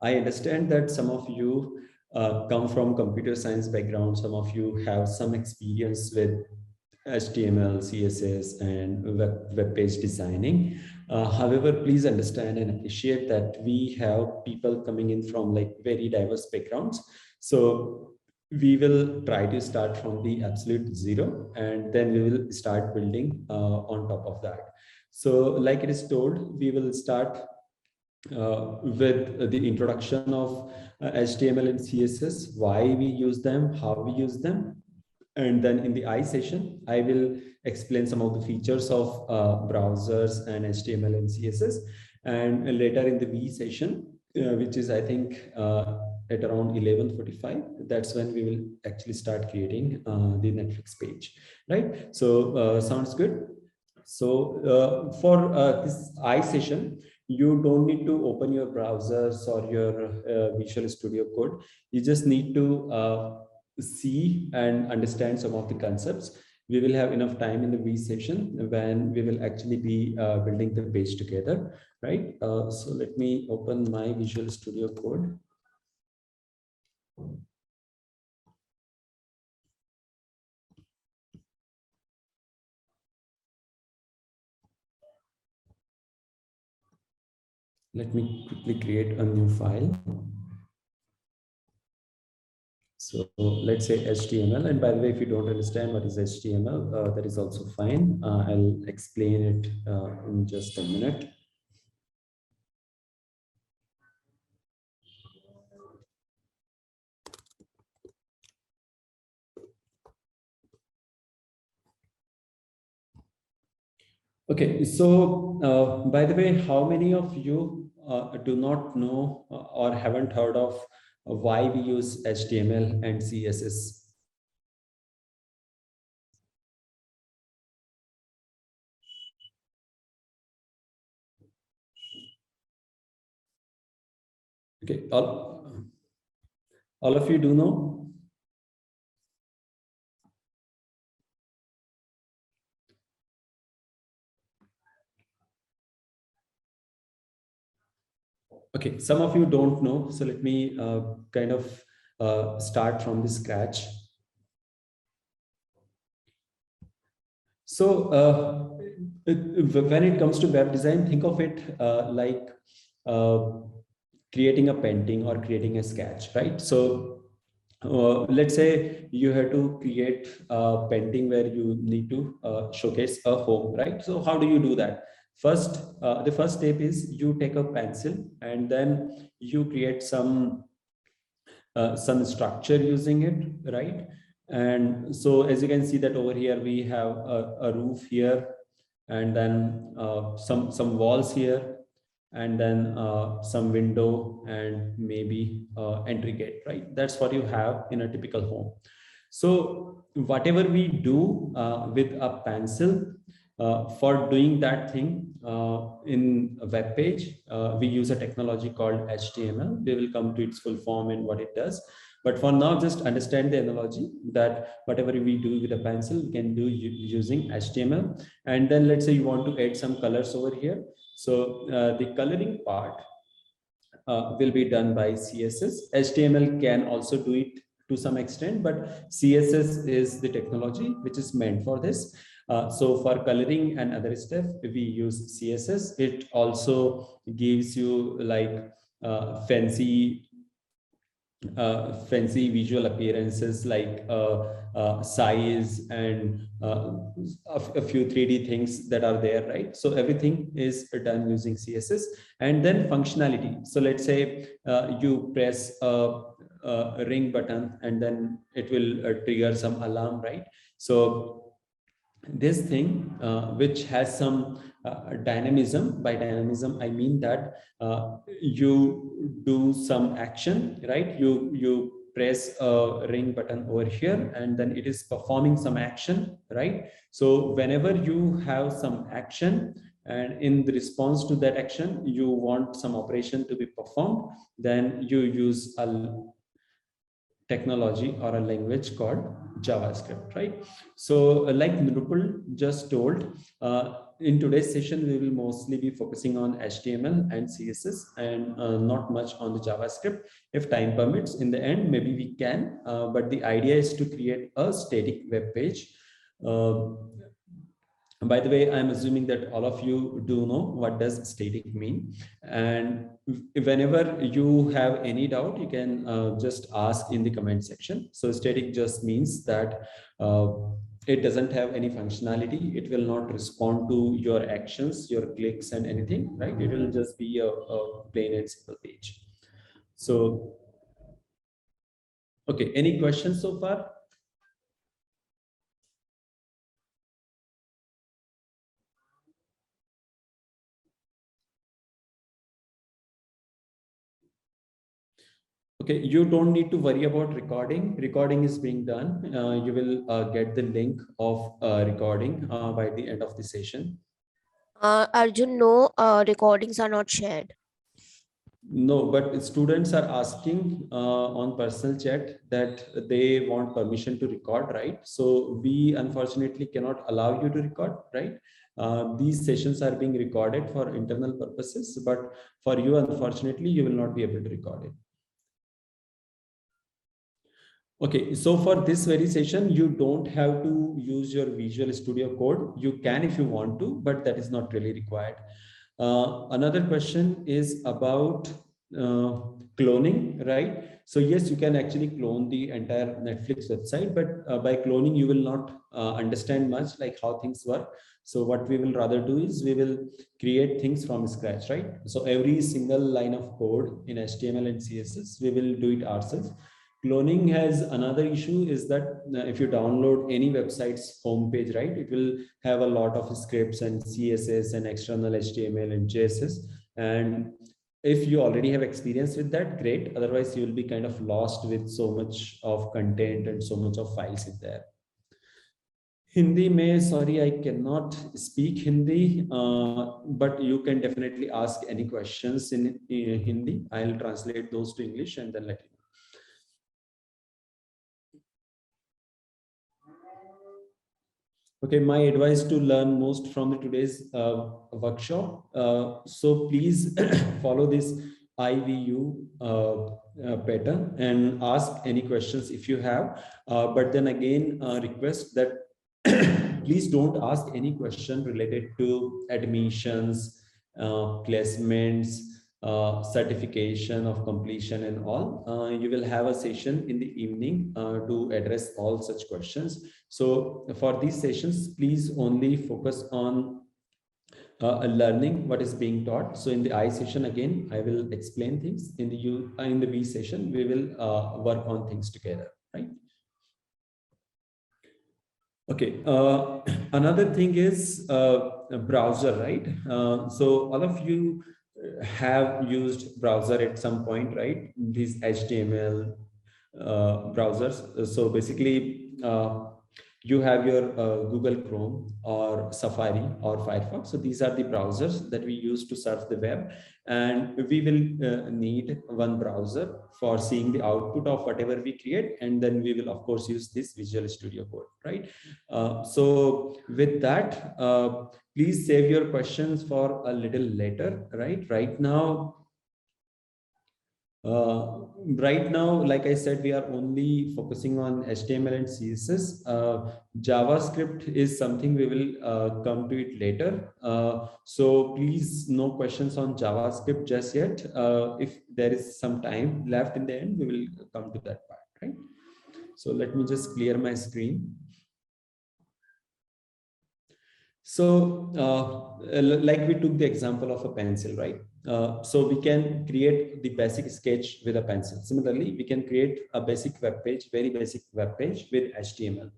I understand that some of you come from computer science background. Some of you have some experience with HTML, CSS, and web page designing. However, please understand and appreciate that we have people coming in from like very diverse backgrounds. So we will try to start from the absolute zero, and then we will start building on top of that. So like it is told, we will start with the introduction of HTML and CSS, why we use them, how we use them. And then in the I session, I will explain some of the features of browsers and HTML and CSS. And later in the V session, which is I think at around 11:45, that's when we will actually start creating the Netflix page, right? So sounds good. So for this I session, you don't need to open your browsers or your Visual Studio Code. You just need to see and understand some of the concepts. We will have enough time in the V session when we will actually be building the page together, right? So let me open my Visual Studio Code. Let me quickly create a new file. So let's say HTML. And by the way, if you don't understand what is HTML, that is also fine. I'll explain it in just a minute. Okay, so by the way, how many of you do not know or haven't heard of why we use HTML and CSS? Okay, all of you do know? Okay, some of you don't know, so let me kind of start from the scratch. So when it comes to web design, think of it like creating a painting or creating a sketch, right? So let's say you have to create a painting where you need to showcase a home, right? So how do you do that? First, the first step is you take a pencil and then you create some structure using it, right? And so as you can see that over here we have a roof here, and then some walls here, and then some window and maybe entry gate, right? That's what you have in a typical home. So whatever we do with a pencil, for doing that thing in a web page, we use a technology called HTML. We will come to its full form and what it does. But for now, just understand the analogy that whatever we do with a pencil, we can do using HTML. And then let's say you want to add some colors over here. So the coloring part will be done by CSS. HTML can also do it to some extent, but CSS is the technology which is meant for this. So for coloring and other stuff, we use CSS. It also gives you like fancy visual appearances like size and a few 3D things that are there, right? So everything is done using CSS. And then functionality. So let's say you press a ring button and then it will trigger some alarm, right? So this thing which has some dynamism. By dynamism I mean that you do some action, right? You press a ring button over here and then it is performing some action, right? So whenever you have some action and in the response to that action you want some operation to be performed, then you use a technology or a language called JavaScript, right? So like Nirupal just told, in today's session, we will mostly be focusing on HTML and CSS and not much on the JavaScript. If time permits, in the end, maybe we can, but the idea is to create a static web page. By the way, I'm assuming that all of you do know what does static mean. And whenever you have any doubt, you can just ask in the comment section. So static just means that it doesn't have any functionality. It will not respond to your actions, your clicks and anything, right? It will just be a plain and simple page. So, okay, any questions so far? Okay, you don't need to worry about recording. Recording is being done. You will get the link of recording by the end of the session. Arjun, no, recordings are not shared. No, but students are asking on personal chat that they want permission to record, right? So we unfortunately cannot allow you to record, right? These sessions are being recorded for internal purposes, but for you, unfortunately, you will not be able to record it. Okay, so for this very session, you don't have to use your Visual Studio Code. You can if you want to, but that is not really required. Another question is about cloning, right? So yes, you can actually clone the entire Netflix website, but by cloning, you will not understand much like how things work. So what we will rather do is we will create things from scratch, right? So every single line of code in HTML and CSS, we will do it ourselves. Cloning has another issue is that if you download any website's homepage, right, it will have a lot of scripts and CSS and external HTML and JSS. And if you already have experience with that, great. Otherwise, you will be kind of lost with so much of content and so much of files in there. Hindi mein, sorry, I cannot speak Hindi, but you can definitely ask any questions in Hindi. I'll translate those to English and then let you know. Okay, my advice to learn most from today's workshop. So please follow this IVU pattern and ask any questions if you have. But then again, request that please don't ask any question related to admissions, placements, certification of completion and all. You will have a session in the evening to address all such questions. So for these sessions, please only focus on learning what is being taught. So in the I session, again, I will explain things. In the V session, we will work on things together, right? Okay, another thing is a browser, right? So all of you have used browser at some point, right? These HTML browsers. So basically, you have your Google Chrome or Safari or Firefox. So these are the browsers that we use to surf the web. And we will need one browser for seeing the output of whatever we create. And then we will, of course, use this Visual Studio Code, right? So with that, please save your questions for a little later, right? Right now, like I said, we are only focusing on HTML and CSS. JavaScript is something we will come to it later. So please, no questions on JavaScript just yet. If there is some time left in the end, we will come to that part, right? So let me just clear my screen. So like we took the example of a pencil, right? So we can create the basic sketch with a pencil. Similarly, we can create a basic web page, very basic web page with HTML.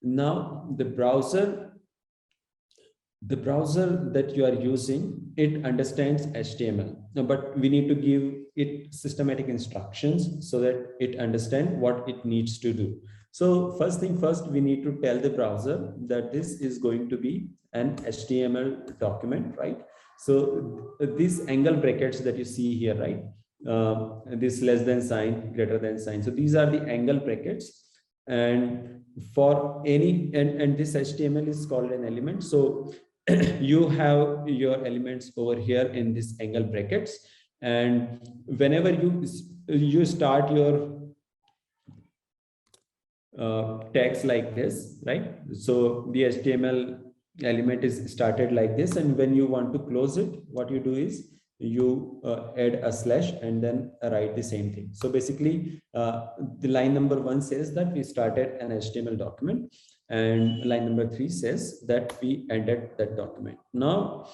Now the browser that you are using, it understands HTML, but we need to give it systematic instructions so that it understands what it needs to do. So first thing first, we need to tell the browser that this is going to be an HTML document, right? So these angle brackets that you see here, right? this less than sign, greater than sign. So these are the angle brackets. And for any, and this HTML is called an element. So you have your elements over here in this angle brackets. And whenever you start your text like this, right? So the HTML element is started like this, and when you want to close it, what you do is you add a slash and then write the same thing. So basically, the line number 1 says that we started an HTML document, and line number 3 says that we ended that document. Now,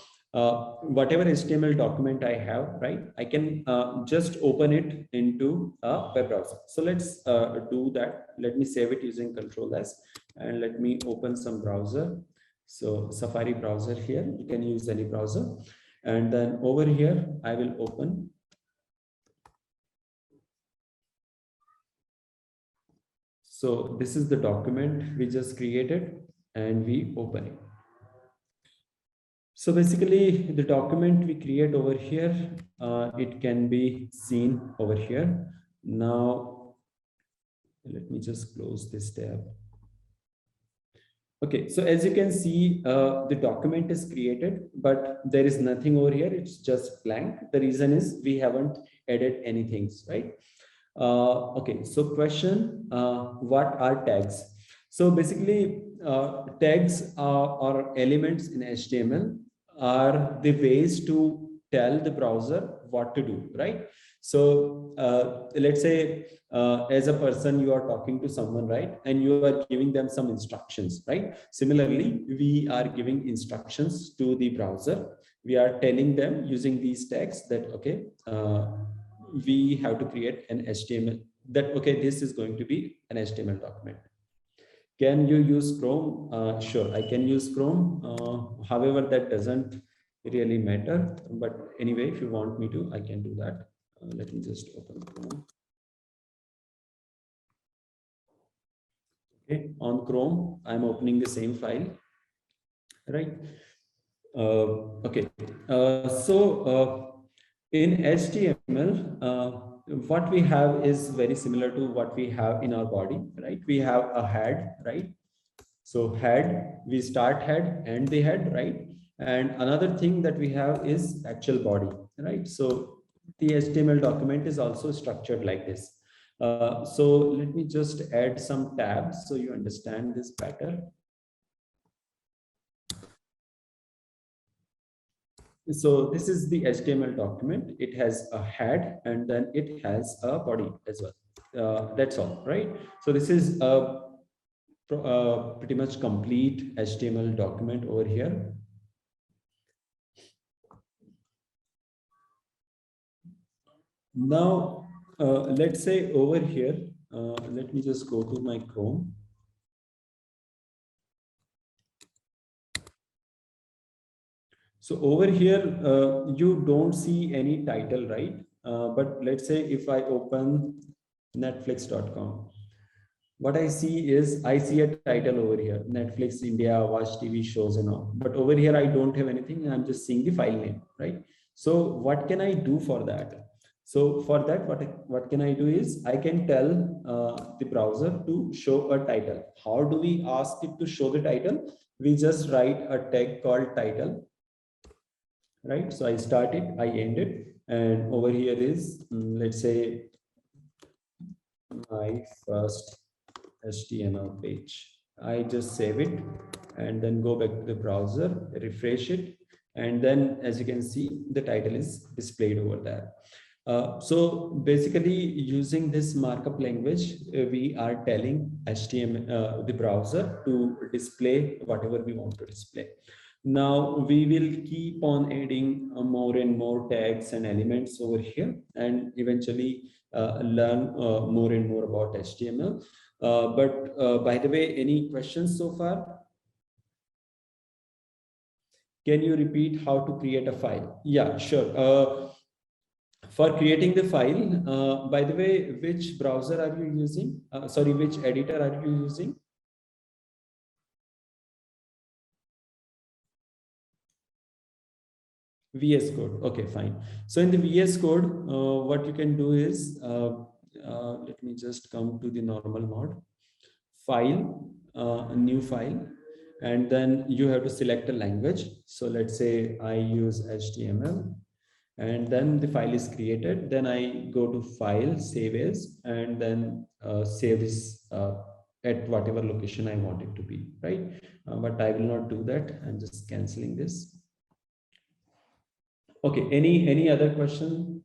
whatever HTML document I have, right, I can just open it into a web browser. So let's do that. Let me save it using Control S, and let me open some browser. So Safari browser here, you can use any browser. And then over here, I will open. So this is the document we just created, and we open it. So basically, the document we create over here, it can be seen over here. Now, let me just close this tab. Okay, so as you can see, the document is created, but there is nothing over here. It's just blank. The reason is we haven't added anything, right? Okay, so question, what are tags? So basically, tags or elements in HTML are the ways to tell the browser what to do, right? So let's say as a person, you are talking to someone, right? And you are giving them some instructions, right? Similarly, we are giving instructions to the browser. We are telling them using these tags that, okay, we have to create an HTML, that, okay, this is going to be an HTML document. Can you use Chrome? Sure, I can use Chrome. However, that doesn't really matter. But anyway, if you want me to, I can do that. Let me just open Chrome. Okay, on Chrome, I'm opening the same file, right? Okay, in HTML, what we have is very similar to what we have in our body, right? We have a head, right? So head, we start head, end the head, right? And another thing that we have is actual body, right? So the HTML document is also structured like this. So let me just add some tabs so you understand this better. So this is the HTML document. It has a head and then it has a body as well. That's all, right? So this is a pretty much complete HTML document over here. Now, let's say over here, let me just go to my Chrome. So over here, you don't see any title, right? But let's say if I open netflix.com, what I see is I see a title over here, Netflix India, watch TV shows and all. But over here, I don't have anything. I'm just seeing the file name, right? So what can I do for that? So for that, what can I do is I can tell the browser to show a title. How do we ask it to show the title? We just write a tag called title, right? So I start it, I end it, and over here is, let's say, my first HTML page. I just save it and then go back to the browser, refresh it, and then as you can see, the title is displayed over there. So basically, using this markup language, we are telling HTML, the browser, to display whatever we want to display. Now we will keep on adding more and more tags and elements over here, and eventually learn more and more about HTML. But by the way, any questions so far? Can you repeat how to create a file? Yeah, sure. For creating the file, by the way, which browser are you using? Sorry, which editor are you using? VS Code. Okay, fine. So in the VS Code, what you can do is, let me just come to the normal mode. File, a new file, and then you have to select a language. So let's say I use HTML, and then the file is created. Then I go to File, Save As, and then save this at whatever location I want it to be, right? But I will not do that. I'm just canceling this. Okay, any other question?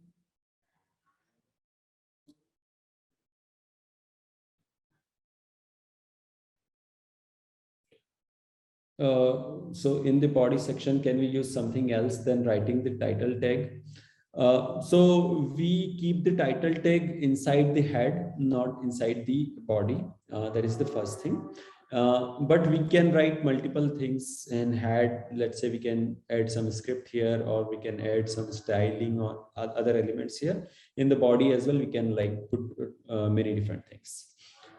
So in the body section, can we use something else than writing the title tag? So we keep the title tag inside the head, not inside the body. That is the first thing. But we can write multiple things in head. Let's say we can add some script here, or we can add some styling or other elements here. In the body as well, we can like put many different things.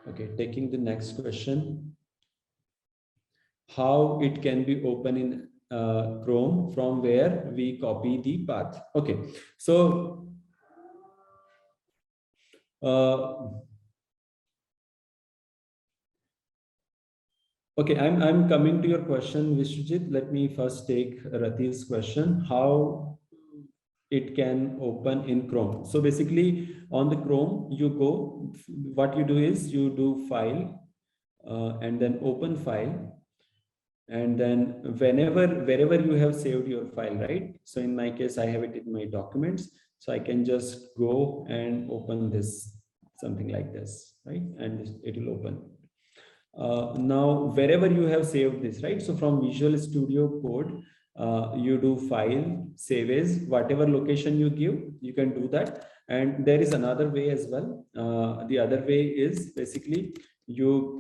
Okay, taking the next question. How it can be open in Chrome, from where we copy the path. Okay, so okay, I'm coming to your question, Vishwajit. Let me first take Rati's question. How it can open in Chrome. So basically on the Chrome, you go, what you do is you do file and then open file. And then wherever you have saved your file, right? So in my case, I have it in my documents. So I can just go and open this, something like this, right? And it will open. Now, wherever you have saved this, right? So from Visual Studio Code, you do file, save as, whatever location you give, you can do that. And there is another way as well. The other way is basically you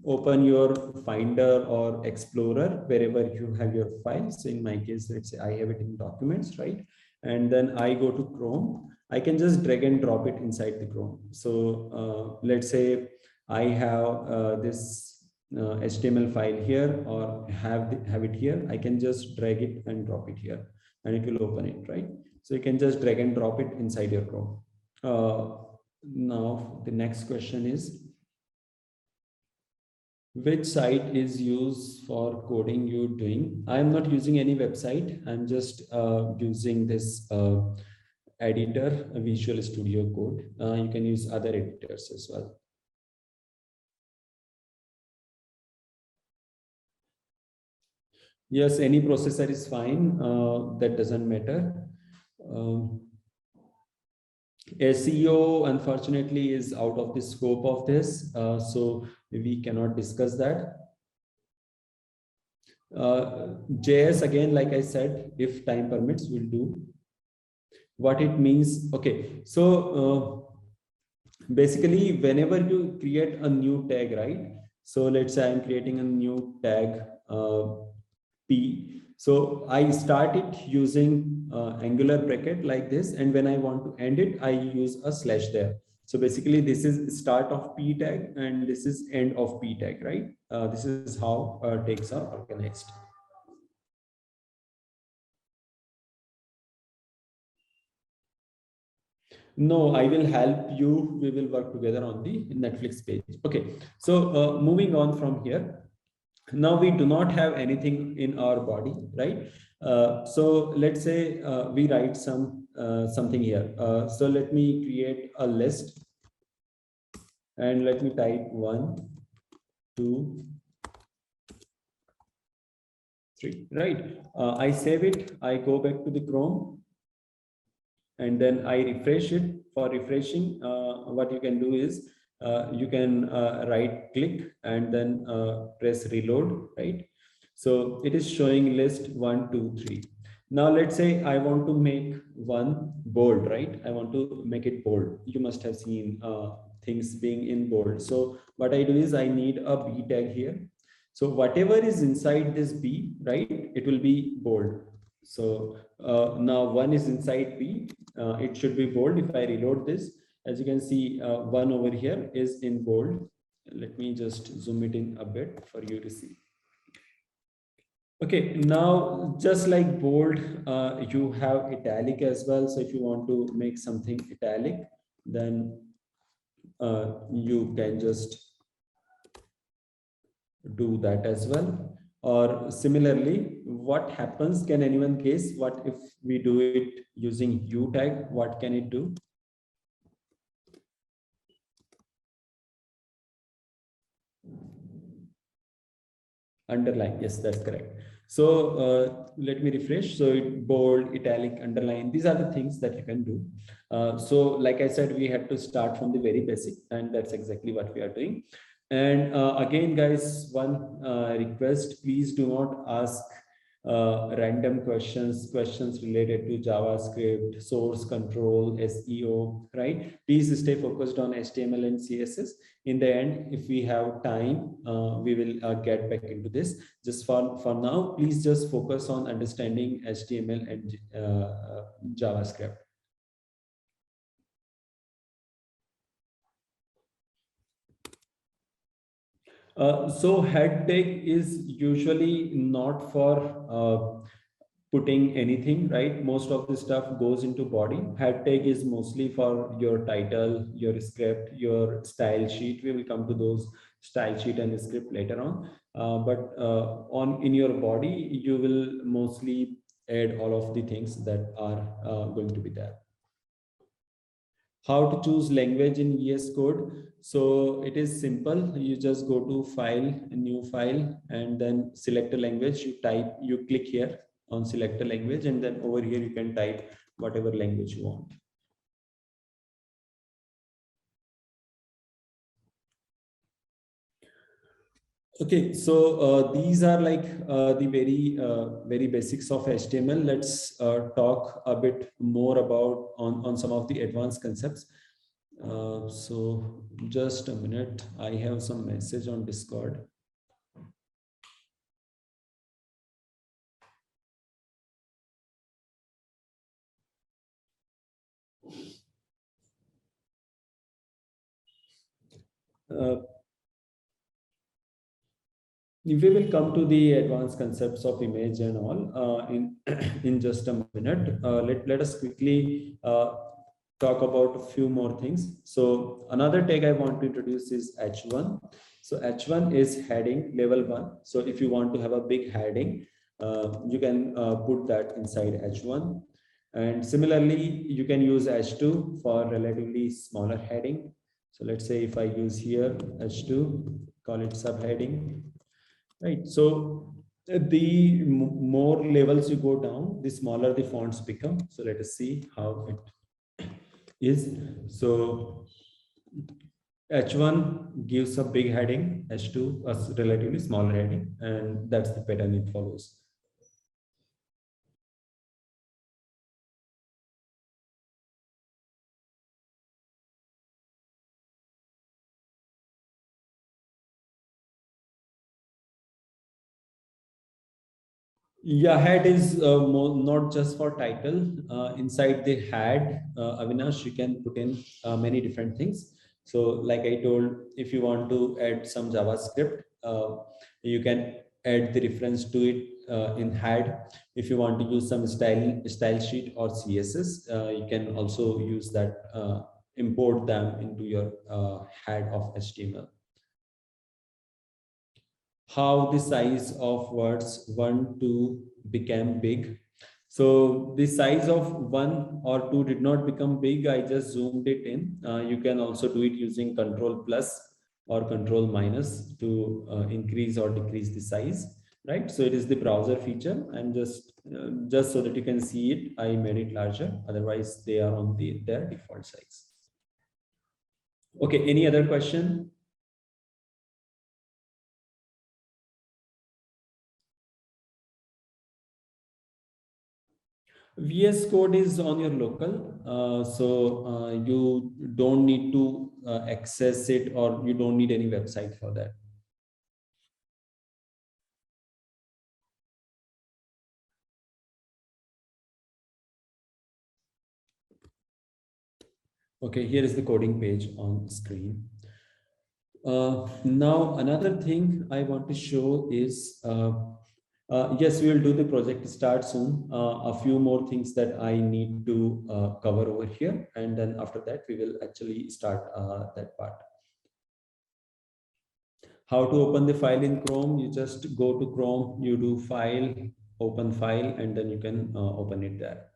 open your Finder or Explorer wherever you have your files. So in my case, let's say I have it in documents, right? And then I go to Chrome. I can just drag and drop it inside the Chrome. So let's say I have this HTML file here, or have it here. I can just drag it and drop it here, and it will open it, right? So you can just drag and drop it inside your Chrome. Now the next question is, which site is used for coding you're doing? I'm not using any website. I'm just using this editor, Visual Studio Code. You can use other editors as well. Yes, any processor is fine. That doesn't matter. SEO, unfortunately, is out of the scope of this, so we cannot discuss that. JS, again, like I said, if time permits, we'll do. What it means, okay, so basically, whenever you create a new tag, right? So let's say I'm creating a new tag P. So I start it using angular bracket like this, and when I want to end it, I use a slash there. So basically, this is start of P tag, and this is end of P tag, right? This is how tags are organized. No, I will help you. We will work together on the Netflix page. Okay, so moving on from here. Now we do not have anything in our body, right? So let's say we write something here. So let me create a list, and let me type 1, 2, 3, right? I save it. I go back to the Chrome, and then I refresh it. For refreshing, what you can do is you can right click and then press reload, right? So it is showing list 1, 2, 3. Now let's say I want to make one bold, right? I want to make it bold. You must have seen things being in bold. So what I do is I need a B tag here. So whatever is inside this B, right, it will be bold. So now 1 is inside B. It should be bold. If I reload this, as you can see, 1 over here is in bold. Let me just zoom it in a bit for you to see. Okay, now just like bold, you have italic as well. So if you want to make something italic, then you can just do that as well. Or similarly, what happens? Can anyone guess what if we do it using U tag? What can it do? Underline, yes, that's correct. So let me refresh. So bold, italic, underline, these are the things that you can do. So like I said, we had to start from the very basic, and that's exactly what we are doing. And again, guys, one request: please do not ask random questions related to JavaScript, source control, SEO, right? Please stay focused on HTML and CSS. In the end, if we have time, we will get back into this. Just for now, please just focus on understanding HTML and JavaScript. So head tag is usually not for putting anything, right? Most of the stuff goes into body. Head tag is mostly for your title, your script, your style sheet. We will come to those style sheet and script later on. But on in your body, you will mostly add all of the things that are going to be there. How to choose language in VS Code? So it is simple. You just go to file, a new file, and then select a language. You click here on select a language, and then over here you can type whatever language you want. Okay, so these are like the very basics of HTML. Let's talk a bit more about on some of the advanced concepts. So just a minute, I have some message on Discord. We will come to the advanced concepts of image and all in in just a minute. Let us quickly talk about a few more things. So another tag I want to introduce is H1. So H1 is heading level 1. So if you want to have a big heading, you can put that inside H1. And similarly, you can use H2 for relatively smaller heading. So let's say if I use here H2, call it subheading. Right. So the more levels you go down, the smaller the fonts become. So let us see how it is. So H1 gives a big heading, H2 a relatively smaller heading, and that's the pattern it follows. Yeah, head is not just for title. Inside the head, Avinash, you can put in many different things. So like I told, if you want to add some JavaScript, you can add the reference to it in head. If you want to use some style sheet or CSS, you can also use that, import them into your head of HTML. How the size of words 1, 2 became big. So the size of 1 or 2 did not become big. I just zoomed it in. You can also do it using Control plus or Control minus to increase or decrease the size, right? So it is the browser feature, and just so that you can see it, I made it larger. Otherwise, they are on their default size. Okay, any other question? VS Code is on your local, so you don't need to access it, or you don't need any website for that. Okay, here is the coding page on screen. Now, another thing I want to show is Yes, we will do the project start soon. A few more things that I need to cover over here, and then after that we will actually start that part. How to open the file in Chrome? You just go to Chrome, you do file, open file, and then you can open it there.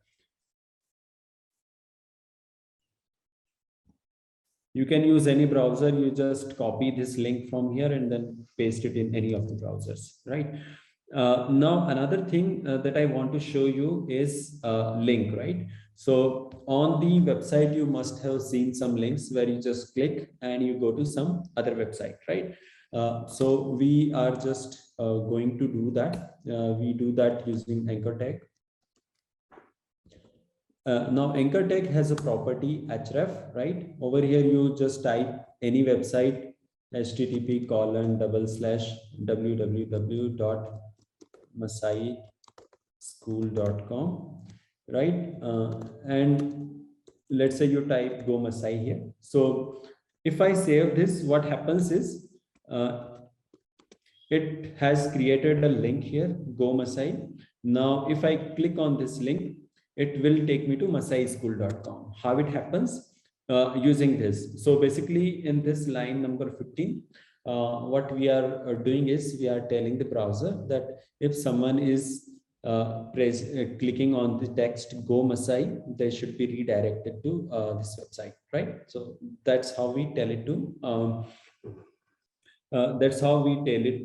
You can use any browser. You just copy this link from here and then paste it in any of the browsers, right? Now, another thing that I want to show you is link, right? So on the website, you must have seen some links where you just click and you go to some other website, right? So we are just going to do that. We do that using anchor tag. Now anchor tag has a property href, right? Over here, you just type any website, http://www.masaischool.com, right? And let's say you type Go Masai here. So if I save this, what happens is it has created a link here, Go Masai. Now, if I click on this link, it will take me to masaischool.com. How it happens? Using this. So basically in this line number 15, what we are doing is we are telling the browser that if someone is clicking on the text Go Masai, they should be redirected to this website, right? So that's how we tell it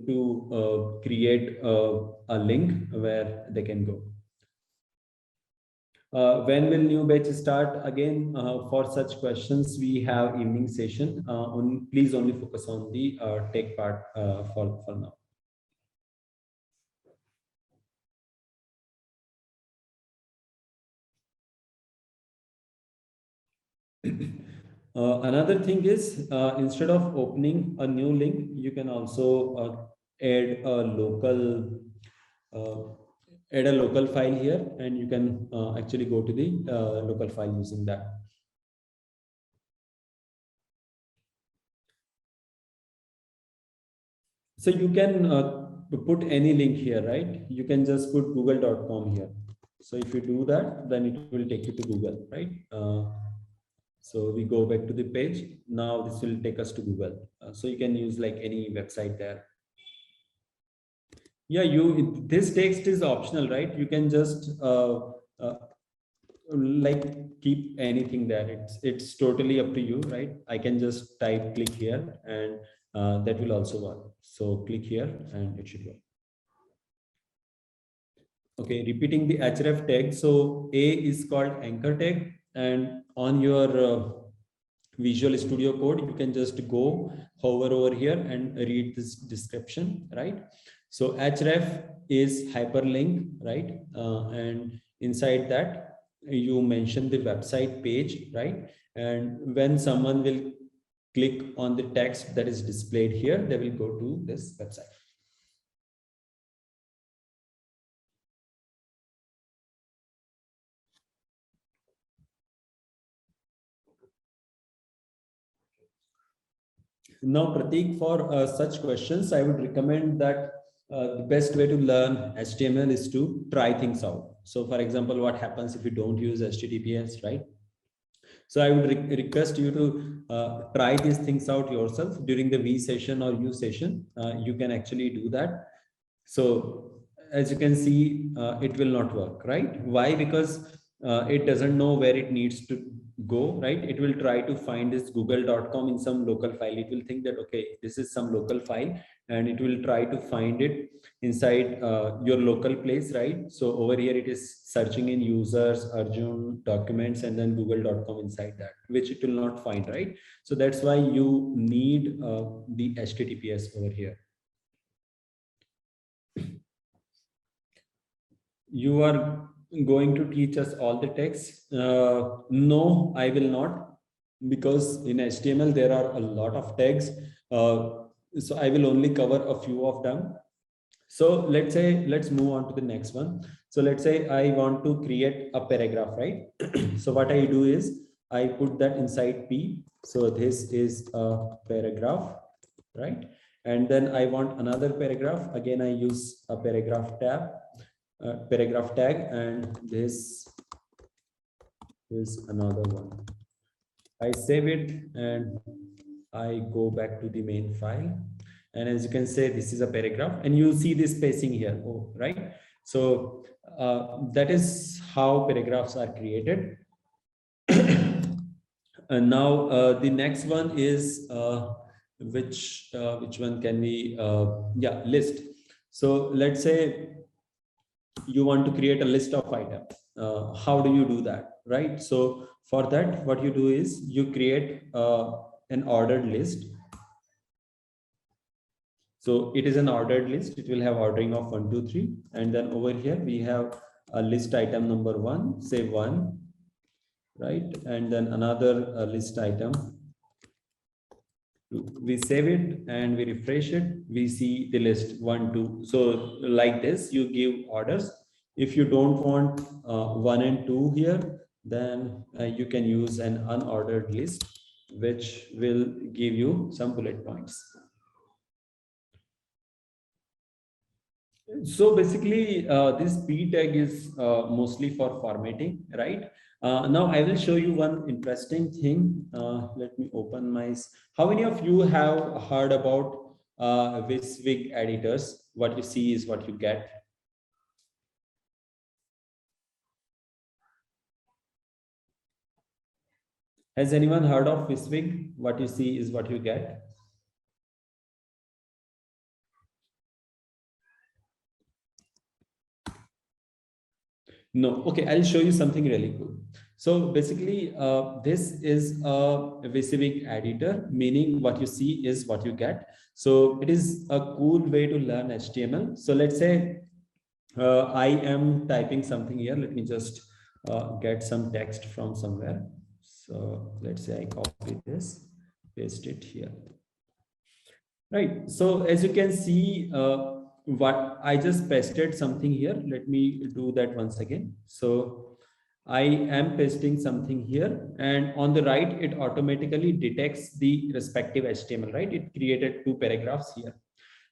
to create a link where they can go. When will new batch start? Again, for such questions, we have evening session. Please only focus on the tech part for now. Another thing is, instead of opening a new link, you can also add a local file here, and you can actually go to the local file using that. So you can put any link here, right? You can just put google.com here. So if you do that, then it will take you to Google, right? So we go back to the page. Now this will take us to Google. So you can use like any website there. Yeah, this text is optional, right? You can just like keep anything there. It's totally up to you, right? I can just type click here, and that will also work. So click here and it should work. Okay, repeating the href tag. So A is called anchor tag, and on your Visual Studio Code, you can just go hover over here and read this description, right? So href is hyperlink, right? And inside that, you mention the website page, right? And when someone will click on the text that is displayed here, they will go to this website. Now, Prateek, for such questions, I would recommend that the best way to learn HTML is to try things out. So for example, what happens if you don't use HTTPS, right? So I would request you to try these things out yourself during the V session or U session. You can actually do that. So as you can see, it will not work, right? Why? Because it doesn't know where it needs to go, right? It will try to find this google.com in some local file. It will think that, okay, this is some local file, and it will try to find it inside your local place, right? So over here, it is searching in users, Arjun, documents, and then google.com inside that, which it will not find, right? So that's why you need the HTTPS over here. You are going to teach us all the text? No, I will not, because in HTML there are a lot of tags. So I will only cover a few of them. So let's move on to the next one. So let's say I want to create a paragraph, right? So what I do is I put that inside P. So this is a paragraph, right? And then I want another paragraph. Again, I use a paragraph tag, and this is another one. I save it and I go back to the main file. And as you can say, this is a paragraph, and you see this spacing here. Oh, right. So that is how paragraphs are created. And now the next one is which one can we list. So let's say you want to create a list of items. How do you do that, right? So for that, what you do is you create an ordered list. So it is an ordered list. It will have ordering of 1, 2, 3, and then over here we have a list item number 1, say 1, right? And then another list item. We save it and we refresh it. We see the list 1, 2. So like this, you give orders. If you don't want 1 and 2 here, then you can use an unordered list, which will give you some bullet points. So basically, this p tag is mostly for formatting, right? Now I will show you one interesting thing. Let me open my. How many of you have heard about Viswig editors? What you see is what you get. Has anyone heard of Viswig? What you see is what you get. No. Okay, I'll show you something really cool. So basically, this is a Viswig editor, meaning what you see is what you get. So it is a cool way to learn HTML. So let's say I am typing something here. Let me just get some text from somewhere. So let's say I copy this, paste it here. Right. So as you can see, what I just pasted something here. Let me do that once again. So I am pasting something here, and on the right, it automatically detects the respective HTML, right? It created 2 paragraphs here.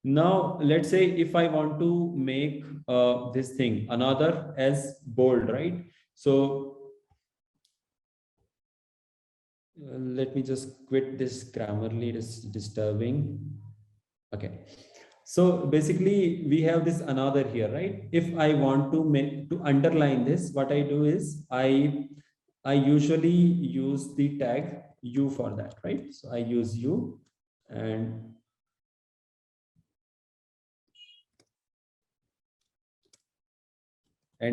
Now, let's say if I want to make this thing another as bold, right? So let me just quit this Grammarly, it is disturbing. Okay. So basically we have this another here, right? If I want to make to underline this, what I do is I usually use the tag u for that, right? So I use u and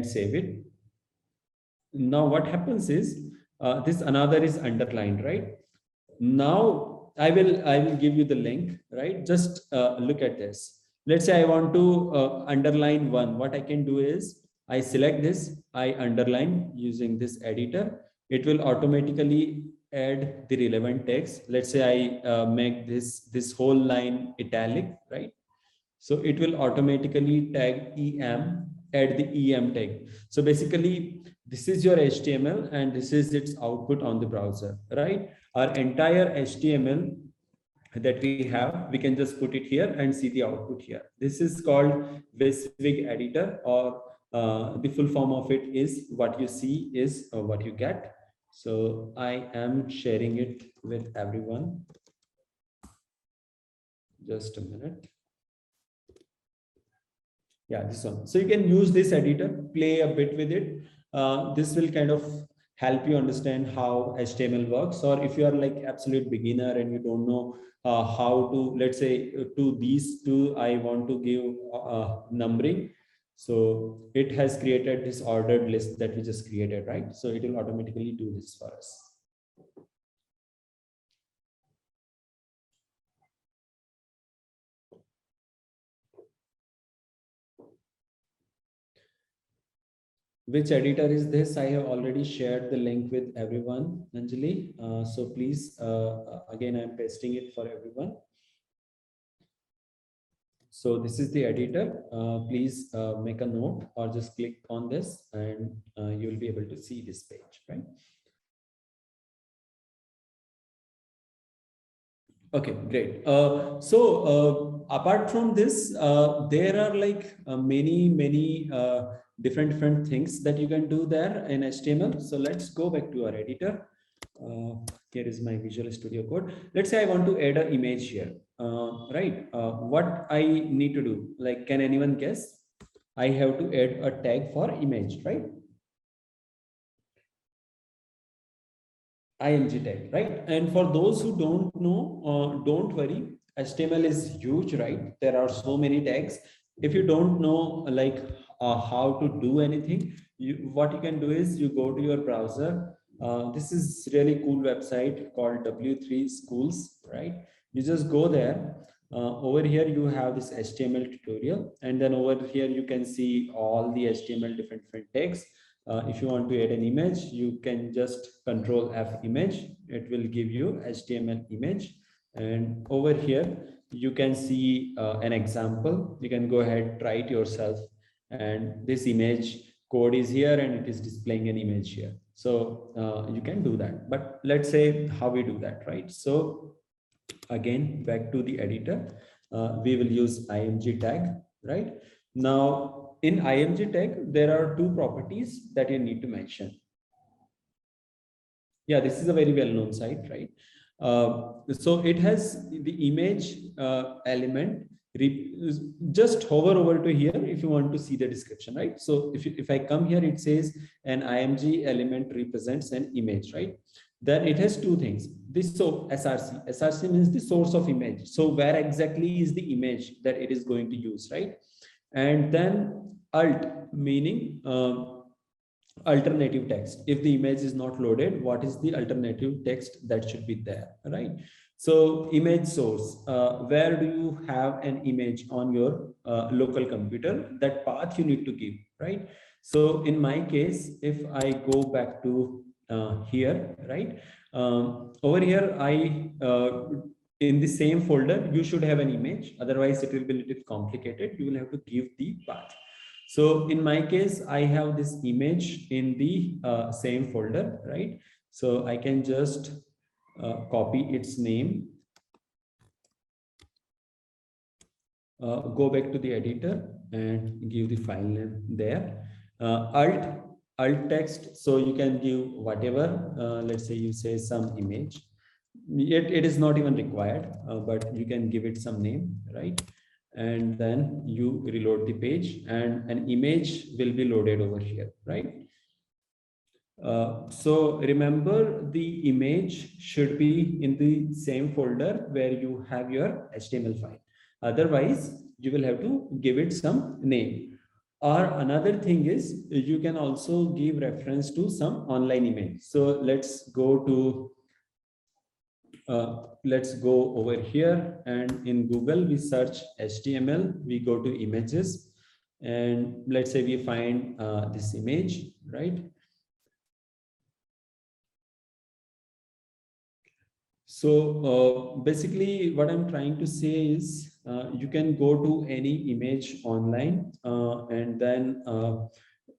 save it. Now what happens is this another is underlined, right? Now I will give you the link, right? Just look at this. Let's say I want to underline 1. What I can do is I select this, I underline using this editor. It will automatically add the relevant text. Let's say I make this whole line italic, right? So it will automatically tag em, add the em tag. So basically this is your HTML and this is its output on the browser, right? Our entire HTML that we have, we can just put it here and see the output here. This is called Viswig editor, or the full form of it is what you see is what you get. So I am sharing it with everyone. Just a minute. Yeah, this one. So you can use this editor, play a bit with it. This will kind of help you understand how HTML works. Or if you are like absolute beginner and you don't know how to, let's say to these two, I want to give numbering. So it has created this ordered list that we just created, right? So it will automatically do this for us. Which editor is this? I have already shared the link with everyone, Anjali. So please, again, I'm pasting it for everyone. So this is the editor. Please make a note or just click on this and you'll be able to see this page, right? Okay, great. Apart from this, there are like many different things that you can do there in HTML. So let's go back to our editor. Here is my Visual Studio Code. Let's say I want to add an image here, right? What I need to do, like, can anyone guess? I have to add a tag for image, right? IMG tag, right? And for those who don't know, don't worry. HTML is huge, right? There are so many tags. If you don't know like how to do anything, what you can do is you go to your browser. This is really cool website called W3 Schools, right? You just go there. Over here you have this HTML tutorial, and then over here you can see all the HTML different tags. If you want to add an image, you can just Control F image. It will give you HTML image. And over here, you can see an example. You can go ahead, try it yourself. And this image code is here and it is displaying an image here. So you can do that. But let's say how we do that, right? So again, back to the editor, we will use img tag, right? Now, in img tag, there are two properties that you need to mention. Yeah, this is a very well-known site, right? So it has the image element. Just hover over to here if you want to see the description, right? So if I come here, it says an img element represents an image, right? Then it has two things. This so src means the source of image. So where exactly is the image that it is going to use, right? And then alt meaning alternative text. If the image is not loaded, what is the alternative text that should be there, right? So image source, where do you have an image on your local computer? That path you need to give, right? So in my case, if I go back to here, right? Over here, in the same folder, you should have an image. Otherwise, it will be a little complicated. You will have to give the path. So in my case, I have this image in the same folder, right? So I can just copy its name, go back to the editor and give the file name there. Alt text, so you can give whatever, let's say you say some image. It is not even required, but you can give it some name, right? And then you reload the page and an image will be loaded over here, right? So remember, the image should be in the same folder where you have your HTML file. Otherwise, you will have to give it some name. Or another thing is you can also give reference to some online image. So let's go to let's go over here, and in Google we search HTML, we go to images, and let's say we find this image, right? So basically what I'm trying to say is you can go to any image online and then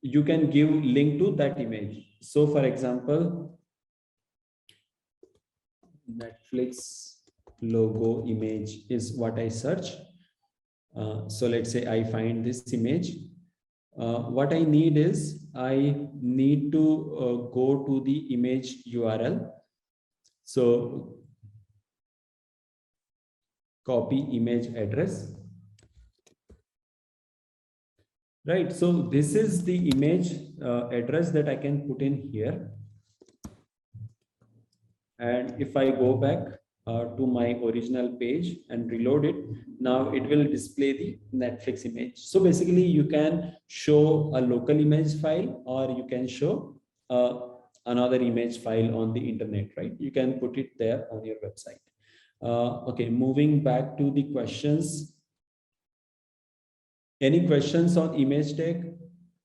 you can give link to that image. So for example, Netflix logo image is what I search. So let's say I find this image. What I need is I need to go to the image URL. So copy image address. Right. So this is the image address that I can put in here. And if I go back to my original page and reload it, now it will display the Netflix image. So basically you can show a local image file, or you can show another image file on the internet, right? You can put it there on your website. Okay, moving back to the questions. Any questions on image tag?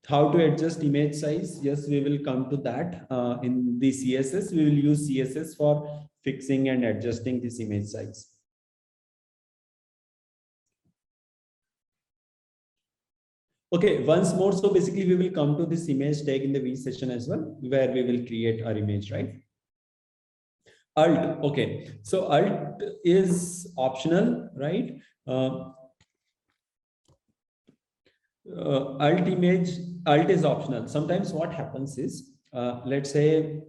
How to adjust image size? Yes, we will come to that in the CSS. We will use CSS for fixing and adjusting this image size. Okay, once more. So basically we will come to this image tag in the V session as well, where we will create our image, right? Alt. Okay. So Alt is optional, right? Alt is optional. Sometimes what happens is, let's say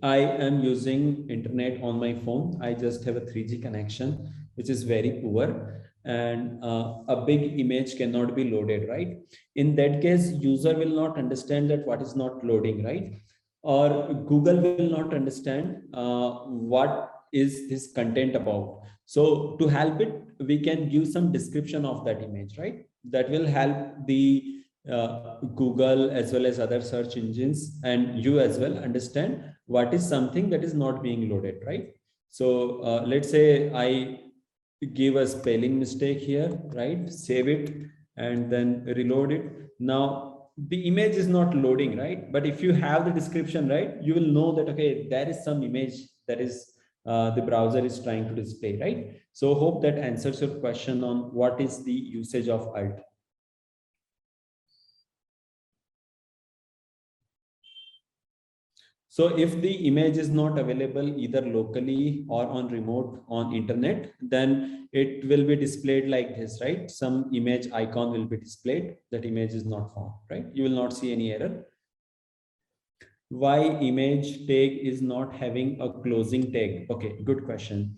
I am using internet on my phone. I just have a 3G connection, which is very poor, and a big image cannot be loaded, right? In that case, user will not understand that what is not loading, right? Or Google will not understand what is this content about. So to help it, we can give some description of that image, right? That will help the Google as well as other search engines and you as well understand what is something that is not being loaded, right? So let's say I give a spelling mistake here, right? Save it and then reload it. Now the image is not loading, right? But if you have the description, right, you will know that, okay, there is some image that is the browser is trying to display, right? So hope that answers your question on what is the usage of alt. So if the image is not available either locally or on remote on internet, then it will be displayed like this, right? Some image icon will be displayed. That image is not found, right? You will not see any error. Why image tag is not having a closing tag? Okay, good question.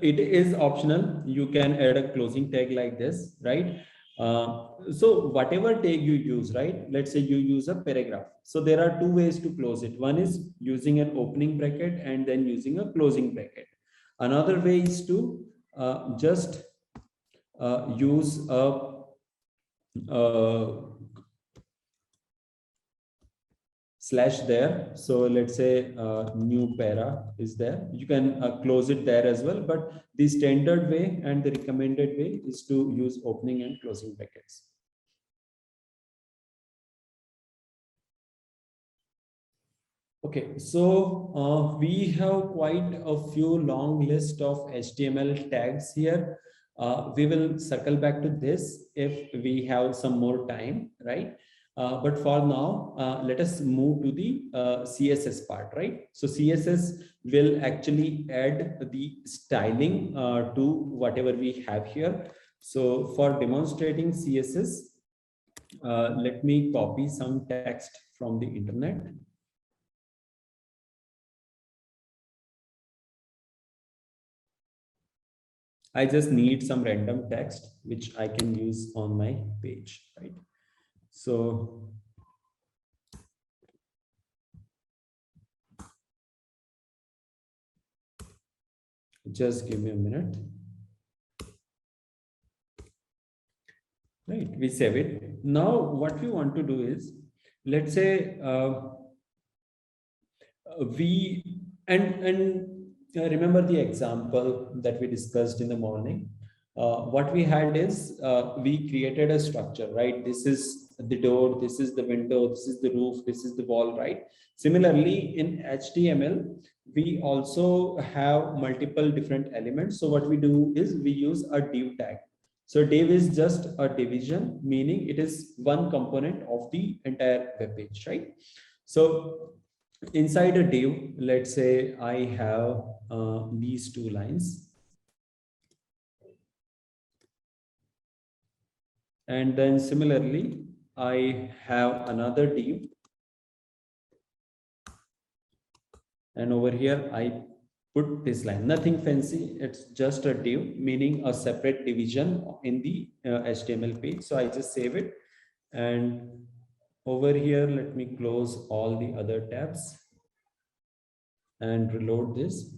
It is optional. You can add a closing tag like this, right? So whatever tag you use, right? Let's say you use a paragraph. So there are two ways to close it. One is using an opening bracket and then using a closing bracket. Another way is to just use a slash there. So let's say new para is there. You can close it there as well. But the standard way and the recommended way is to use opening and closing brackets. Okay, so we have quite a few long list of HTML tags here. We will circle back to this if we have some more time, right? But for now, let us move to the CSS part, right? So CSS will actually add the styling to whatever we have here. So for demonstrating CSS, let me copy some text from the internet. I just need some random text which I can use on my page, right? So just give me a minute. Right, we save it. Now what we want to do is, let's say we remember the example that we discussed in the morning. What we had is we created a structure, right? This is the door, this is the window, this is the roof, this is the wall, right? Similarly, in HTML, we also have multiple different elements. So what we do is we use a div tag. So div is just a division, meaning it is one component of the entire web page, right? So inside a div, let's say I have these two lines. And then similarly, I have another div. And over here, I put this line, nothing fancy. It's just a div, meaning a separate division in the HTML page. So I just save it. And over here, let me close all the other tabs and reload this.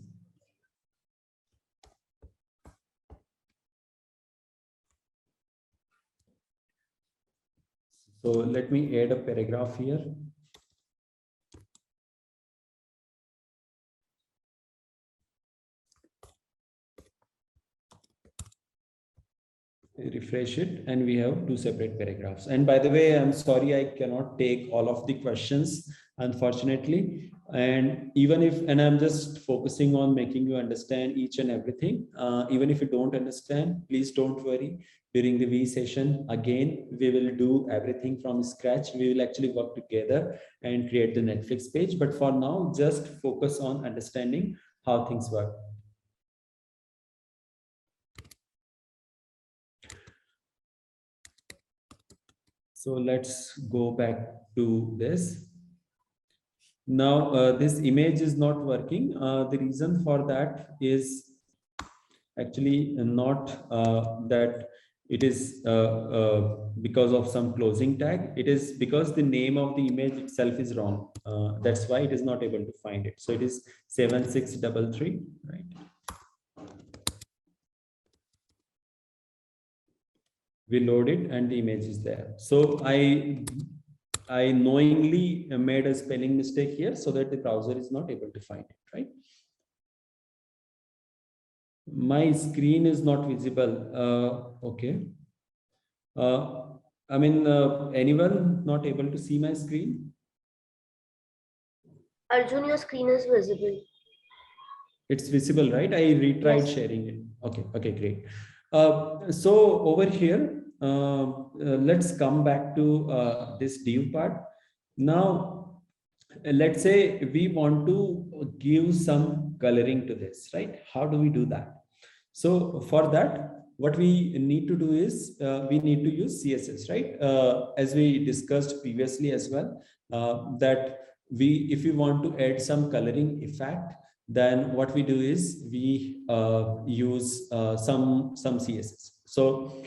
So let me add a paragraph here. Refresh it and we have two separate paragraphs. And by the way, I'm sorry, I cannot take all of the questions unfortunately. And even if, and I'm just focusing on making you understand each and everything, even if you don't understand, please don't worry. During the V session, again, we will do everything from scratch. We will actually work together and create the Netflix page. But for now, just focus on understanding how things work. So let's go back to this. Now, this image is not working. The reason for that is actually not that it is because of some closing tag. It is because the name of the image itself is wrong. That's why it is not able to find it. So it is 7633, right? We load it and the image is there. So I knowingly made a spelling mistake here so that the browser is not able to find it, right? My screen is not visible. Okay. I mean, anyone not able to see my screen? Arjun, your screen is visible. It's visible, right? I retried Yes. sharing it. Okay, okay, great. So over here, let's come back to this div part. Now, let's say we want to give some coloring to this, right? How do we do that? So for that, what we need to do is we need to use CSS, right? As we discussed previously as well, that if we want to add some coloring effect, then what we do is we use some CSS. So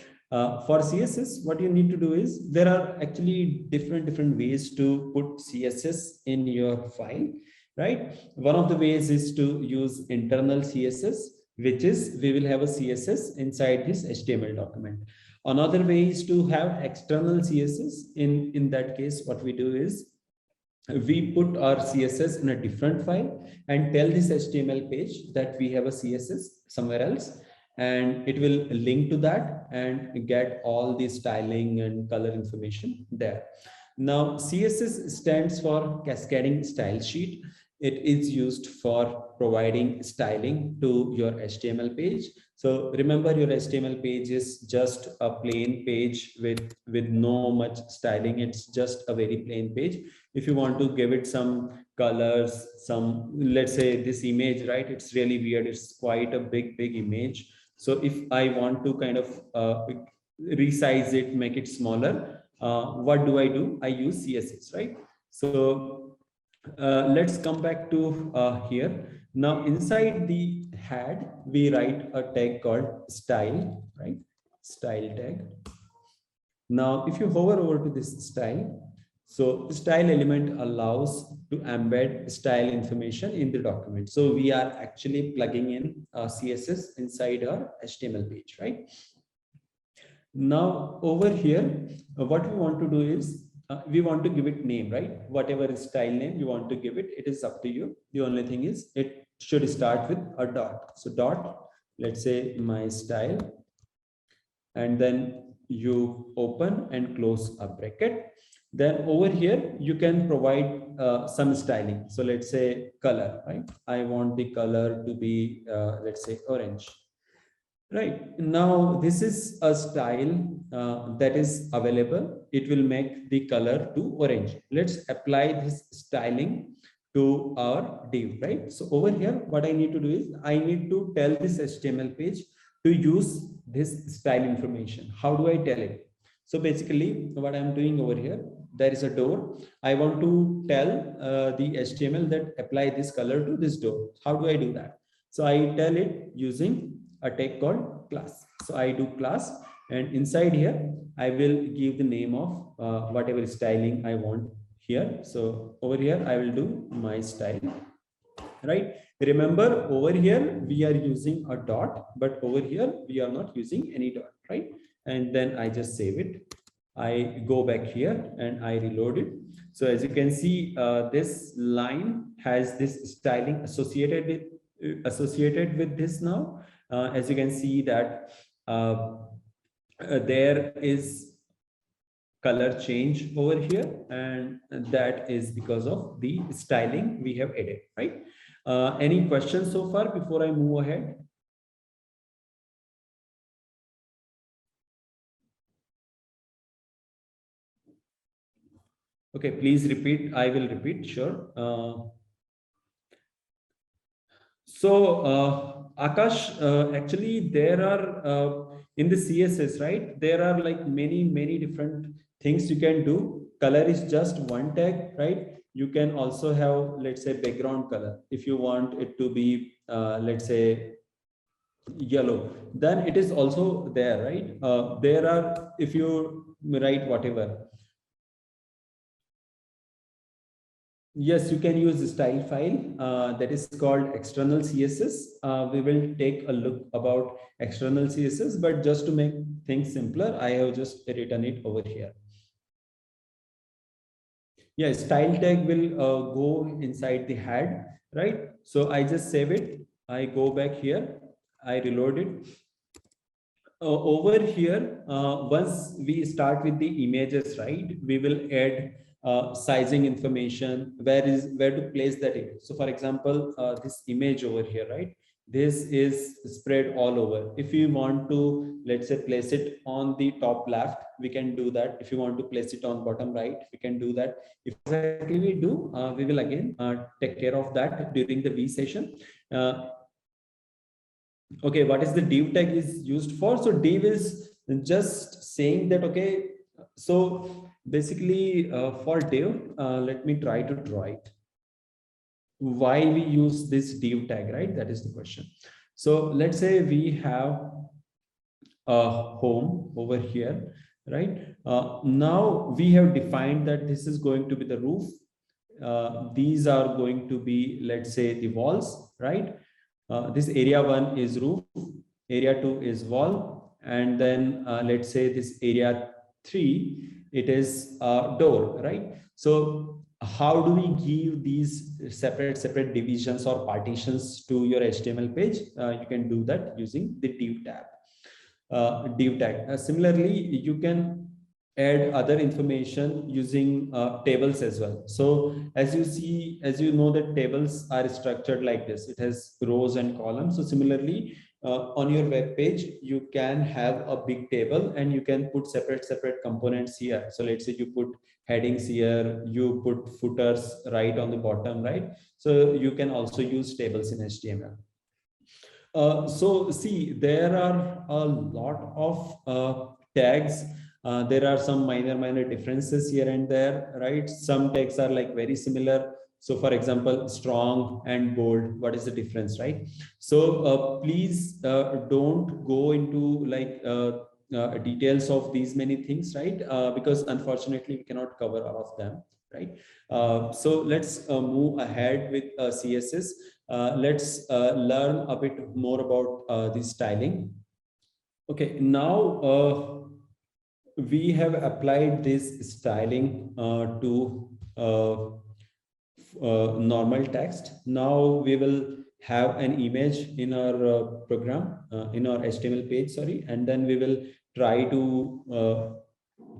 for CSS, what you need to do is there are actually different ways to put CSS in your file, right? One of the ways is to use internal CSS, which is we will have a CSS inside this HTML document. Another way is to have external CSS. In that case, what we do is we put our CSS in a different file and tell this HTML page that we have a CSS somewhere else, and it will link to that and get all the styling and color information there. Now, CSS stands for Cascading Style Sheet. It is used for providing styling to your HTML page. So remember, your HTML page is just a plain page with no much styling. It's just a very plain page. If you want to give it some colors, some, let's say this image, right? It's really weird. It's quite a big image. So if I want to kind of resize it, make it smaller, what do? I use CSS, right? So let's come back to here. Now inside the head, we write a tag called style, right? Style tag. Now, if you hover over to this style, so style element allows to embed style information in the document. So we are actually plugging in CSS inside our HTML page, right? Now over here, what we want to do is we want to give it name, right? Whatever style name you want to give it, it is up to you. The only thing is it should start with a dot. So dot, let's say my style, and then you open and close a bracket. Then over here, you can provide some styling. So let's say color, right? I want the color to be, let's say orange. Right. Now, this is a style that is available. It will make the color to orange. Let's apply this styling to our div, right? So over here, what I need to do is I need to tell this HTML page to use this style information. How do I tell it? So basically what I'm doing over here, there is a door. I want to tell the HTML that apply this color to this door. How do I do that? So I tell it using a tag called class. So I do class, and inside here, I will give the name of whatever styling I want here. So over here, I will do my style, right? Remember, over here, we are using a dot, but over here, we are not using any dot, right? And then I just save it. I go back here and I reload it. So as you can see, this line has this styling associated with this now. As you can see that there is color change over here, and that is because of the styling we have added, right? Any questions so far before I move ahead? Okay, please repeat. I will repeat, sure. Akash, actually there are in the CSS, right? There are like many different things you can do. Color is just one tag, right? You can also have, let's say, background color. If you want it to be, let's say, yellow, then it is also there, right? There are, if you write whatever. Yes, you can use the style file that is called external CSS. We will take a look about external CSS, but just to make things simpler, I have just written it over here. Yeah, style tag will go inside the head, right? So I just save it. I go back here. I reload it. Over here, once we start with the images, right, we will add sizing information, where to place that image. So for example, this image over here, right, this is spread all over. If you want to, let's say, place it on the top left, we can do that. If you want to place it on bottom right, we can do that. If exactly we do, we will again take care of that during the V session. Okay, what is the div tag is used for? So div is just saying that, okay, so basically for div, let me try to draw it. Why we use this div tag, right? That is the question. So let's say we have a home over here, right? Now we have defined that this is going to be the roof. These are going to be, let's say, the walls, right? This area 1 is roof, area 2 is wall, and then let's say this area 3, it is door, right? So how do we give these separate divisions or partitions to your HTML page? You can do that using the div tab. Div tag. Similarly, you can add other information using tables as well. So as you see, as you know, that tables are structured like this. It has rows and columns. So similarly, on your web page, you can have a big table and you can put separate components here. So let's say you put headings here, you put footers right on the bottom, right? So you can also use tables in HTML. So see, there are a lot of tags. There are some minor differences here and there, right? Some tags are like very similar. So for example, strong and bold, what is the difference, right? So please don't go into like details of these many things, right? Because unfortunately we cannot cover all of them, right? So let's move ahead with CSS. Let's learn a bit more about the styling. Okay, now we have applied this styling to normal text. Now we will have an image in our program, in our HTML page, sorry, and then we will try to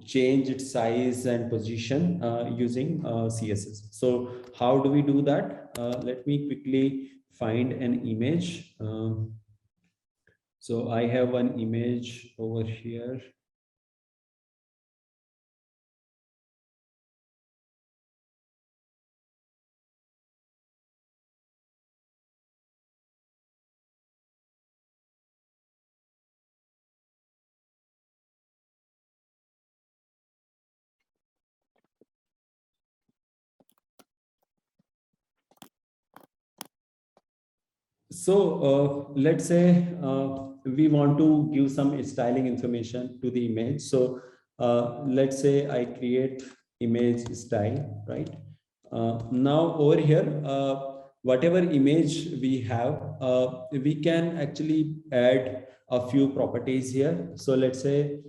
change its size and position using CSS. So how do we do that? Let me quickly find an image. So I have one image over here. So let's say we want to give some styling information to the image. So let's say I create image style, right? Now over here, whatever image we have, we can actually add a few properties here. So let's say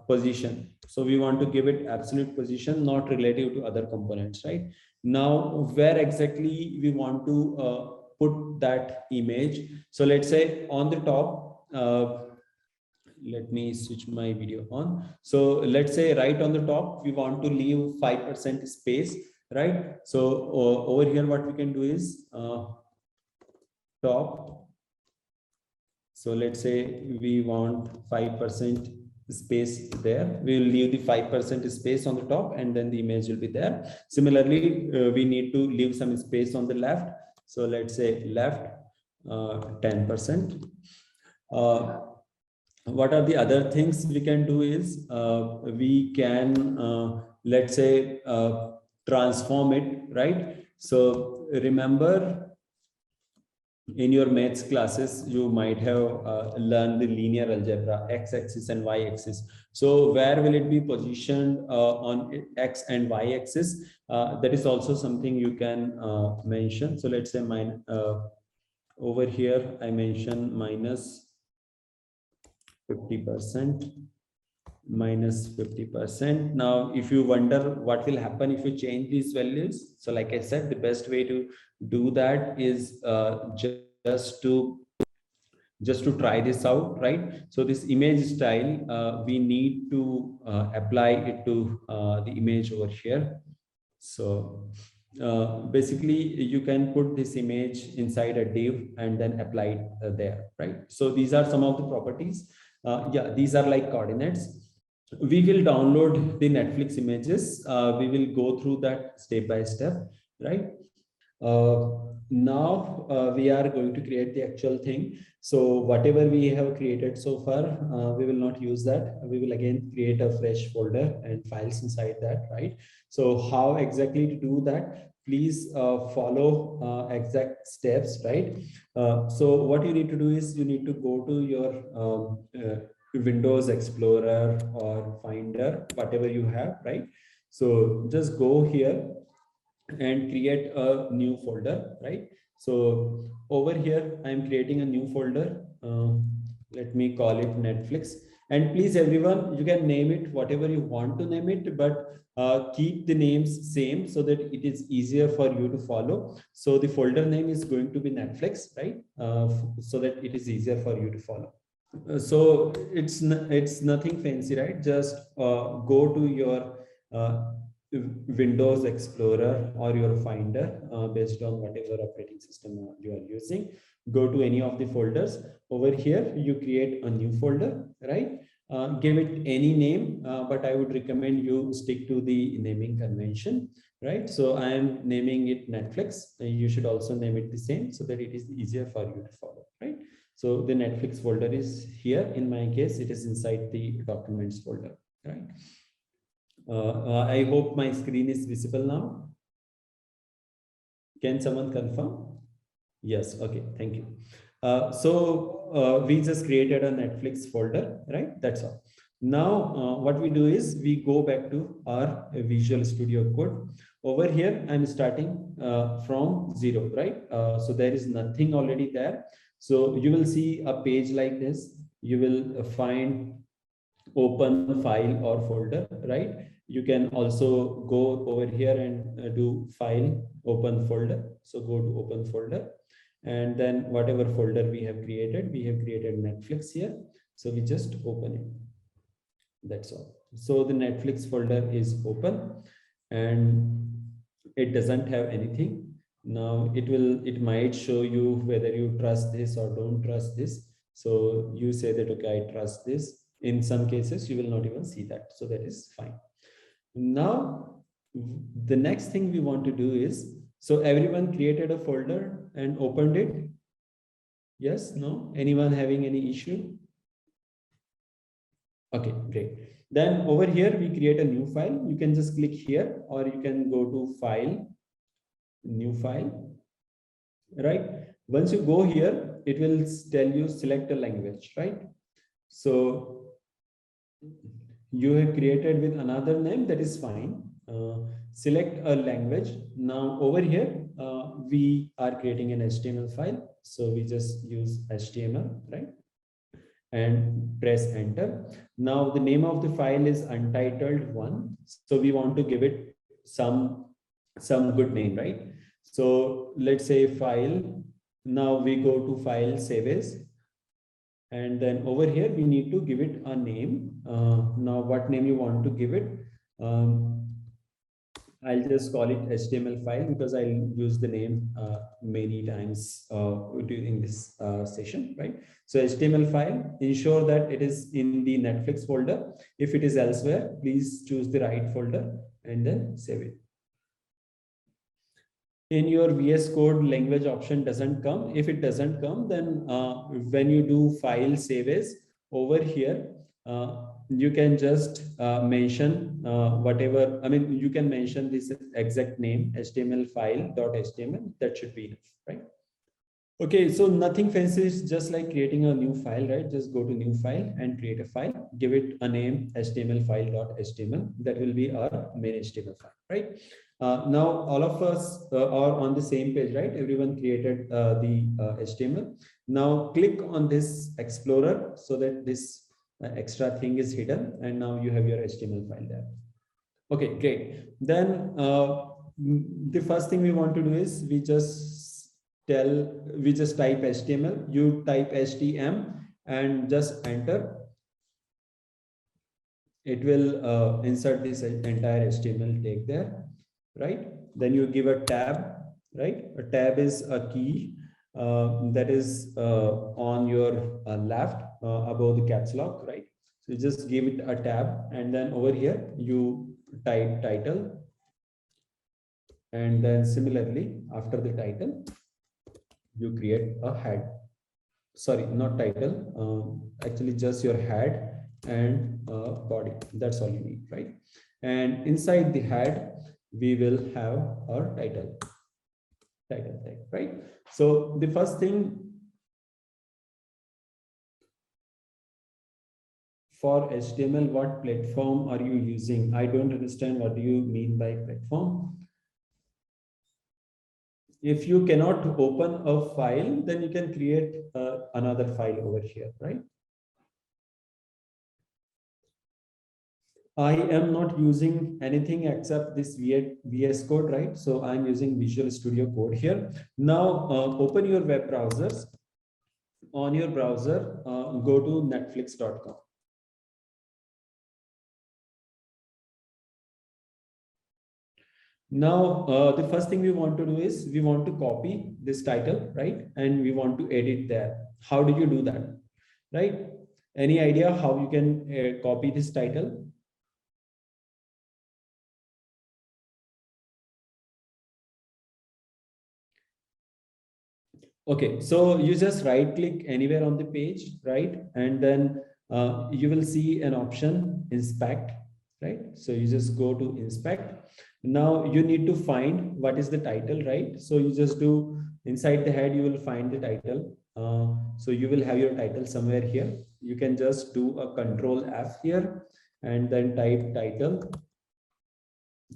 position. So we want to give it absolute position, not relative to other components, right? Now, where exactly we want to put that image. So let's say on the top, let me switch my video on. So let's say right on the top, we want to leave 5% space, right? So over here, what we can do is top. So let's say we want 5% space there. We will leave the 5% space on the top, and then the image will be there. Similarly, we need to leave some space on the left. So let's say left 10%. What are the other things we can do is we can let's say transform it, right? So remember, in your maths classes, you might have learned the linear algebra, x-axis and y-axis. So where will it be positioned on x and y-axis? That is also something you can mention. So let's say mine over here, I mention minus 50%. Minus 50%. Now, if you wonder what will happen if you change these values, so like I said, the best way to do that is just to try this out, right? So this image style, we need to apply it to the image over here. So basically, you can put this image inside a div and then apply it there, right? So these are some of the properties. Yeah, these are like coordinates. We will download the Netflix images. We will go through that step by step, right? Now we are going to create the actual thing. So whatever we have created so far, we will not use that. We will again create a fresh folder and files inside that, right? So how exactly to do that? Please follow exact steps, right? So what you need to do is you need to go to your Windows Explorer or Finder, whatever you have, right? So just go here and create a new folder, right? So over here, I'm creating a new folder. Let me call it Netflix. And please, everyone, you can name it whatever you want to name it, but keep the names same so that it is easier for you to follow. So the folder name is going to be Netflix, right? So that it is easier for you to follow. So it's nothing fancy, right? Just go to your Windows Explorer or your Finder based on whatever operating system you are using. Go to any of the folders. Over here, you create a new folder, right? Give it any name, but I would recommend you stick to the naming convention, right? So I am naming it Netflix. You should also name it the same so that it is easier for you to follow, right? So the Netflix folder is here. In my case, it is inside the documents folder, right? I hope my screen is visible now. Can someone confirm? Yes, okay, thank you. So we just created a Netflix folder, right? That's all. Now, what we do is we go back to our Visual Studio Code. Over here, I'm starting from 0, right? So there is nothing already there. So you will see a page like this. You will find open file or folder, right? You can also go over here and do file, open folder. So go to open folder. And then whatever folder we have created Netflix here. So we just open it. That's all. So the Netflix folder is open and it doesn't have anything. Now it might show you whether you trust this or don't trust this. So you say that, okay, I trust this. In some cases, you will not even see that. So that is fine. Now, the next thing we want to do is, so everyone created a folder and opened it. Yes, no? Anyone having any issue? Okay, great. Then over here, we create a new file. You can just click here or you can go to file, new file, right? Once you go here, it will tell you select a language, right? So you have created with another name, that is fine. Select a language. Now over here, we are creating an HTML file. So we just use HTML, right? And press enter. Now the name of the file is Untitled1. So we want to give it some good name, right? So let's say file. Now we go to file, save as. And then over here, we need to give it a name. Now, what name you want to give it? I'll just call it HTML file because I'll use the name many times during this session, right? So HTML file, ensure that it is in the Netflix folder. If it is elsewhere, please choose the right folder and then save it. In your VS Code, language option doesn't come. If it doesn't come, then when you do file save as, over here, you can just mention whatever, I mean, you can mention this exact name, HTML file.html, that should be enough, right? Okay, so nothing fancy, is just like creating a new file, right? Just go to new file and create a file, give it a name, HTML file.html. That will be our main HTML file, right? Now, all of us are on the same page, right? Everyone created the HTML. Now, click on this Explorer so that this extra thing is hidden. And now you have your HTML file there. Okay, great. Then the first thing we want to do is we just type HTML, you type HTML and just enter. It will insert this entire HTML tag there, right? Then you give a tab, right? A tab is a key that is on your left above the caps lock, right? So you just give it a tab, and then over here you type title, and then similarly after the title you create a head. Sorry, not title, actually just your head and body. That's all you need, right? And inside the head we will have our title tag, right? So the first thing for HTML, what platform are you using? I don't understand what do you mean by platform. If you cannot open a file, then you can create another file over here, right? I am not using anything except this VS Code, right? So I'm using Visual Studio Code here. Now open your web browsers. On your browser, go to netflix.com. Now, the first thing we want to do is we want to copy this title, right? And we want to edit there. How do you do that, right? Any idea how you can copy this title? Okay, so you just right click anywhere on the page, right? And then you will see an option, inspect, right? So you just go to inspect. Now you need to find what is the title, right? So you just do inside the head, you will find the title. So you will have your title somewhere here. You can just do a Control F here and then type title.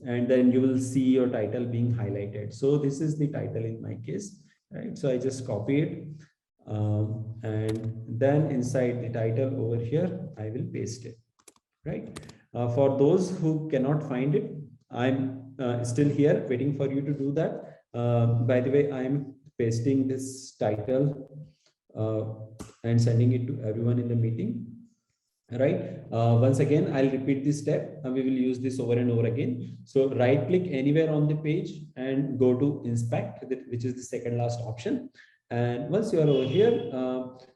And then you will see your title being highlighted. So this is the title in my case, right? So I just copy it. And then inside the title over here, I will paste it, right? For those who cannot find it, I'm still here waiting for you to do that. By the way, I'm pasting this title and sending it to everyone in the meeting, right? Once again, I'll repeat this step and we will use this over and over again. So right click anywhere on the page and go to inspect, which is the second last option. And once you are over here,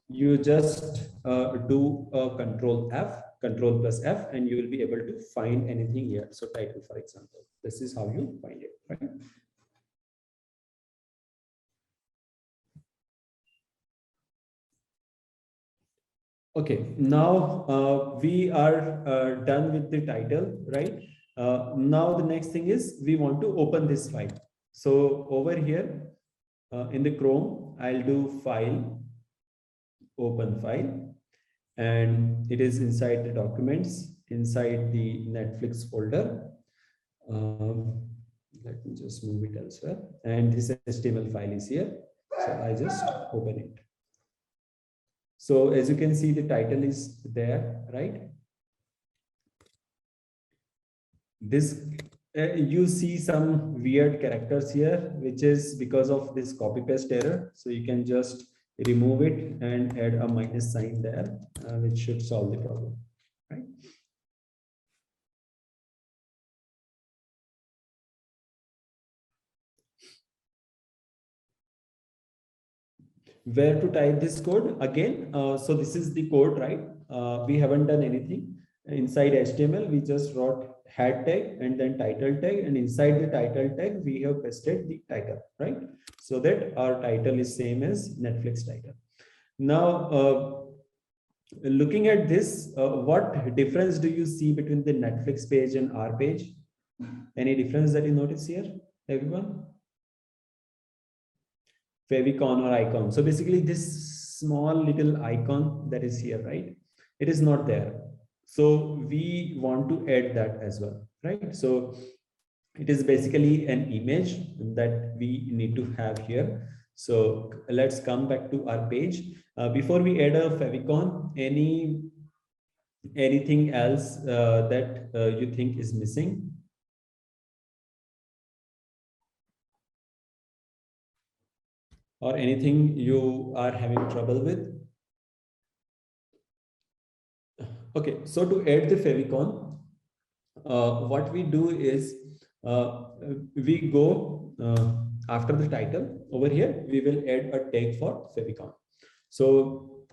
you just do a Control plus F, and you will be able to find anything here. So title, for example, this is how you find it, right? Okay, now we are done with the title, right? Now the next thing is we want to open this file. So over here in the Chrome, I'll do File, Open File, and it is inside the Documents, inside the Netflix folder. Let me just move it elsewhere. And this HTML file is here. So I just open it. So as you can see, the title is there, right? This you see some weird characters here, which is because of this copy paste error. So you can just remove it and add a minus sign there, which should solve the problem, right? Where to type this code again? So this is the code, right? We haven't done anything inside HTML. We just wrote head tag and then title tag, and inside the title tag we have pasted the title, right? So that our title is same as Netflix title. Now looking at this, what difference do you see between the Netflix page and our page? Any difference that you notice here, everyone? Favicon or icon. So basically this small little icon that is here, right? It is not there. So we want to add that as well, right? So it is basically an image that we need to have here. So let's come back to our page. Before we add a favicon, anything else that you think is missing? Or anything you are having trouble with? Okay, so to add the favicon, what we do is we go after the title over here, we will add a tag for favicon. So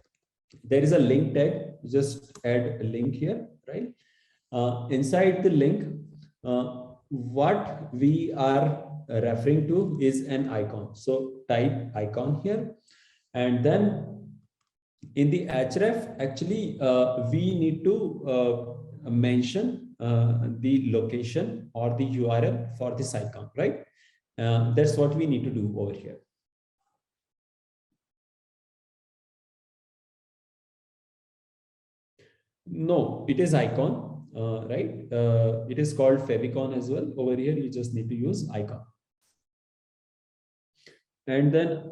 there is a link tag, just add a link here, right? Inside the link, what we are referring to is an icon. So type icon here, and then in the href, actually, we need to mention the location or the URL for this icon, right? That's what we need to do over here. No, it is icon, right? It is called favicon as well. Over here, you just need to use icon. And then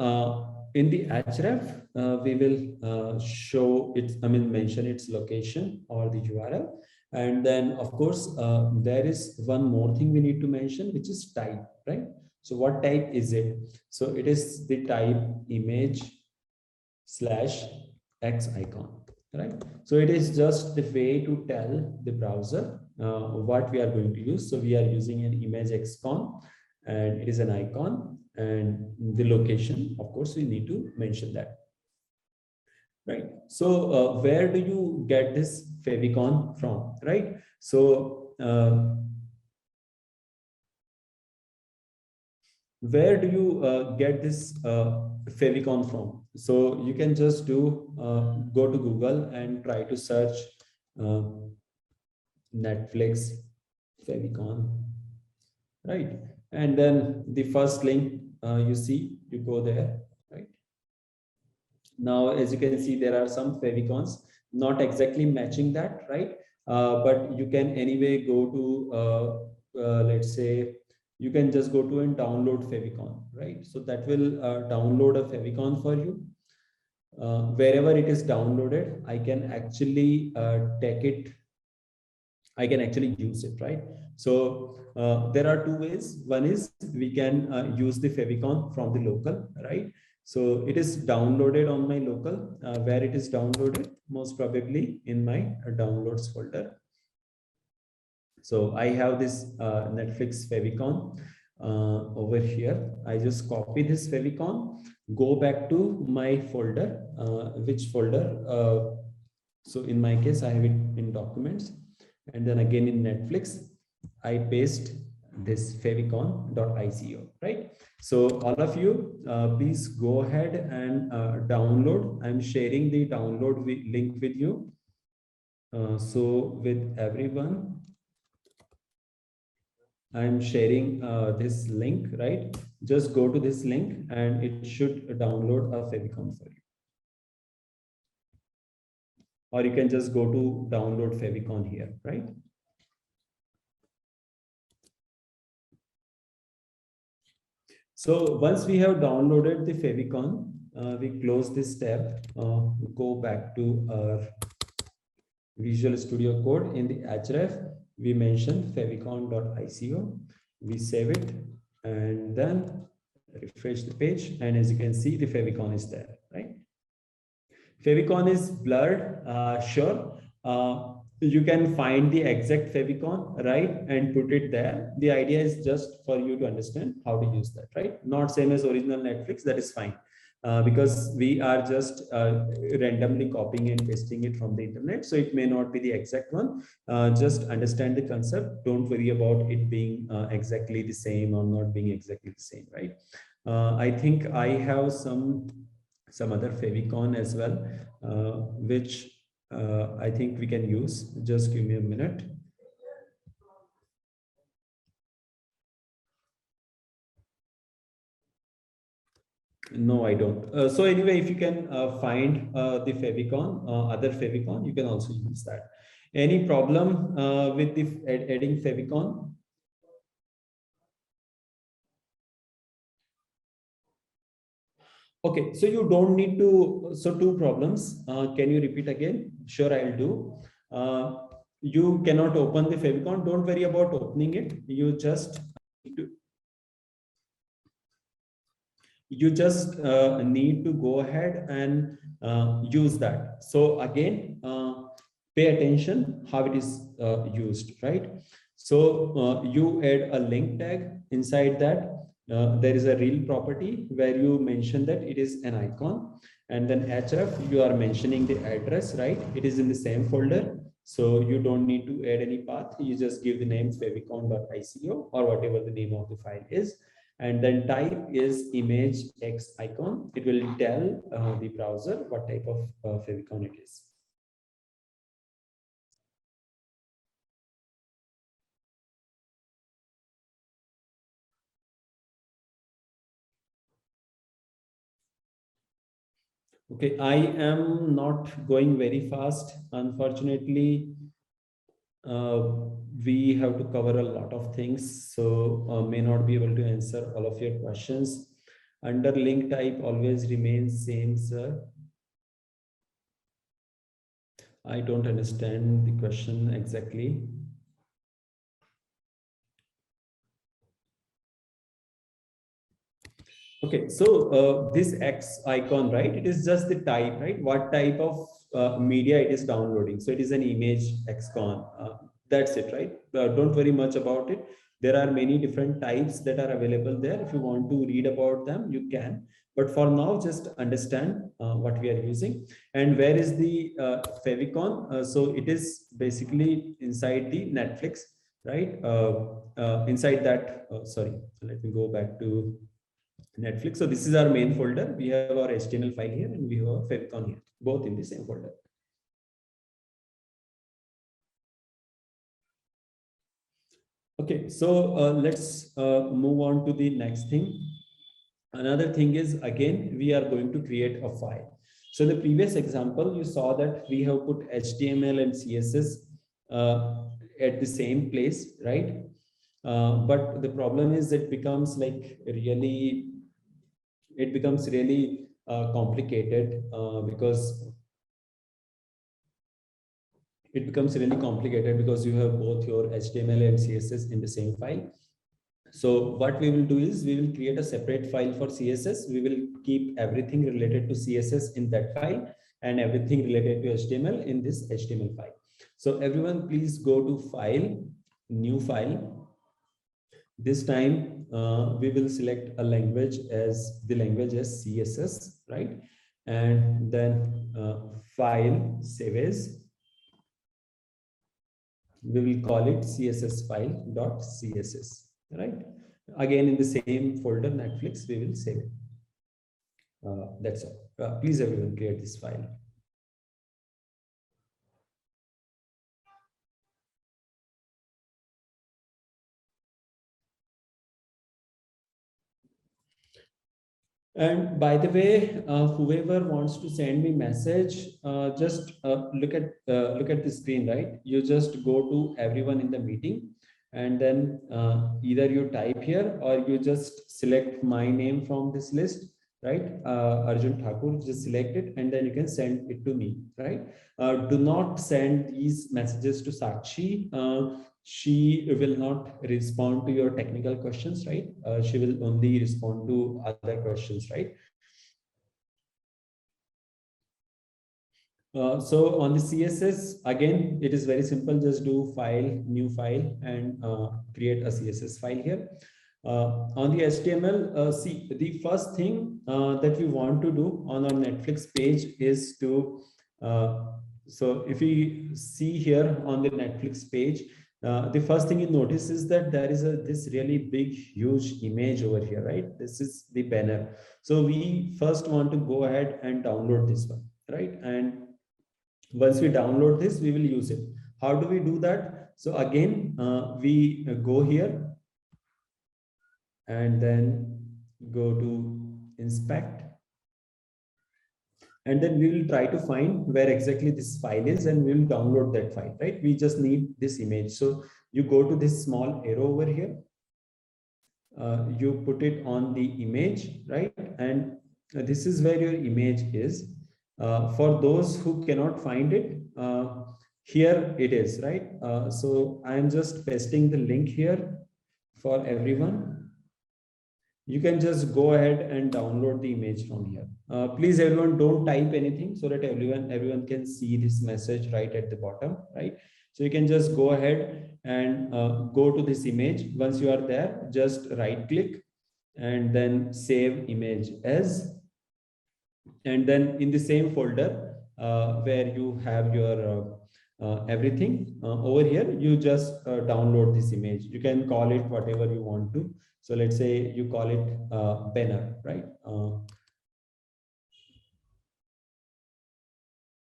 in the href, we will show it, mention its location or the URL. And then, of course, there is one more thing we need to mention, which is type, right? So what type is it? So it is the type image / X icon, right? So it is just the way to tell the browser what we are going to use. So we are using an image xcon, and it is an icon, and the location, of course, we need to mention that, right? So where do you get this favicon from, right? So where do you get this favicon from? So you can just do go to Google and try to search Netflix favicon, right? And then the first link you see, you go there, right? Now, as you can see, there are some favicons not exactly matching that, right? But you can anyway go to, let's say, you can just go to and download favicon, right? So that will download a favicon for you. Wherever it is downloaded, I can actually take it. I can actually use it, right? So there are two ways. One is we can use the favicon from the local, right? So it is downloaded on my local. Where it is downloaded, most probably in my downloads folder. So I have this Netflix favicon over here. I just copy this favicon, go back to my folder. Which folder? So in my case, I have it in documents, and then again in Netflix, I paste this favicon.ico, right? So all of you, please go ahead and download. I'm sharing the download link with you. So with everyone, I'm sharing this link, right? Just go to this link and it should download a favicon for you. Or you can just go to download favicon here, right? So once we have downloaded the favicon, we close this tab, go back to our Visual Studio Code. In the href, we mentioned favicon.ico. We save it and then refresh the page. And as you can see, the favicon is there, right? Favicon is blurred, sure. You can find the exact favicon, right, and put it there. The idea is just for you to understand how to use that, right? Not same as original Netflix, that is fine. Because we are just randomly copying and pasting it from the internet, so it may not be the exact one. Just understand the concept. Don't worry about it being exactly the same or not being exactly the same, right? I think I have some other favicon as well, which I think we can use. Just give me a minute. No, I don't. So anyway, if you can find the favicon, other favicon, you can also use that. Any problem with the adding favicon? Okay, so you don't need to. So two problems. Can you repeat again? Sure, I'll do. You cannot open the favicon. Don't worry about opening it. You just need to go ahead and use that. So again, pay attention how it is used, right? So you add a link tag. Inside that there is a rel property where you mention that it is an icon, and then href, you are mentioning the address, right? It is in the same folder, so you don't need to add any path. You just give the name favicon.ico or whatever the name of the file is, and then type is image X icon. It will tell the browser what type of favicon it is. Okay, I am not going very fast. Unfortunately, we have to cover a lot of things, so may not be able to answer all of your questions. Under link type always remains same, sir. I don't understand the question exactly. Okay, so this X icon, right? It is just the type, right? What type of media it is downloading. So it is an image XCon. That's it, right? Don't worry much about it. There are many different types that are available there. If you want to read about them, you can. But for now, just understand what we are using. And where is the Fevicon? So it is basically inside the Netflix, right? Inside that, sorry, let me go back to Netflix. So this is our main folder. We have our HTML file here and we have our Fevicon here, both in the same folder. Okay, so let's move on to the next thing. Another thing is, again, we are going to create a file. So in the previous example, you saw that we have put HTML and CSS at the same place, right? But the problem is it becomes like really, complicated because you have both your HTML and CSS in the same file. So what we will do is we will create a separate file for CSS. We will keep everything related to CSS in that file and everything related to HTML in this HTML file. So everyone please go to File, New File. This time we will select a language as CSS, right? And then File, Save As. We will call it CSS file.css, right? Again, in the same folder, Netflix, we will save it. That's all. Please, everyone, create this file. And by the way, whoever wants to send me message, just look at the screen, right? You just go to everyone in the meeting, and then either you type here or you just select my name from this list, right? Arjun Thakur, just select it, and then you can send it to me, right? Do not send these messages to Sakshi. She will not respond to your technical questions, right? She will only respond to other questions, right? So on the CSS, again, it is very simple. Just do file, new file, and create a CSS file here. On the HTML, see, the first thing that we want to do on our Netflix page is to, so if we see here on the Netflix page, the first thing you notice is that there is this really big, huge image over here, right? This is the banner. So we first want to go ahead and download this one, right? And once we download this, we will use it. How do we do that? So again, we go here and then go to inspect. And then we will try to find where exactly this file is and we will download that file, right? We just need this image. So you go to this small arrow over here. You put it on the image, right? And this is where your image is. For those who cannot find it, here it is, right? So I am just pasting the link here for everyone. You can just go ahead and download the image from here. Please, everyone, don't type anything so that everyone can see this message right at the bottom, right? So you can just go ahead and go to this image. Once you are there, just right click and then save image as. And then in the same folder where you have your everything over here, you just download this image. You can call it whatever you want to. So let's say you call it banner, right?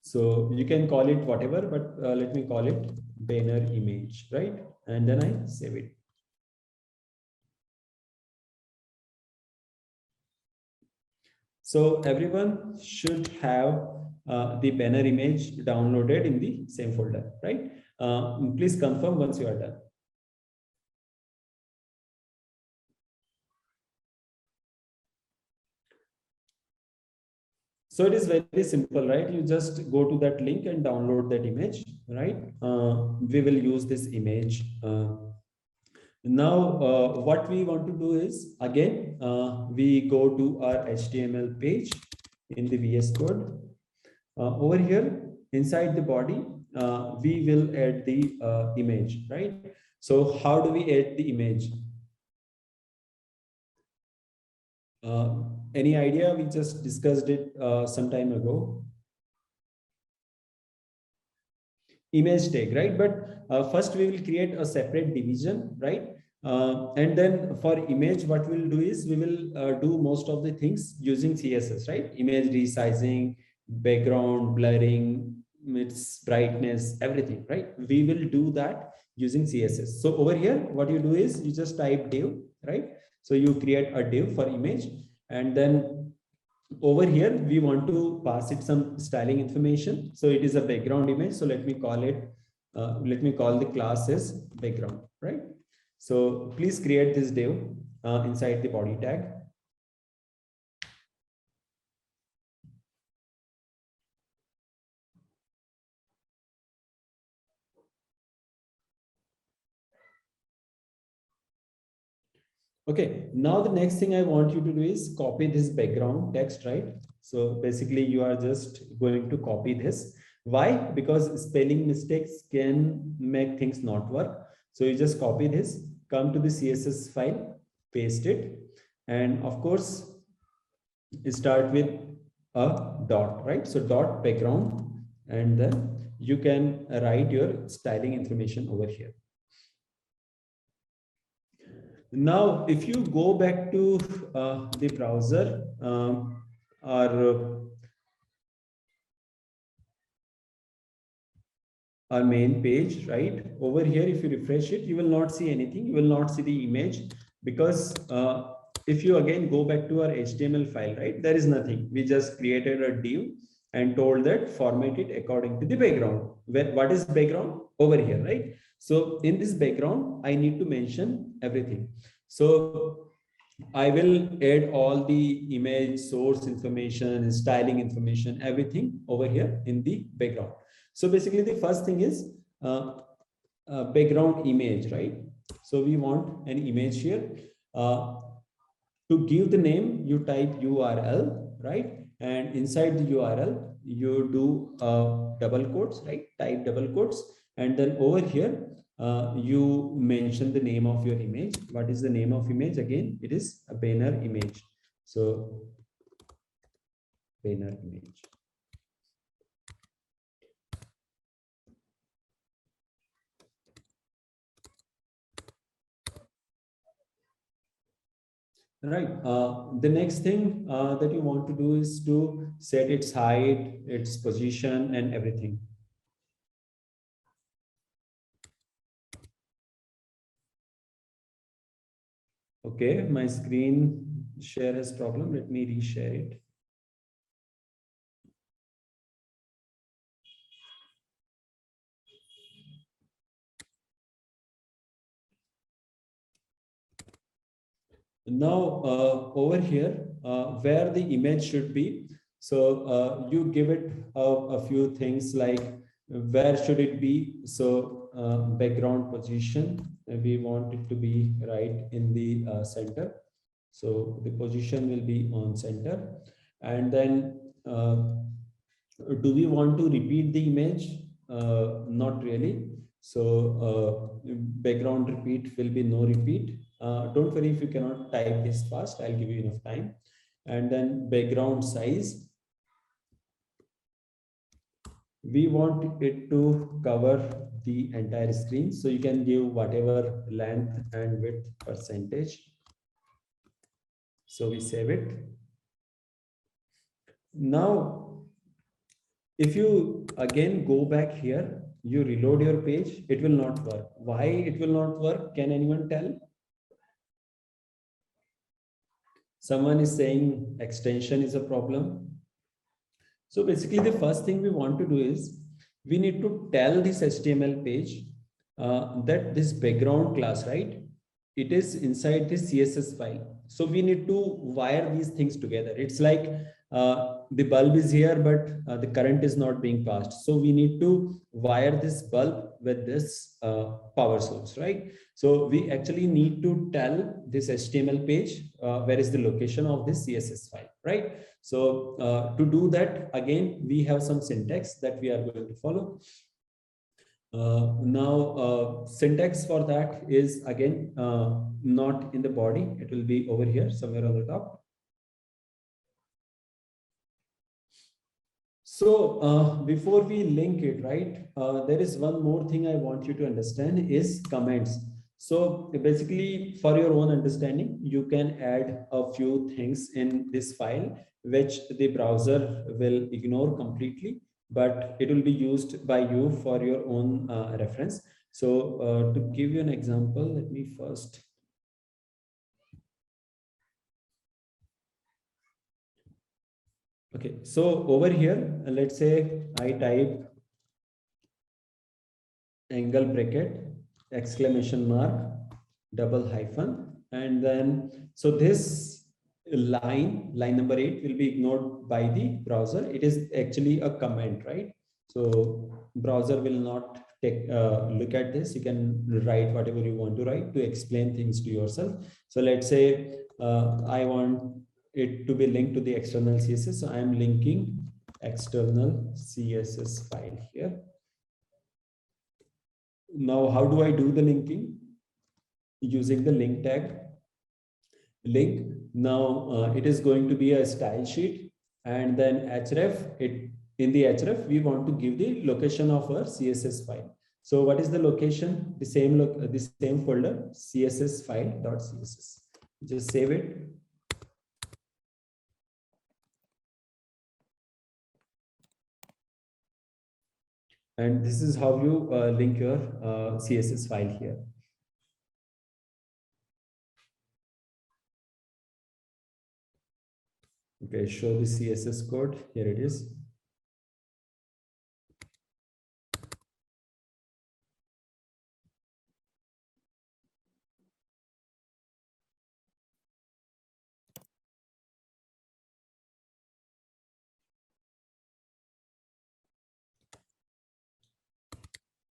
So you can call it whatever, but let me call it banner image, right? And then I save it. So everyone should have the banner image downloaded in the same folder, right? Please confirm once you are done. So it is very simple, right? You just go to that link and download that image, right? We will use this image. Now, what we want to do is, again, we go to our HTML page in the VS Code. Over here, inside the body, we will add the image, right? So how do we add the image? Any idea? We just discussed it some time ago. Image tag, right? But first we will create a separate division, right? And then for image, what we'll do is we will do most of the things using CSS, right? Image resizing, background blurring, its brightness, everything, right? We will do that using CSS. So over here, what you do is you just type div, right? So you create a div for image, and then over here we want to pass it some styling information. So it is a background image. So let me call it, let me call the class as background, right? So please create this div inside the body tag. Okay, now the next thing I want you to do is copy this background text, right? So basically you are just going to copy this. Why? Because spelling mistakes can make things not work. So you just copy this, come to the CSS file, paste it, and of course, start with a dot, right? So dot background, and then you can write your styling information over here. Now, if you go back to the browser, our main page, right? Over here, if you refresh it, you will not see anything. You will not see the image because if you again go back to our HTML file, right, there is nothing. We just created a div and told that format it according to the background. What is background? Over here, right? So in this background, I need to mention everything. So I will add all the image source information, styling information, everything over here in the background. So basically the first thing is background image, right? So we want an image here. To give the name, you type URL, right? And inside the URL, you do double quotes, right? Type double quotes, and then over here you mention the name of your image. What is the name of image? Again, it is a banner image. So banner image. Right. The next thing that you want to do is to set its height, its position, and everything. Okay, my screen share has problem. Let me reshare it. Now, over here, where the image should be, so you give it a few things like where should it be? So background position, we want it to be right in the center. So the position will be on center. And then do we want to repeat the image? Not really. So background repeat will be no repeat. Don't worry if you cannot type this fast, I'll give you enough time. And then background size, we want it to cover the entire screen. So you can give whatever length and width percentage. So we save it. Now, if you again go back here, you reload your page, it will not work. Why it will not work? Can anyone tell? Someone is saying extension is a problem. So basically the first thing we want to do is we need to tell this HTML page that this background class, right? It is inside this CSS file. So we need to wire these things together. It's like the bulb is here, but the current is not being passed. So we need to wire this bulb with this power source, right? So we actually need to tell this HTML page where is the location of this CSS file, right? So to do that, again, we have some syntax that we are going to follow. Now, syntax for that is again not in the body. It will be over here somewhere on the top. So before we link it, right, there is one more thing I want you to understand is comments. So basically, for your own understanding, you can add a few things in this file, which the browser will ignore completely, but it will be used by you for your own reference. So to give you an example, let me first. Okay, so over here, let's say I type angle bracket, exclamation mark, double hyphen, and then, so this line number 8 will be ignored by the browser. It is actually a comment, right? So browser will not take look at this. You can write whatever you want to write to explain things to yourself. So let's say I want it to be linked to the external CSS. So I am linking external CSS file here. Now, how do I do the linking? Using the link tag. Link. Now, it is going to be a style sheet, and then href. In the href, we want to give the location of our CSS file. So, what is the location? The same folder, CSS file.css. Just save it. And this is how you link your CSS file here. Okay, show the CSS code. Here it is.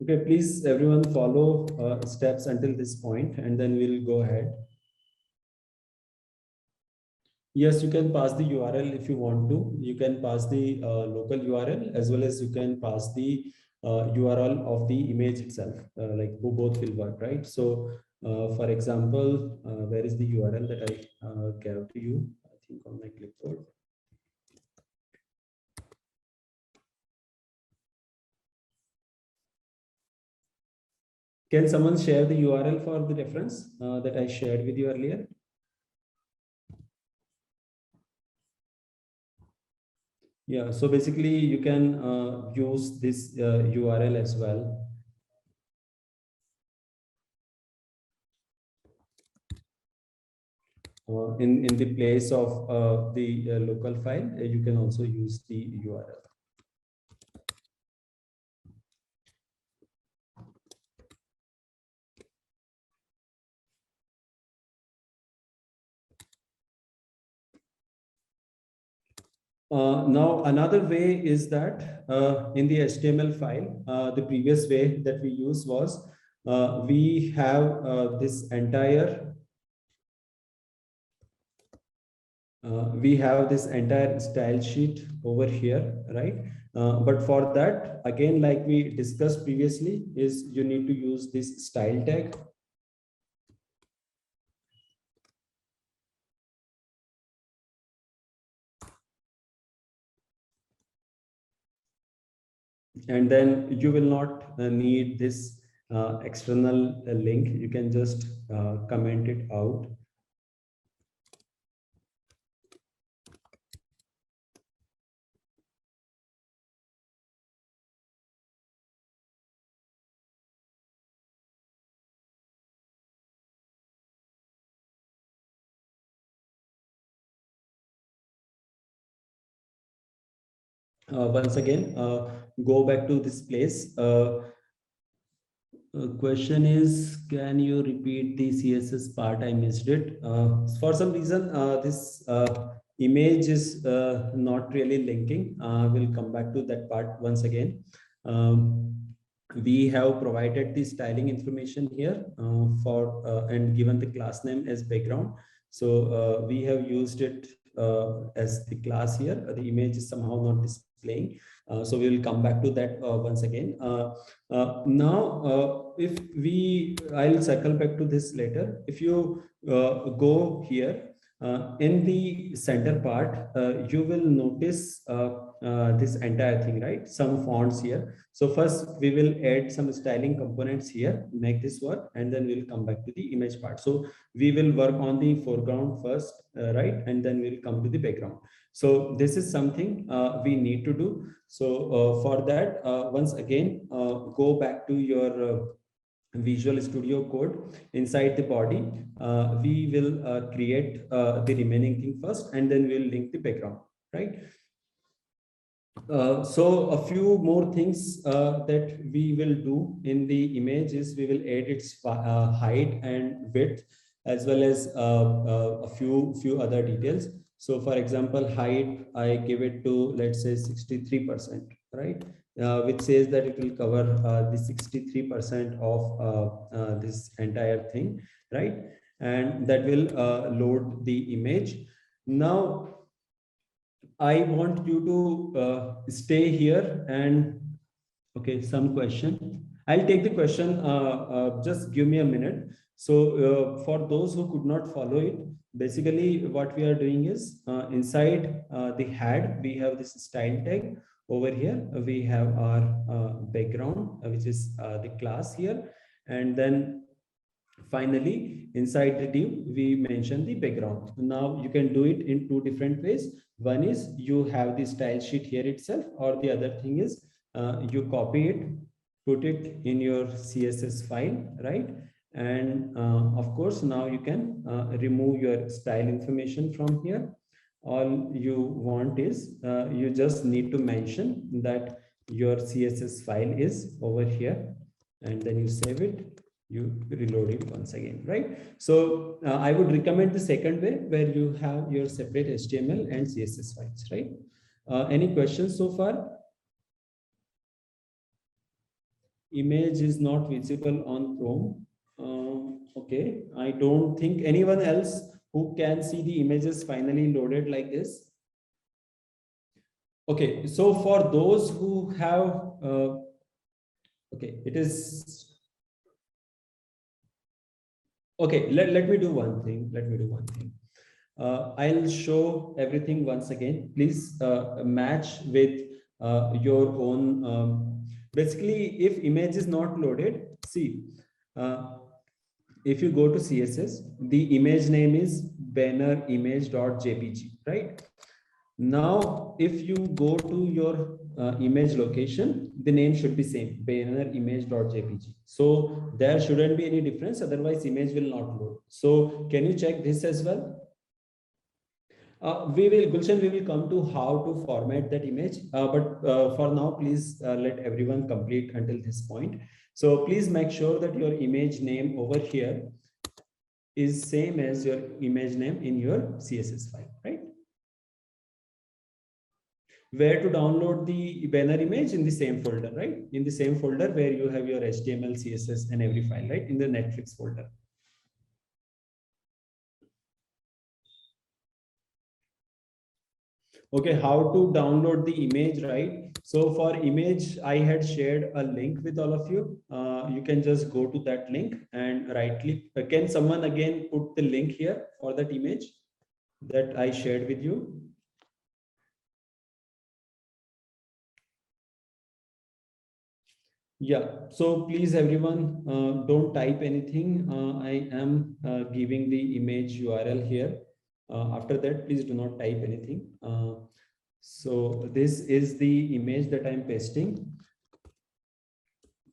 Okay, please everyone follow steps until this point, and then we'll go ahead. Yes, you can pass the URL if you want to. You can pass the local URL as well as you can pass the URL of the image itself, like both will work, right? So, for example, where is the URL that I gave to you? I think on my clipboard. Can someone share the URL for the reference that I shared with you earlier? Yeah, so basically you can use this URL as well. In the place of the local file, you can also use the URL. Now, another way is that in the HTML file, the previous way that we used was we have this entire style sheet over here, right? But for that, again, like we discussed previously, is you need to use this style tag. And then you will not need this external link. You can just comment it out. Once again, go back to this place. Question is, can you repeat the CSS part? I missed it. For some reason, this image is not really linking. We'll come back to that part once again. We have provided the styling information here and given the class name as background. So we have used it as the class here. The image is somehow not displaying. So we will come back to that once again. Now, if I'll circle back to this later. If you go here in the center part, you will notice this entire thing, right? Some fonts here. So first we will add some styling components here, make this work, and then we'll come back to the image part. So we will work on the foreground first, right? And then we'll come to the background. So this is something we need to do. So for that, once again, go back to your Visual Studio Code. Inside the body, we will create the remaining thing first, and then we'll link the background, right? So a few more things that we will do in the image is we will add its height and width, as well as a few other details. So for example, height, I give it to, let's say 63%, right? Which says that it will cover the 63% of this entire thing, right? And that will load the image. Now, I want you to stay here and, okay, some question. I'll take the question, just give me a minute. So for those who could not follow it, basically what we are doing is inside the head, we have this style tag. Over here, we have our background, which is the class here. And then finally, inside the div, we mention the background. Now you can do it in two different ways. One is you have the style sheet here itself, or the other thing is you copy it, put it in your CSS file, right? And of course, now you can remove your style information from here. All you want is you just need to mention that your CSS file is over here, and then you save it, you reload it once again, right? So I would recommend the second way, where you have your separate HTML and CSS files, right? Any questions so far? Image is not visible on Chrome. Okay, I don't think anyone else who can see the images finally loaded like this? Okay, so for those who have, okay, it is, okay, let me do one thing. Let me do one thing. I'll show everything once again. Please match with your own. Basically, if image is not loaded, see, if you go to CSS, the image name is banner image.jpg, right? Now, if you go to your image location, the name should be same, banner image.jpg. So there shouldn't be any difference, otherwise image will not load. So can you check this as well? Gulshan, we will come to how to format that image, but for now, please let everyone complete until this point. So please make sure that your image name over here is same as your image name in your CSS file, right? Where to download the banner image? In the same folder, right? In the same folder where you have your HTML, CSS and every file, right? In the Netflix folder. Okay, how to download the image, right? So for image, I had shared a link with all of you. You can just go to that link and right click. Can someone again put the link here for that image that I shared with you? Yeah, so please everyone, don't type anything. I am giving the image URL here. After that, please do not type anything. So this is the image that I'm pasting.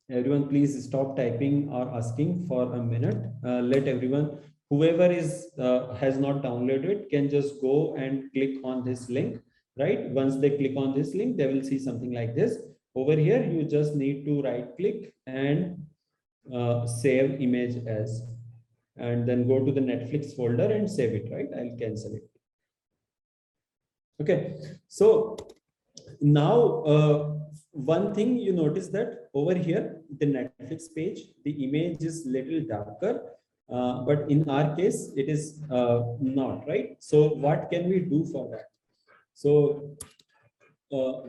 Everyone, please stop typing or asking for a minute. Let everyone, whoever is has not downloaded, can just go and click on this link, right? Once they click on this link, they will see something like this. Over here, you just need to right click and save image as, and then go to the Netflix folder and save it, right? I'll cancel it. Okay, so now one thing you notice that over here, the Netflix page, the image is little darker, but in our case, it is not, right? So what can we do for that? So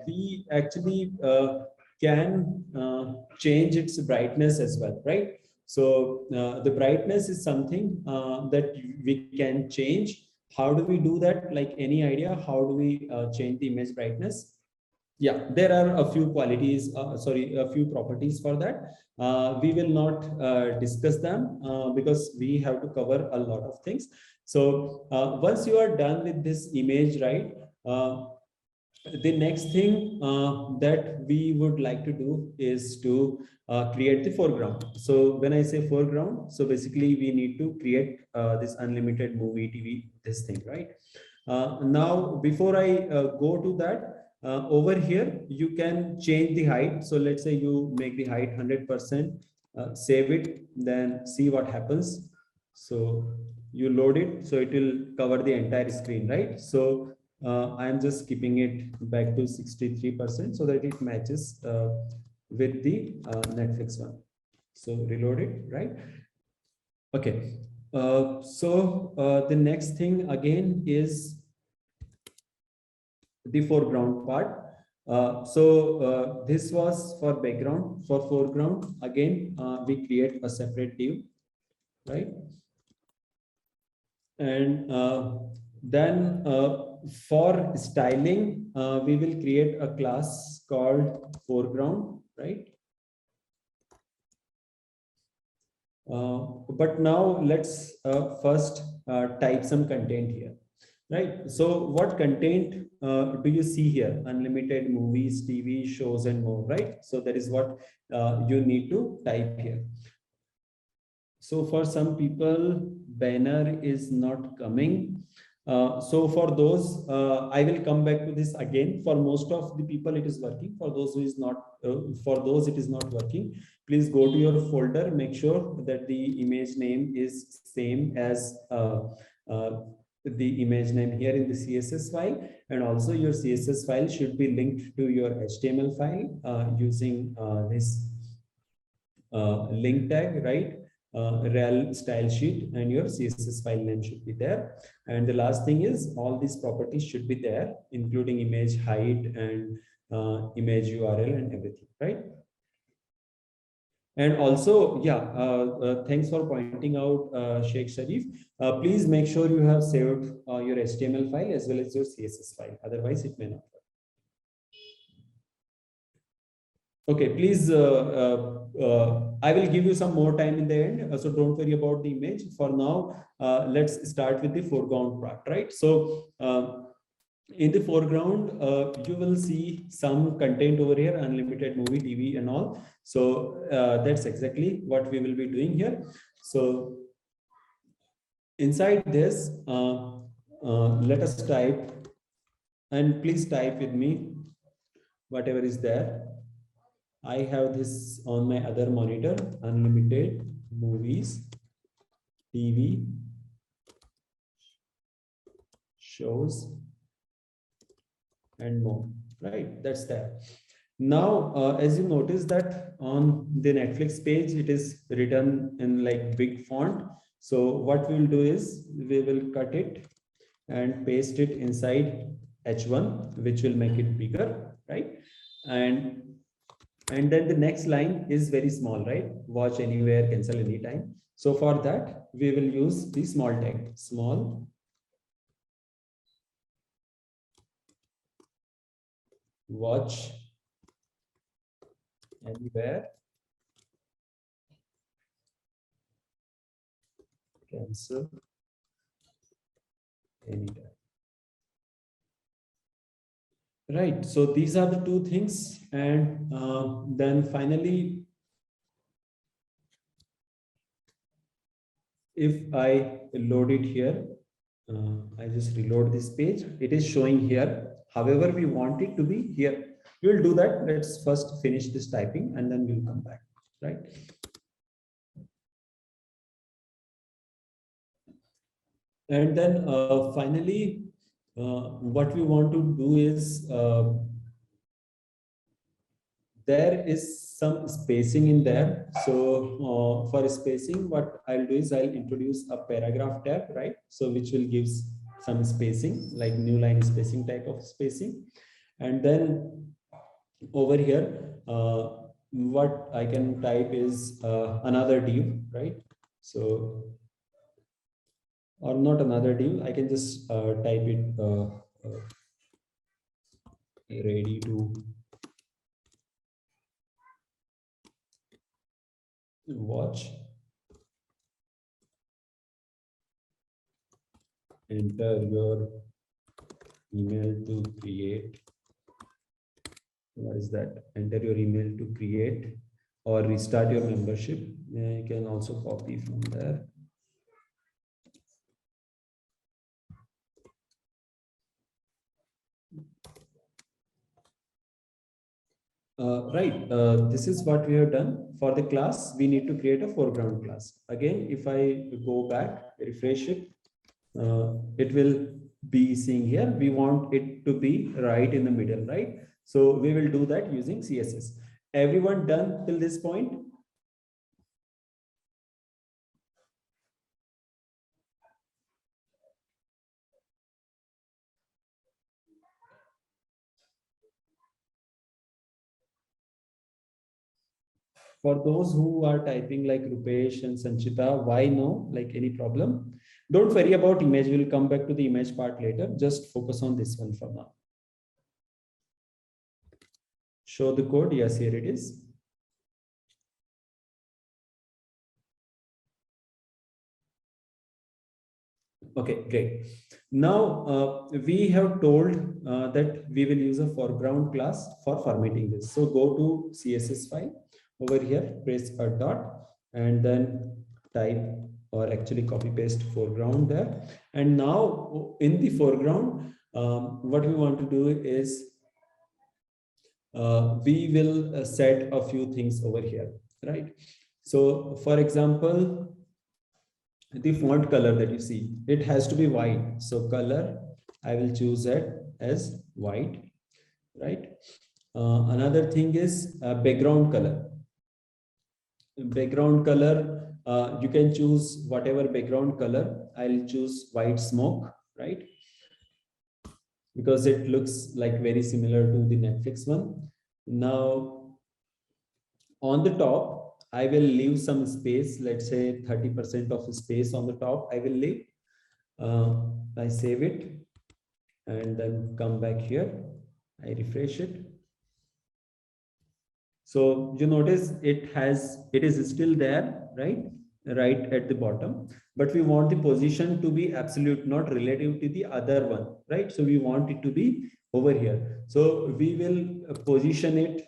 we actually can change its brightness as well, right? So the brightness is something that we can change. How do we do that? Like, any idea? How do we change the image brightness? Yeah, there are a few qualities, a few properties for that. We will not discuss them because we have to cover a lot of things. So once you are done with this image, right, the next thing that we would like to do is to create the foreground. So when I say foreground, so basically we need to create this unlimited movie TV, this thing, right? Now, before I go to that, over here, you can change the height. So let's say you make the height 100%, save it, then see what happens. So you load it, so it will cover the entire screen, right? So I'm just keeping it back to 63% so that it matches with the Netflix one. So reload it, right? Okay. The next thing again is the foreground part. This was for background. For foreground, again, we create a separate div, right? And then for styling, we will create a class called foreground, right? But now let's first type some content here, right? So what content do you see here? Unlimited movies, TV shows, and more, right? So that is what you need to type here. So for some people, banner is not coming. So for those, I will come back to this again. For most of the people, it is working. For those who is not, for those it is not working, please go to your folder. Make sure that the image name is same as the image name here in the CSS file, and also your CSS file should be linked to your HTML file using this link tag, right? rel style sheet, and your CSS file name should be there. And the last thing is all these properties should be there, including image height and image URL and everything, right? And also, yeah, thanks for pointing out, Sheikh Sharif. Please make sure you have saved your HTML file as well as your CSS file. Otherwise, it may not work. Okay, please, I will give you some more time in the end. So don't worry about the image. For now, let's start with the foreground part, right? So in the foreground, you will see some content over here, unlimited movie, TV and all. So that's exactly what we will be doing here. So inside this, let us type, and please type with me whatever is there. I have this on my other monitor, unlimited movies, TV, shows, and more, right? That's there. Now, as you notice that on the Netflix page, it is written in like big font. So what we'll do is we will cut it and paste it inside H1, which will make it bigger, right? And then the next line is very small, right? Watch anywhere, cancel anytime. So for that, we will use the small tag, small watch anywhere, cancel anytime. Right, so these are the two things, and then finally, if I load it here, I just reload this page, it is showing here. However, we want it to be here. We will do that. Let's first finish this typing and then we'll come back, right? And then finally, what we want to do is there is some spacing in there. So for spacing, what I'll do is I'll introduce a paragraph tab, right? So which will give some spacing, like new line spacing type of spacing. And then over here, what I can type is another div, right? So, or not another div, I can just type it ready to watch. Enter your email to create. What is that? Enter your email to create or restart your membership. You can also copy from there. Right, this is what we have done. For the class, we need to create a foreground class. Again, if I go back, refresh it, it will be seeing here. We want it to be right in the middle, right? So we will do that using CSS. Everyone done till this point? For those who are typing like Rupesh and Sanchita, why no? Like any problem? Don't worry about image. We'll come back to the image part later. Just focus on this one for now. Show the code. Yes, here it is. Okay, great. Now we have told that we will use a foreground class for formatting this. So go to CSS file over here, press a dot and then type or actually copy paste foreground there. And now in the foreground, what we want to do is we will set a few things over here, right? So for example, the font color that you see, it has to be white. So color, I will choose it as white, right? Another thing is background color. Background color, You can choose whatever background color. I'll choose white smoke, right? Because it looks like very similar to the Netflix one. Now, on the top, I will leave some space, let's say 30% of space on the top, I will leave. I save it and then come back here. I refresh it. So you notice it is still there, right? Right at the bottom, but we want the position to be absolute, not relative to the other one, right? So we want it to be over here. So we will position it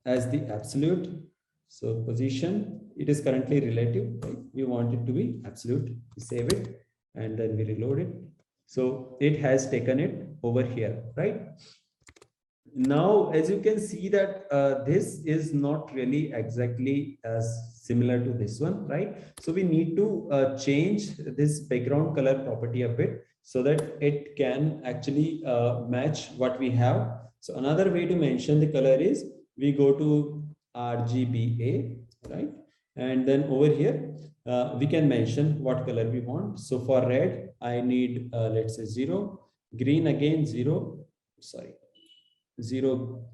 as the absolute. So position, it is currently relative, right? We want it to be absolute. We save it and then we reload it. So it has taken it over here, right? Now, as you can see that this is not really exactly as similar to this one, right? So we need to change this background color property a bit so that it can actually match what we have. So another way to mention the color is we go to RGBA, right? And then over here, we can mention what color we want. So for red, I need, let's say 0, green again 0, sorry. 0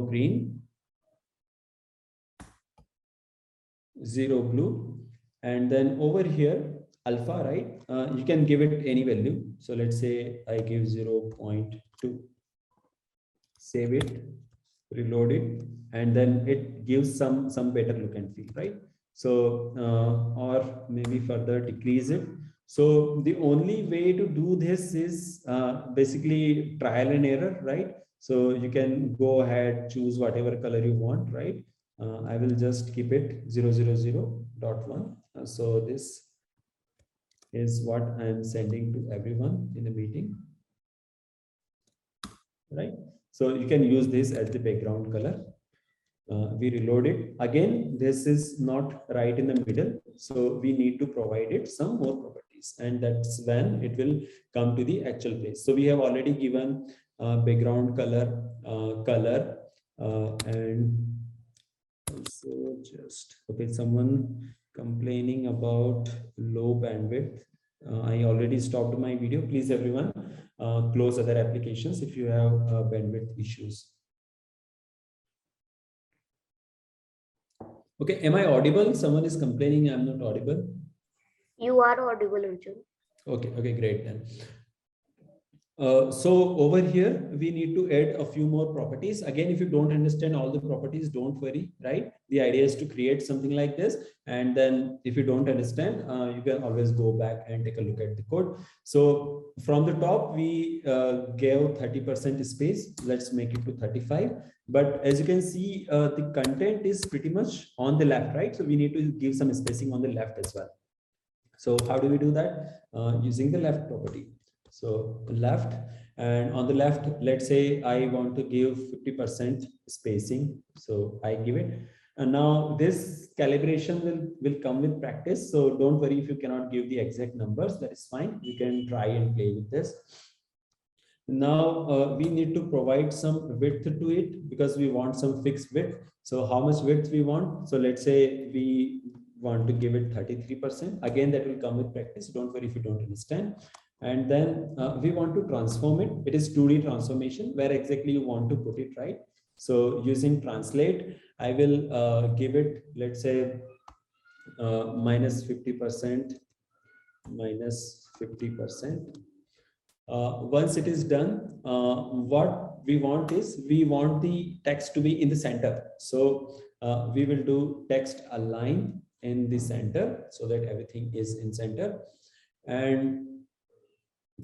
green, 0 blue, and then over here alpha, right? You can give it any value. So let's say I give 0.2, save it, reload it, and then it gives some better look and feel, right? So or maybe further decrease it. So the only way to do this is basically trial and error, right? So you can go ahead, choose whatever color you want, right? I will just keep it 000.1. So this is what I am sending to everyone in the meeting, right? So you can use this as the background color. We reload it again. This is not right in the middle, so we need to provide it some more properties, and that's when it will come to the actual place. So we have already given background color, and also just okay. Someone complaining about low bandwidth. I already stopped my video. Please, everyone, close other applications if you have bandwidth issues. Okay, am I audible? Someone is complaining I'm not audible. You are audible, Arjun. Okay, great then. So over here, we need to add a few more properties. Again, if you don't understand all the properties, don't worry, right? The idea is to create something like this. And then if you don't understand, you can always go back and take a look at the code. So from the top, we gave 30% space. Let's make it to 35. But as you can see, the content is pretty much on the left, right? So we need to give some spacing on the left as well. So how do we do that? Using the left property. So left, and on the left, let's say I want to give 50% spacing. So I give it. And now this calibration will come with practice. So don't worry if you cannot give the exact numbers, that is fine. You can try and play with this. Now we need to provide some width to it because we want some fixed width. So how much width we want? So let's say we want to give it 33%. Again, that will come with practice. Don't worry if you don't understand. And then we want to transform it. It is 2D transformation. Where exactly you want to put it, right? So using translate, I will give it, let's say, minus 50%, minus 50%. Once it is done, what we want is we want the text to be in the center. So we will do text align in the center so that everything is in center. And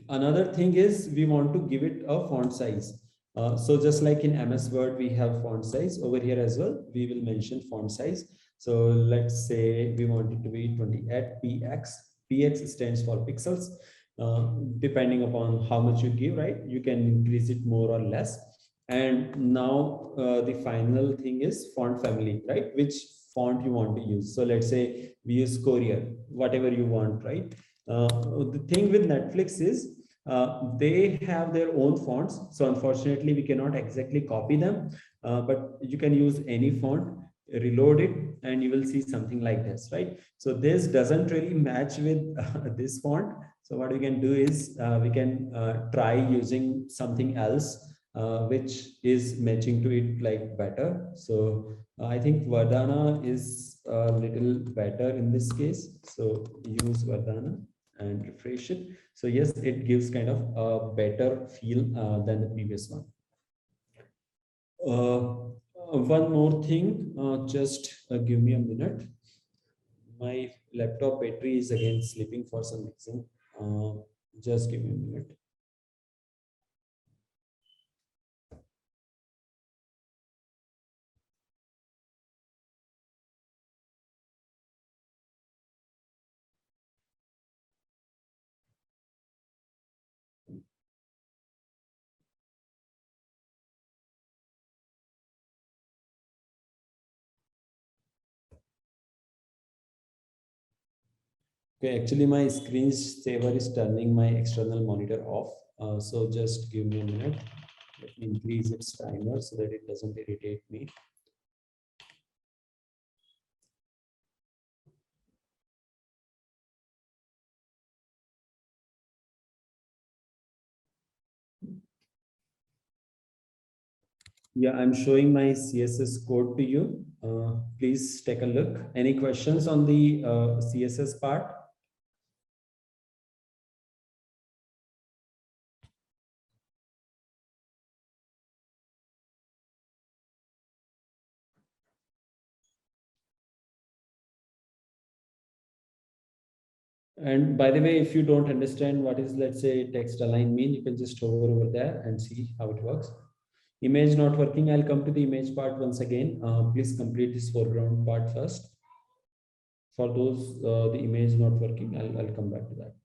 another thing is we want to give it a font size. So just like in MS Word, we have font size over here as well. We will mention font size. So let's say we want it to be 28 px. Px stands for pixels. Depending upon how much you give, right? You can increase it more or less. And now the final thing is font family, right? Which font you want to use. So let's say we use Courier, whatever you want, right? The thing with Netflix is they have their own fonts. So unfortunately, we cannot exactly copy them, but you can use any font. reload it, and you will see something like this, right? So this doesn't really match with this font. So what we can do is we can try using something else which is matching to it like better. So I think Vardhana is a little better in this case. So use Vardhana and refresh it. So yes, it gives kind of a better feel than the previous one. One more thing, just give me a minute. My laptop battery is again sleeping for some reason. Just give me a minute. Okay, actually my screen saver is turning my external monitor off. So just give me a minute. Let me increase its timer so that it doesn't irritate me. Yeah, I'm showing my CSS code to you. Please take a look. Any questions on the CSS part? And by the way, if you don't understand what is, let's say, text align mean, you can just hover over there and see how it works. Image not working. I'll come to the image part once again. Please complete this foreground part first. For those, the image not working, I'll come back to that.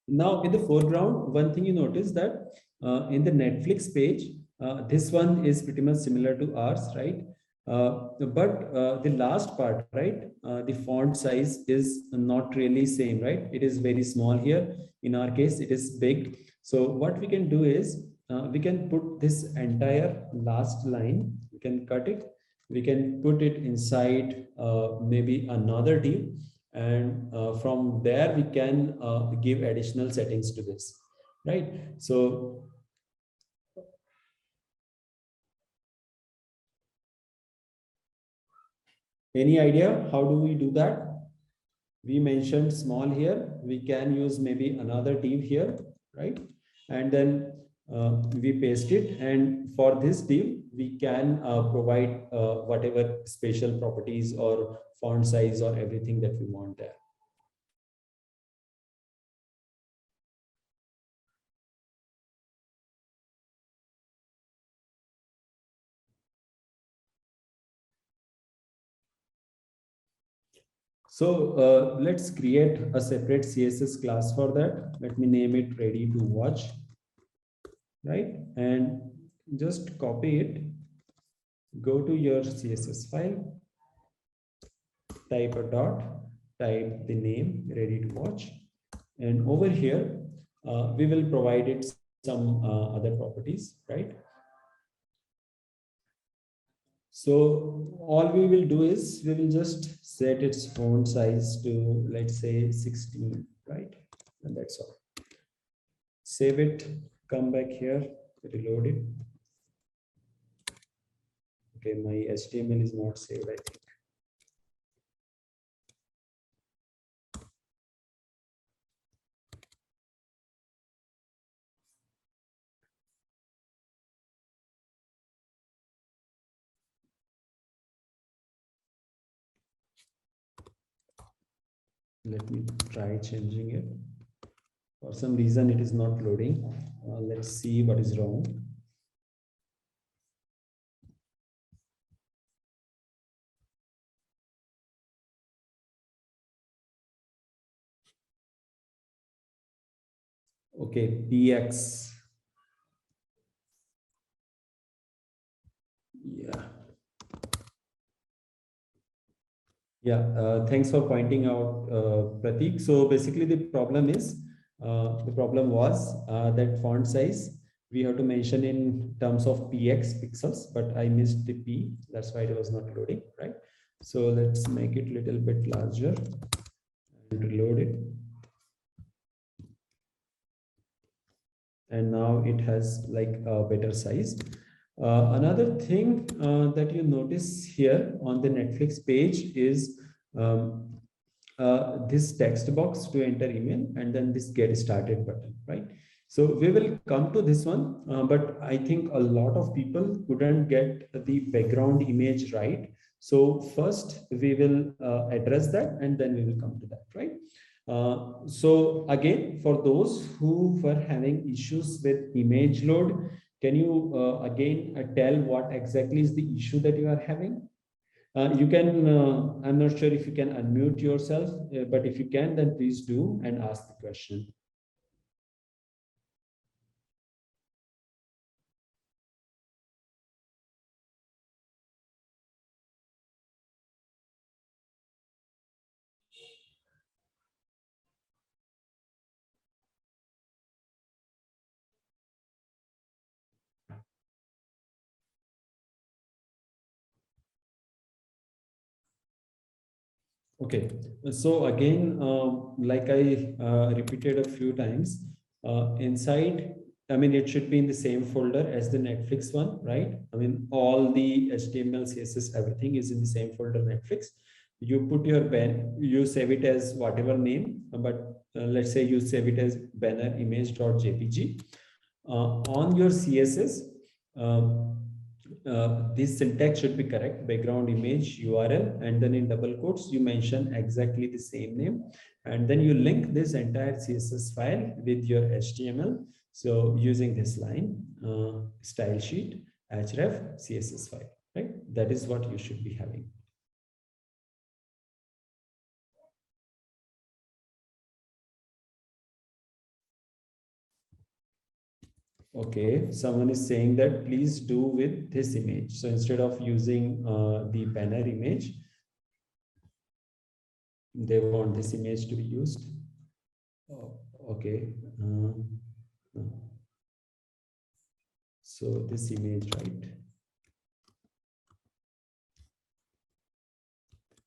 Now in the foreground, one thing you notice that in the Netflix page, this one is pretty much similar to ours, right? But the last part, right? The font size is not really same, right? It is very small here. In our case, it is big. So what we can do is we can put this entire last line, we can cut it, we can put it inside maybe another div, and from there we can give additional settings to this, right? So any idea how do we do that? We mentioned small here, we can use maybe another div here, right? And then we paste it, and for this div we can provide whatever special properties or font size or everything that we want there. So let's create a separate CSS class for that. Let me name it ready to watch, right? And just copy it, go to your CSS file, type a dot, type the name ready to watch. And over here, we will provide it some other properties, right? So all we will do is we will just set its font size to, let's say, 16, right? And that's all. Save it, come back here, reload it. Okay, my HTML is not saved, I think. Let me try changing it. For some reason, it is not loading. Let's see what is wrong. Okay, PX. Yeah. Yeah, thanks for pointing out, Pratik. So basically the problem was that font size, we have to mention in terms of px pixels, but I missed the p, that's why it was not loading, right? So let's make it a little bit larger and reload it. And now it has like a better size. Another thing that you notice here on the Netflix page is this text box to enter email, and then this get started button, right? So we will come to this one, but I think a lot of people couldn't get the background image right. So first we will address that, and then we will come to that, right? So again, for those who were having issues with image load, can you again tell what exactly is the issue that you are having? You can, I'm not sure if you can unmute yourself, but if you can, then please do and ask the question. Okay, so again, like I repeated a few times, inside, I mean, it should be in the same folder as the Netflix one, right? I mean, all the HTML, CSS, everything is in the same folder, Netflix. You put your you save it as whatever name, but let's say you save it as banner image.jpg. On your CSS, this syntax should be correct, background image URL, and then in double quotes you mention exactly the same name, and then you link this entire CSS file with your HTML. So using this line, style sheet href CSS file, right? That is what you should be having. Okay, someone is saying that please do with this image. So instead of using the banner image, they want this image to be used. Oh, okay. So this image, right?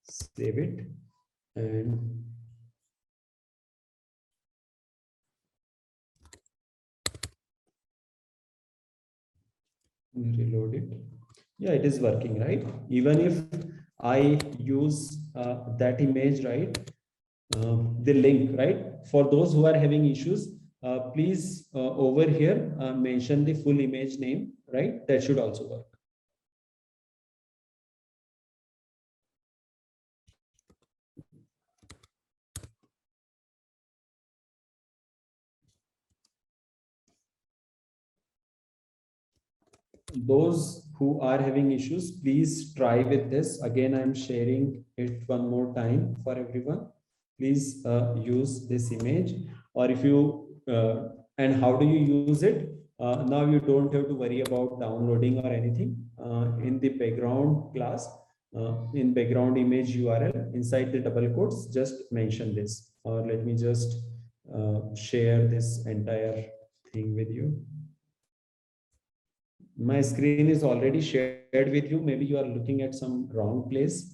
Save it and reload it. Yeah, it is working, right? Even if I use that image, right? The link, right? For those who are having issues, please over here mention the full image name, right? That should also work. Those who are having issues, please try with this. Again, I'm sharing it one more time for everyone. Please use this image, or if you, and how do you use it? Now you don't have to worry about downloading or anything. In the background class, in background image URL, inside the double quotes, just mention this, or let me just share this entire thing with you. My screen is already shared with you. Maybe you are looking at some wrong place.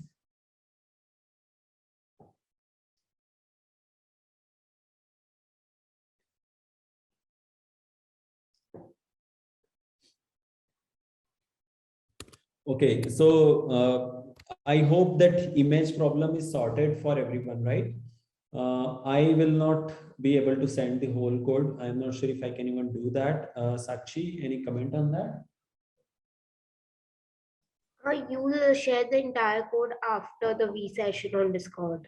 Okay, so I hope that image problem is sorted for everyone, right? I will not be able to send the whole code. I'm not sure if I can even do that. Sakshi, any comment on that? You will share the entire code after the V session on Discord.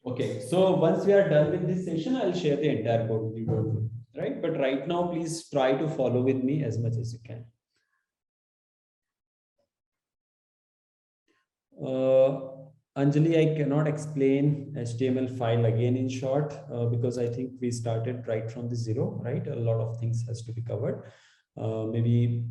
Okay, so once we are done with this session, I'll share the entire code with you, right? But right now, please try to follow with me as much as you can. Anjali, I cannot explain HTML file again in short because I think we started right from the zero, right? A lot of things has to be covered. Maybe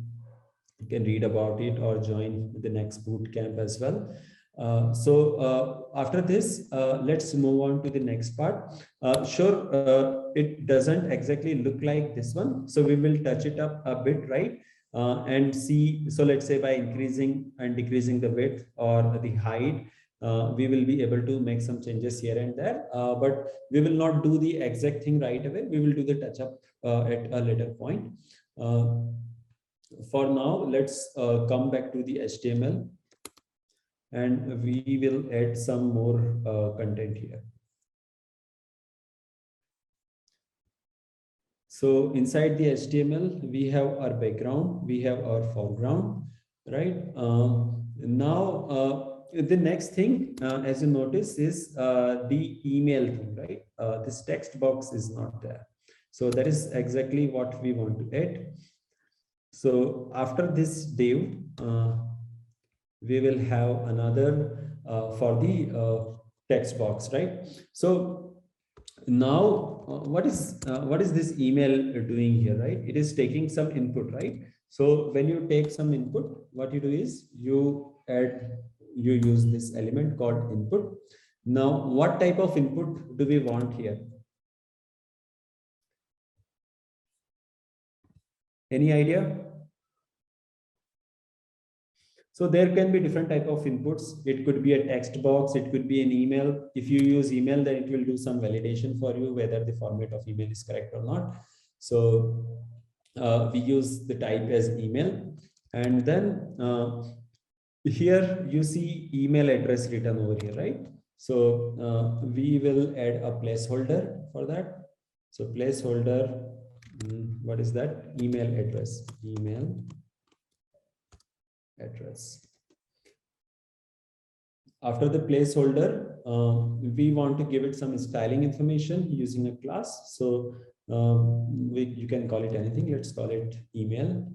you can read about it or join the next boot camp as well. After this, let's move on to the next part. It doesn't exactly look like this one. So we will touch it up a bit, right? And see, so let's say by increasing and decreasing the width or the height, we will be able to make some changes here and there. But we will not do the exact thing right away. We will do the touch up at a later point. For now, let's come back to the HTML. And we will add some more content here. So inside the HTML, we have our background, we have our foreground, right? Now, the next thing, as you notice, is the email thing, right? This text box is not there. So that is exactly what we want to add. So after this div, we will have another for the text box, right? So now what is this email doing here, right? It is taking some input, right? So when you take some input, what you do is you use this element called input. Now, what type of input do we want here? Any idea? So there can be different type of inputs. It could be a text box. It could be an email. If you use email, then it will do some validation for you, whether the format of email is correct or not. So we use the type as email. And then here you see email address written over here, right? So we will add a placeholder for that. So placeholder, what is that? Email address, email address. After the placeholder, we want to give it some styling information using a class. So you can call it anything. Let's call it email.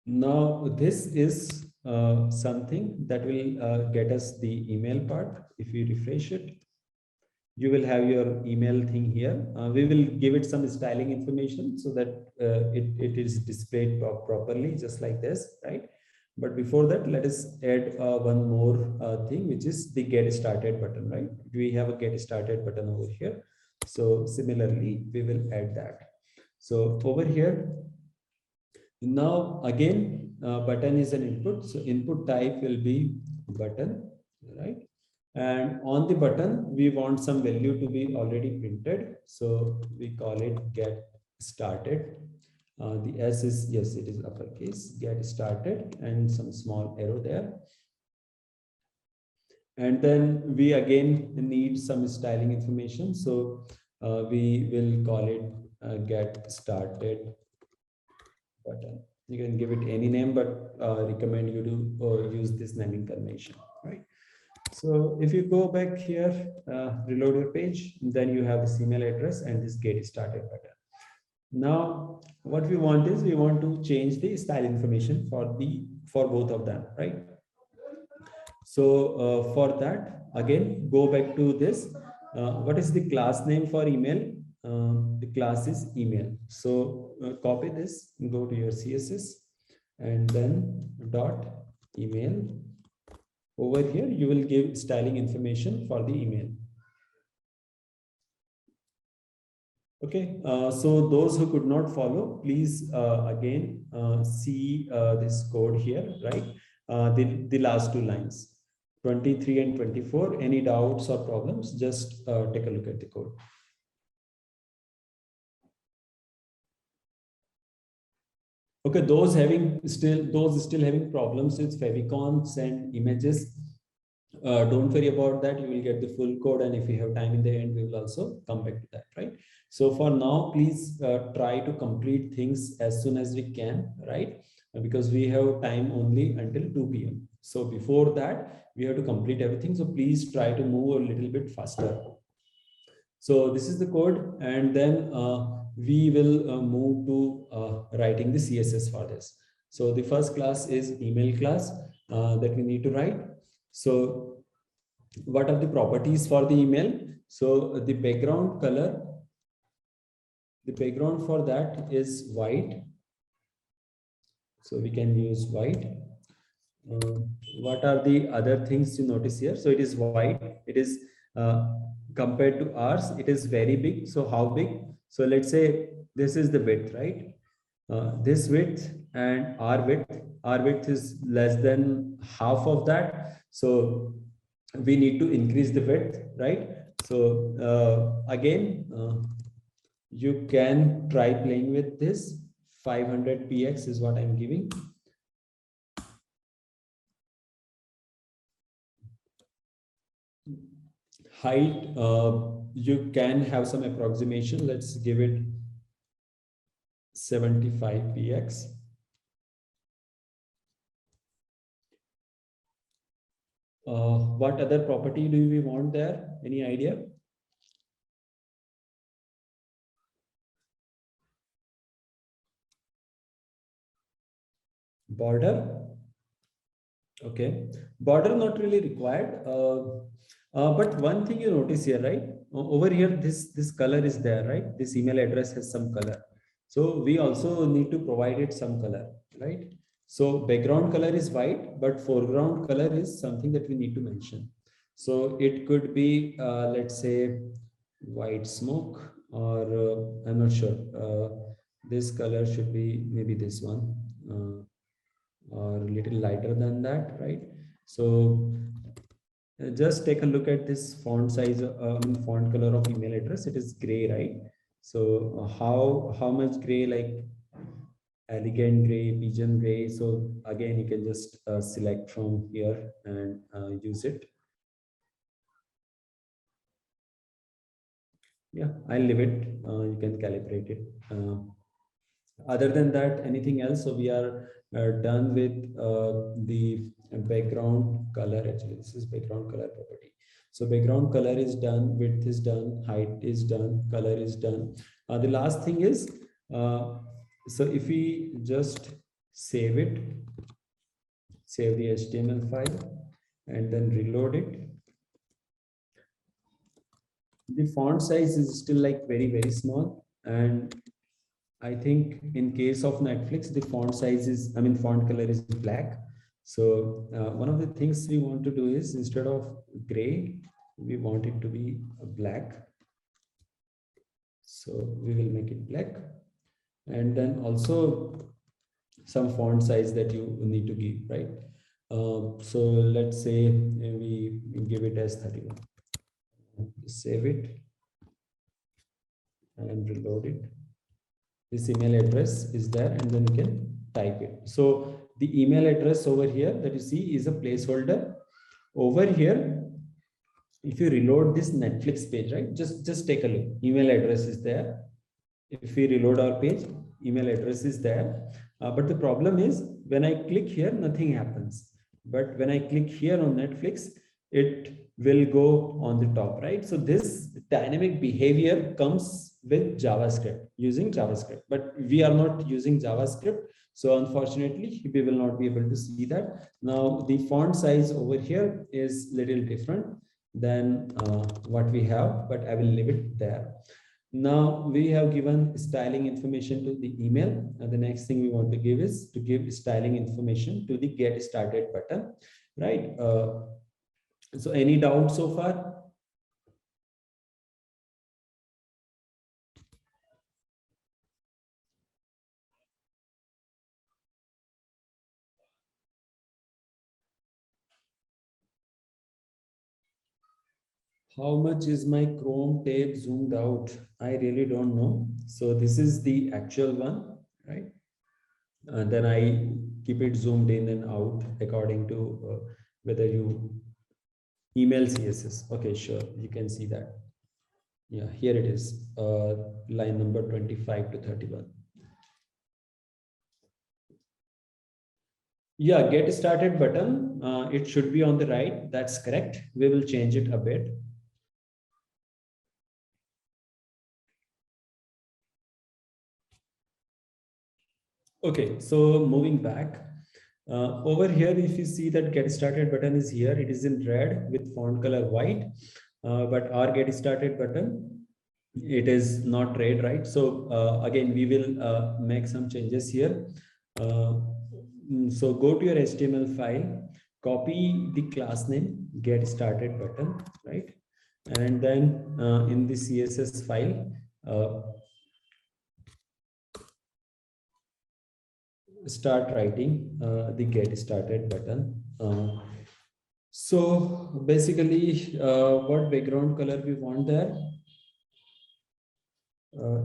Now this is something that will get us the email part. If we refresh it, you will have your email thing here. We will give it some styling information so that it is displayed properly, just like this, right? But before that, let us add one more thing, which is the get started button, right? We have a get started button over here. So similarly, we will add that. So over here, now again, button is an input. So input type will be button, right? And on the button, we want some value to be already printed. So we call it get started. The S is, yes, it is uppercase, get started, and some small arrow there. And then we again need some styling information. So we will call it get started button. You can give it any name, but recommend you to use this naming convention, right? So if you go back here, reload your page, then you have this email address and this get started button. Now, what we want is we want to change the style information for both of them, right? So for that, again, go back to this. What is the class name for email? The class is email. So copy this, go to your CSS, and then dot email. Over here, you will give styling information for the email. Okay, so those who could not follow, please again see this code here, right? The last two lines, 23 and 24. Any doubts or problems, just take a look at the code. Okay, those still having problems with Fevicons and images, don't worry about that. You will get the full code, and if we have time in the end, we will also come back to that, right? So for now, please try to complete things as soon as we can, right? Because we have time only until 2 p.m. So before that, we have to complete everything. So please try to move a little bit faster. So this is the code, and then we will move to writing the CSS for this. So the first class is email class that we need to write. So what are the properties for the email? So the background color, the background for that is white. So we can use white. What are the other things you notice here? So it is white. It is compared to ours, it is very big. So how big? So let's say this is the width, right? This width and our width is less than half of that. So we need to increase the width, right? So again, you can try playing with this. 500 px is what I'm giving. Height, you can have some approximation. Let's give it 75 px. What other property do we want there? Any idea? Border. Okay, border not really required. But one thing you notice here, right? Over here, this color is there, right? This email address has some color. So we also need to provide it some color, right? So background color is white, but foreground color is something that we need to mention. So it could be, let's say, white smoke, or I'm not sure. This color should be maybe this one. Or a little lighter than that, right? So just take a look at this font size, font color of email address. It is gray, right? So how much gray? Like elegant gray, pigeon gray. So again, you can just select from here and use it. Yeah, I'll leave it. You can calibrate it. Other than that, anything else? So we are done with the background color. Actually, this is background color property. So background color is done, width is done, height is done, color is done. The last thing is, so if we just save it, save the HTML file and then reload it, the font size is still like very small. And I think in case of Netflix, the font size is, font color is black. So one of the things we want to do is, instead of gray, we want it to be black. So we will make it black. And then also some font size that you need to give, right? So let's say we give it as 31. Save it and reload it. This email address is there, and then you can type it. So the email address over here that you see is a placeholder. Over here, if you reload this Netflix page, right, just take a look. Email address is there. If we reload our page, email address is there. But the problem is, when I click here, nothing happens. But when I click here on Netflix, it will go on the top, right? So this dynamic behavior comes with JavaScript, using JavaScript, but we are not using JavaScript. So unfortunately, we will not be able to see that. Now the font size over here is little different than what we have, but I will leave it there. Now we have given styling information to the email, and the next thing we want to give is to give styling information to the get started button, right? So any doubts so far? How much is my Chrome tab zoomed out? I really don't know. So this is the actual one, right? And then I keep it zoomed in and out according to whether you email CSS. Okay, sure. You can see that. Yeah, here it is. Line number 25 to 31. Yeah, get started button. It should be on the right. That's correct. We will change it a bit. Okay, so moving back. Over here, if you see that get started button is here, it is in red with font color white, but our get started button, it is not red, right? So again, we will make some changes here. So go to your HTML file, copy the class name, get started button, right? And then in the CSS file, start writing the get started button. So basically, what background color we want there?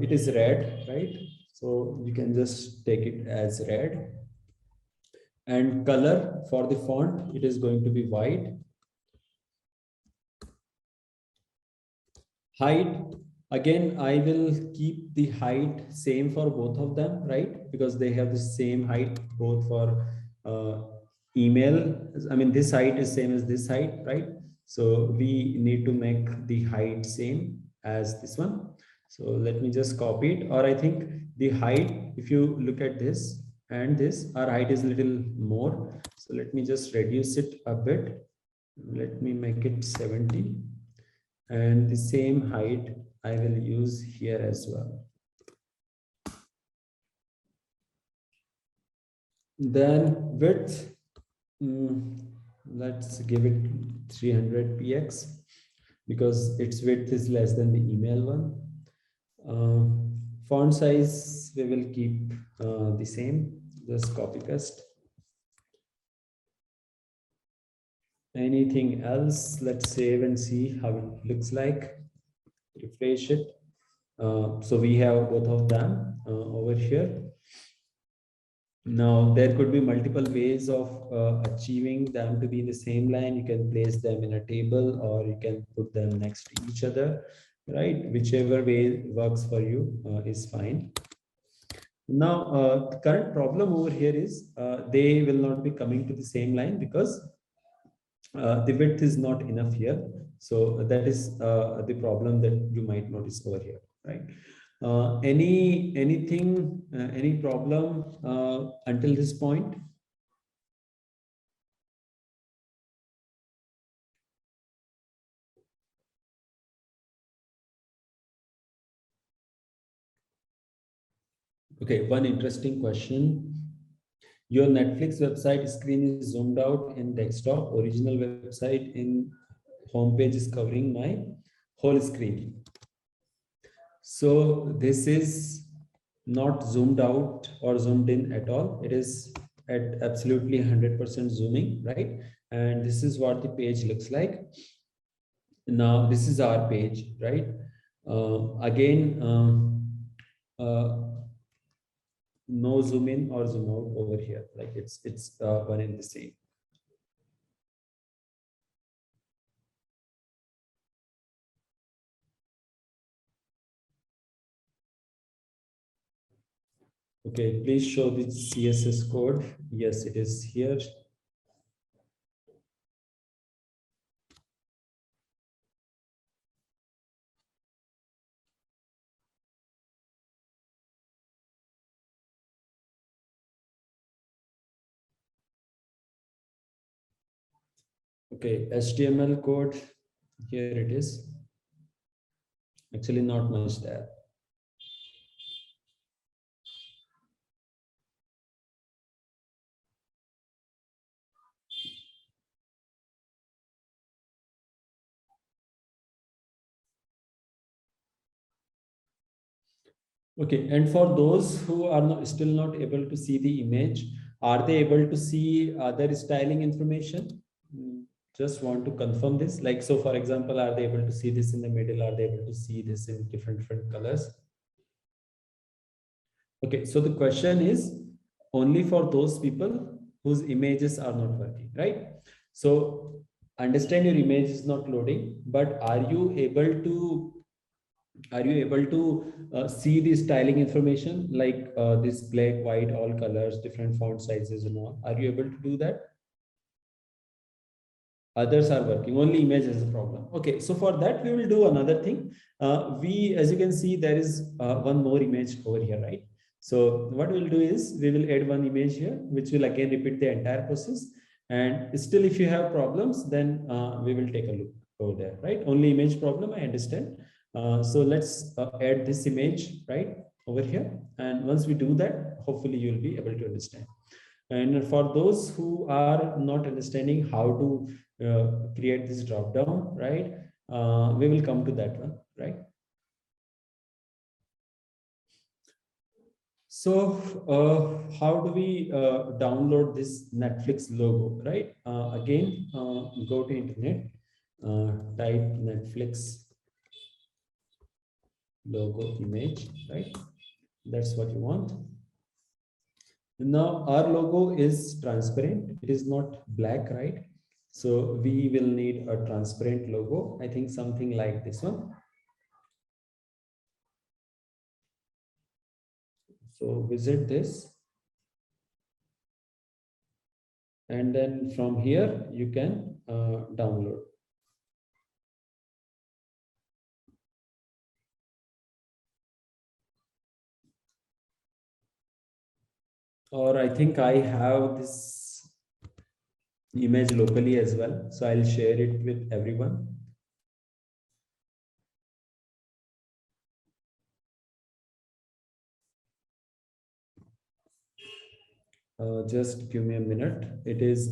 It is red, right? So you can just take it as red. And color for the font, it is going to be white. Height, again, I will keep the height same for both of them, right? Because they have the same height both for email. I mean, this height is same as this height, right? So we need to make the height same as this one. So let me just copy it, or I think the height, if you look at this and this, our height is a little more. So let me just reduce it a bit. Let me make it 70. And the same height I will use here as well. Then width, let's give it 300 px because its width is less than the email one. Font size, we will keep the same, just copy paste. Anything else? Let's save and see how it looks like. Refresh it. So we have both of them over here. Now, there could be multiple ways of achieving them to be in the same line. You can place them in a table, or you can put them next to each other, right? Whichever way works for you is fine. Now, the current problem over here is they will not be coming to the same line because the width is not enough here. So that is the problem that you might notice over here, right? Any problem until this point? Okay, one interesting question. Your Netflix website screen is zoomed out in desktop. Original website in homepage is covering my whole screen. So this is not zoomed out or zoomed in at all. It is at absolutely 100% zooming, right? And this is what the page looks like. Now this is our page, right? Again, no zoom in or zoom out over here. Like it's one and the same. Okay, please show the CSS code. Yes, it is here. Okay, HTML code, here it is. Actually, not much there. Okay, and for those who are still not able to see the image, are they able to see other styling information? Just want to confirm this. Like, so for example, are they able to see this in the middle? Are they able to see this in different colors? Okay, so the question is only for those people whose images are not working, right? So understand your image is not loading, but are you able to see the styling information like this black, white, all colors, different font sizes and all? Are you able to do that? Others are working, only image is a problem. Okay, so for that we will do another thing. As you can see, there is one more image over here, right? So what we'll do is we will add one image here, which will again repeat the entire process. And still, if you have problems, then we will take a look over there, right? Only image problem, I understand. So let's add this image right over here. And once we do that, hopefully you'll be able to understand. And for those who are not understanding how to create this drop down, right? We will come to that one, right? So how do we download this Netflix logo, right? Again, go to internet, type Netflix logo image, right? That's what you want. Now our logo is transparent. It is not black, right? So we will need a transparent logo. I think something like this one. So visit this. And then from here, you can download. Or I think I have this image locally as well. So I'll share it with everyone. Just give me a minute.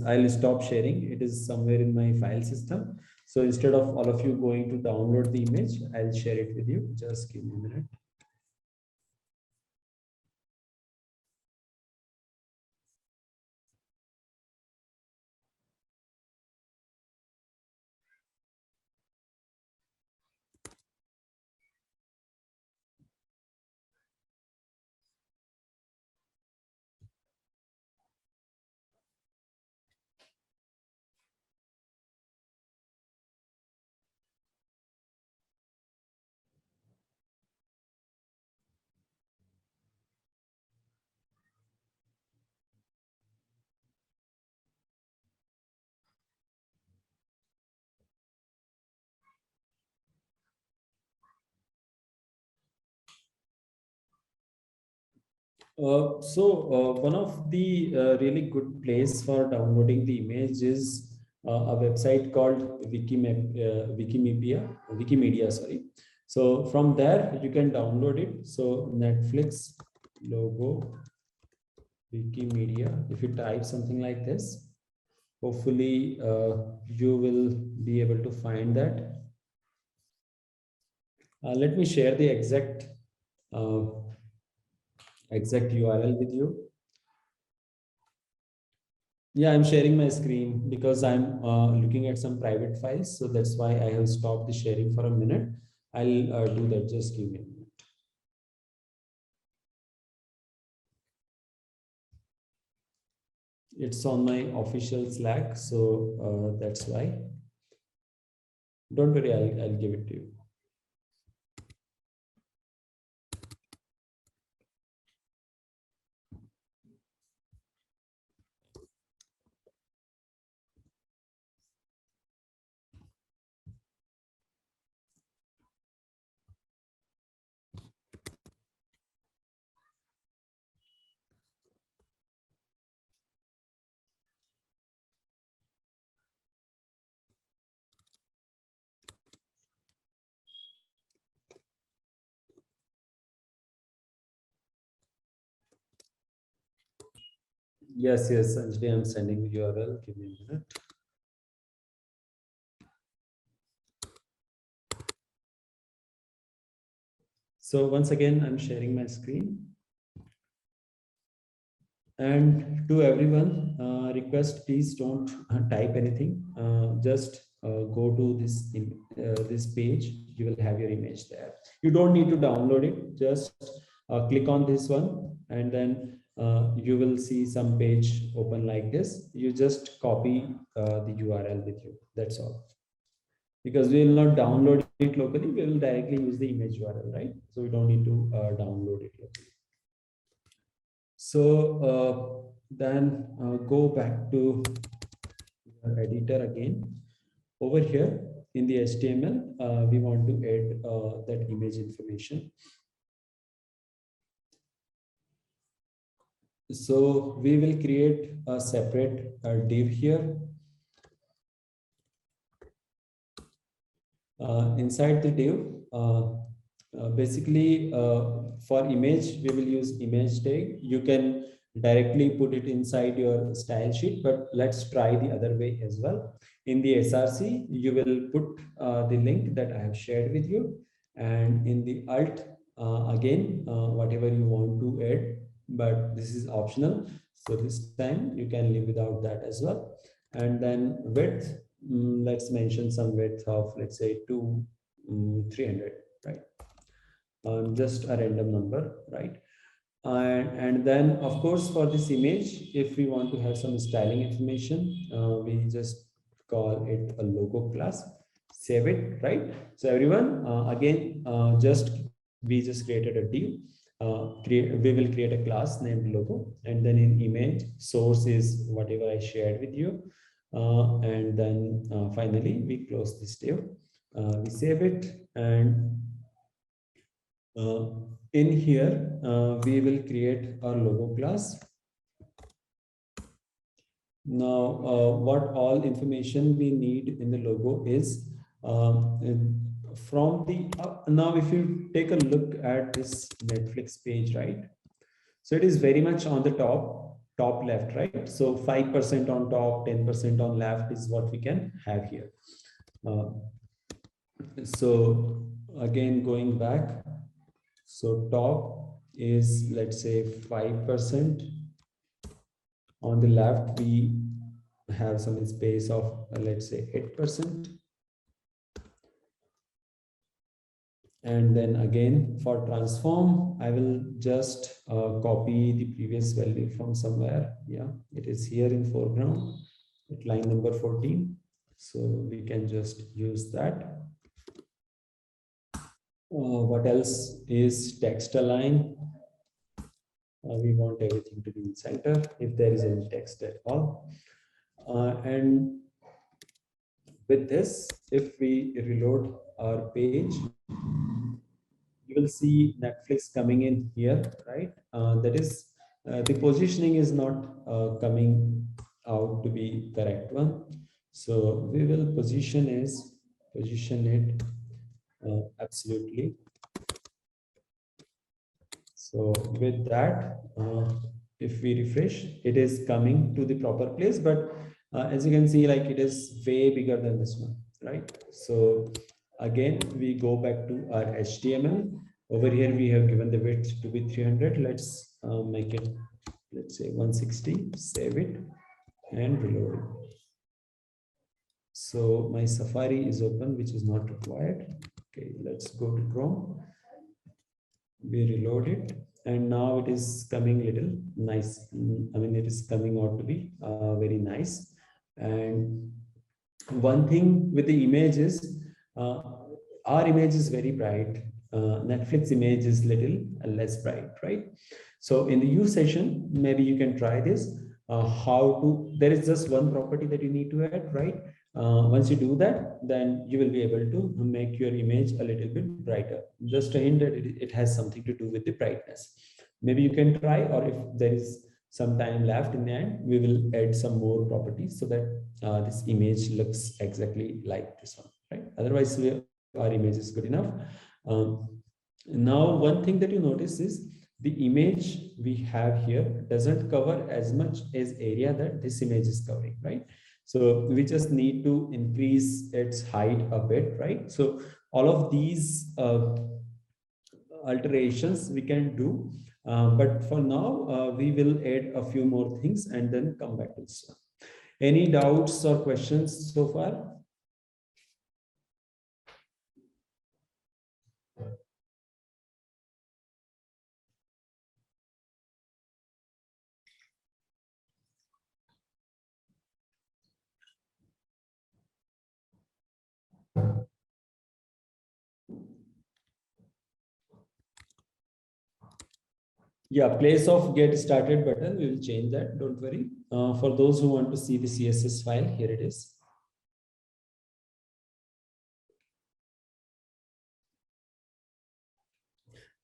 I'll stop sharing. It is somewhere in my file system. So instead of all of you going to download the image, I'll share it with you. Just give me a minute. One of the really good place for downloading the image is a website called Wikimedia, sorry. So from there you can download it. So Netflix logo Wikimedia. If you type something like this, hopefully you will be able to find that. Let me share the uh, exact URL with you. Yeah, I'm sharing my screen because I'm looking at some private files. So that's why I have stopped the sharing for a minute. I'll do that. Just give me a minute. It's on my official Slack. So that's why. Don't worry, I'll give it to you. Yes, Anjali, I'm sending the URL. Give me a minute. So once again, I'm sharing my screen. And to everyone, request, please don't type anything. Just go to this page. You will have your image there. You don't need to download it. Just click on this one, and then you will see some page open like this. You just copy the URL with you. That's all. Because we will not download it locally, we will directly use the image URL, right? So we don't need to download it locally. So then go back to your editor again. Over here in the HTML, we want to add that image information. So we will create a separate div here. Inside the div, basically for image, we will use image tag. You can directly put it inside your style sheet, but let's try the other way as well. In the SRC, you will put the link that I have shared with you, and in the alt, again, whatever you want to add, but this is optional. So this time you can live without that as well. And then width, let's mention some width of, let's say 300, right? Just a random number, right? And then of course for this image, if we want to have some styling information, we just call it a logo class, save it, right? So everyone, again, we just created a div, we will create a class named logo, and then in image source is whatever I shared with you, and then finally we close this div, we save it, and in here, we will create our logo class. Now, what all information we need in the logo is from the now, if you take a look at this Netflix page, right? So it is very much on the top left, right? So 5% on top, 10% on left is what we can have here. So again, going back. So top is, let's say 5%. On the left, we have some space of, let's say 8%. And then again, for transform, I will just copy the previous value from somewhere. Yeah, it is here in foreground at line number 14. So we can just use that. What else is text align? We want everything to be in center if there is any text at all. And with this, if we reload our page, you will see Netflix coming in here, right? That is, the positioning is not coming out to be correct one. So we will position it absolutely. So with that, if we refresh, it is coming to the proper place, but as you can see, like it is way bigger than this one, right? So again, we go back to our HTML. Over here, we have given the width to be 300. Let's make it, let's say 160, save it and reload it. So my Safari is open, which is not required. Okay, let's go to Chrome. We reload it, and now it is coming little nice. I mean, it is coming out to be very nice. And one thing with the image is our image is very bright. Netflix image is little less bright, right? So in the use session, maybe you can try this. There is just one property that you need to add, right? Once you do that, then you will be able to make your image a little bit brighter. Just a hint that it has something to do with the brightness. Maybe you can try, or if there is some time left in the end, we will add some more properties so that this image looks exactly like this one, right? Otherwise, our image is good enough. Now, one thing that you notice is the image we have here doesn't cover as much as area that this image is covering, right? So we just need to increase its height a bit, right? So all of these alterations we can do, but for now, we will add a few more things and then come back to this one. Any doubts or questions so far? Yeah, place of get started button, we will change that, don't worry. For those who want to see the CSS file, here it is.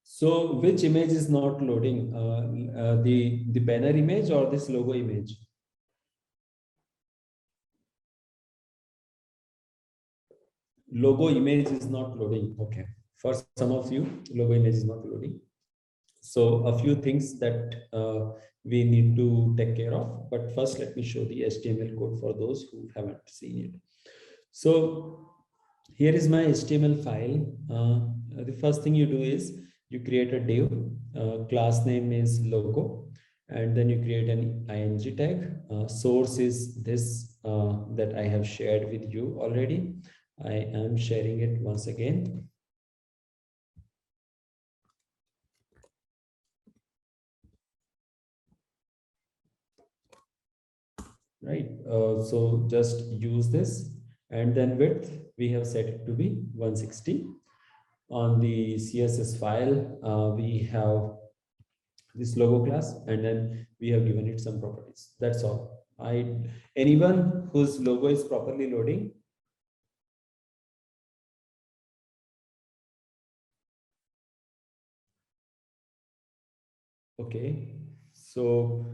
So which image is not loading? The banner image or this logo image? Logo image is not loading. Okay. For some of you, logo image is not loading. So a few things that we need to take care of, but first let me show the HTML code for those who haven't seen it. So here is my HTML file. The first thing you do is you create a div, class name is logo, and then you create an ing tag. Source is this that I have shared with you already. I am sharing it once again. Right, so just use this, and then width we have set it to be 160. On the CSS file, we have this logo class, and then we have given it some properties. That's all. Anyone whose logo is properly loading? Okay, so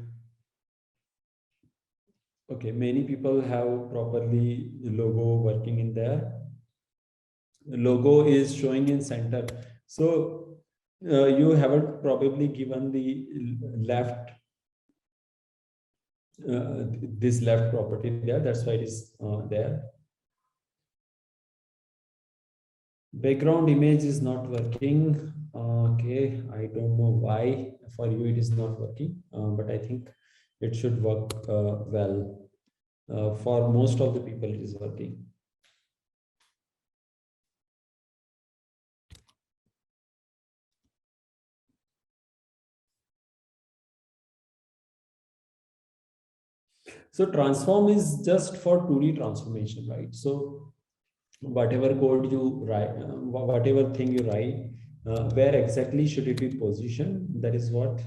okay, many people have properly logo working in there. The logo is showing in center. So you haven't probably given the left this left property there. That's why it is there. Background image is not working. Okay, I don't know why for you it is not working, but I think it should work well. For most of the people it is working. So transform is just for 2D transformation, right? So whatever code you write, whatever thing you write, where exactly should it be positioned? That is what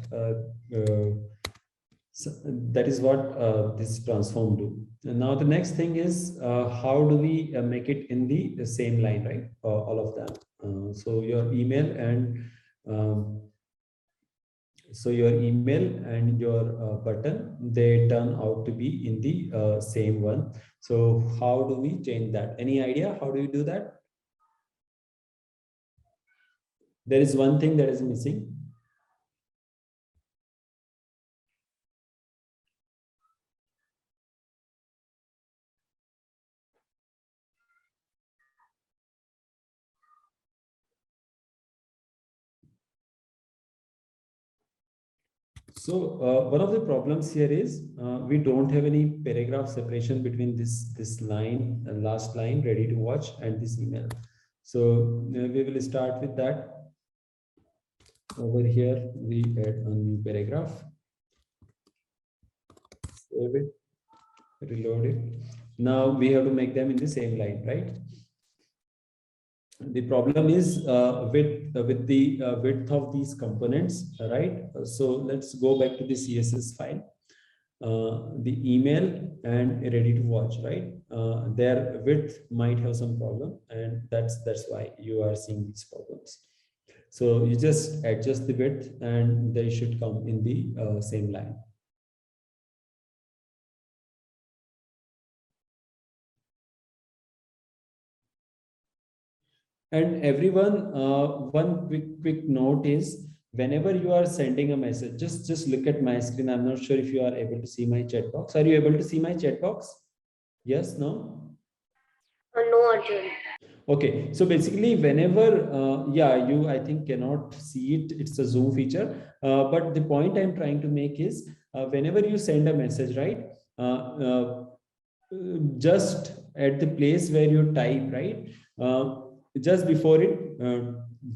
this transform do. And now the next thing is how do we make it in the same line, right? All of them. So your email and um, your button, they turn out to be in the same one. So how do we change that? Any idea? How do you do that? There is one thing that is missing. So one of the problems here is we don't have any paragraph separation between this line, last line, ready to watch, and this email. So we will start with that. Over here, we add a new paragraph. Save it, reload it. Now we have to make them in the same line, right? The problem is with the width of these components, right? So let's go back to the CSS file. The email and ready to watch, right? Their width might have some problem, and that's why you are seeing these problems. So you just adjust the width, and they should come in the same line. And everyone, one quick note is, whenever you are sending a message, just look at my screen. I'm not sure if you are able to see my chat box. Are you able to see my chat box? Yes, no? No, Arjun. Okay, so basically whenever, yeah, you, I think, cannot see it. It's a Zoom feature. But the point I'm trying to make is whenever you send a message, right? Just at the place where you type, right? Just before it,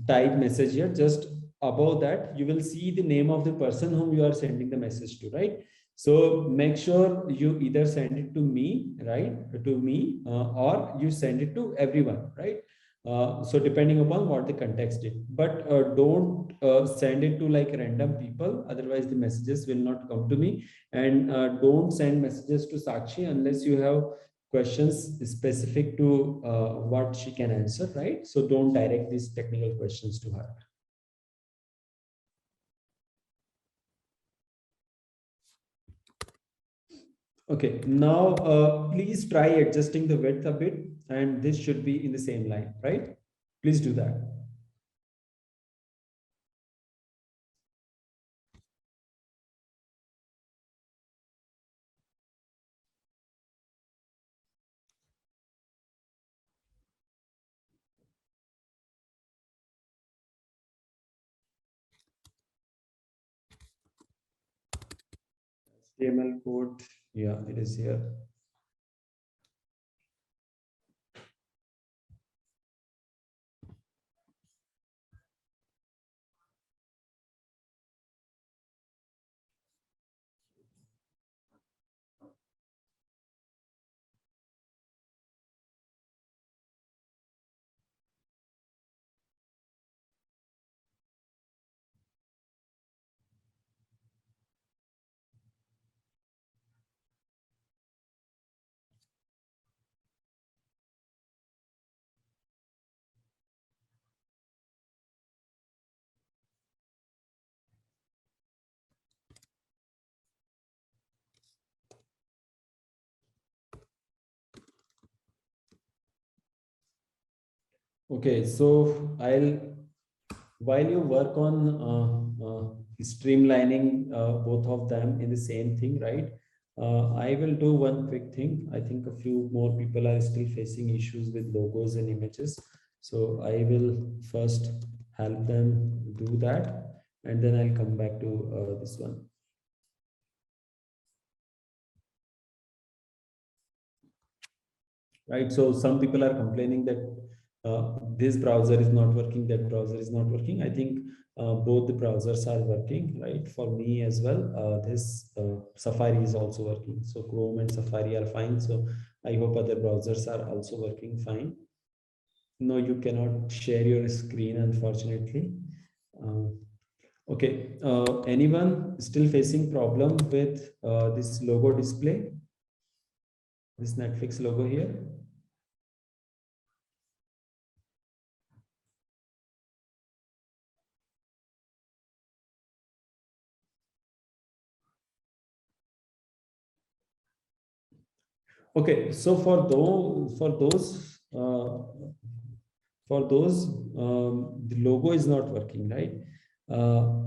type message here, just above that, you will see the name of the person whom you are sending the message to, right? So make sure you either send it to me, right? To me, or you send it to everyone, right? So depending upon what the context is, but don't send it to like random people. Otherwise the messages will not come to me. And don't send messages to Sakshi unless you have questions specific to what she can answer, right? So don't direct these technical questions to her. Okay, now please try adjusting the width a bit, and this should be in the same line, right? Please do that. HTML code. Yeah, it is here. Okay, so while you work on streamlining both of them in the same thing, right? I will do one quick thing. I think a few more people are still facing issues with logos and images. So I will first help them do that, and then I'll come back to this one. Right, so some people are complaining that this browser is not working, that browser is not working. I think both the browsers are working, right? For me as well, this Safari is also working. So Chrome and Safari are fine. So I hope other browsers are also working fine. No, you cannot share your screen, unfortunately. Okay, anyone still facing problem with this logo display, this Netflix logo here? Okay, so for those the logo is not working, right? Uh,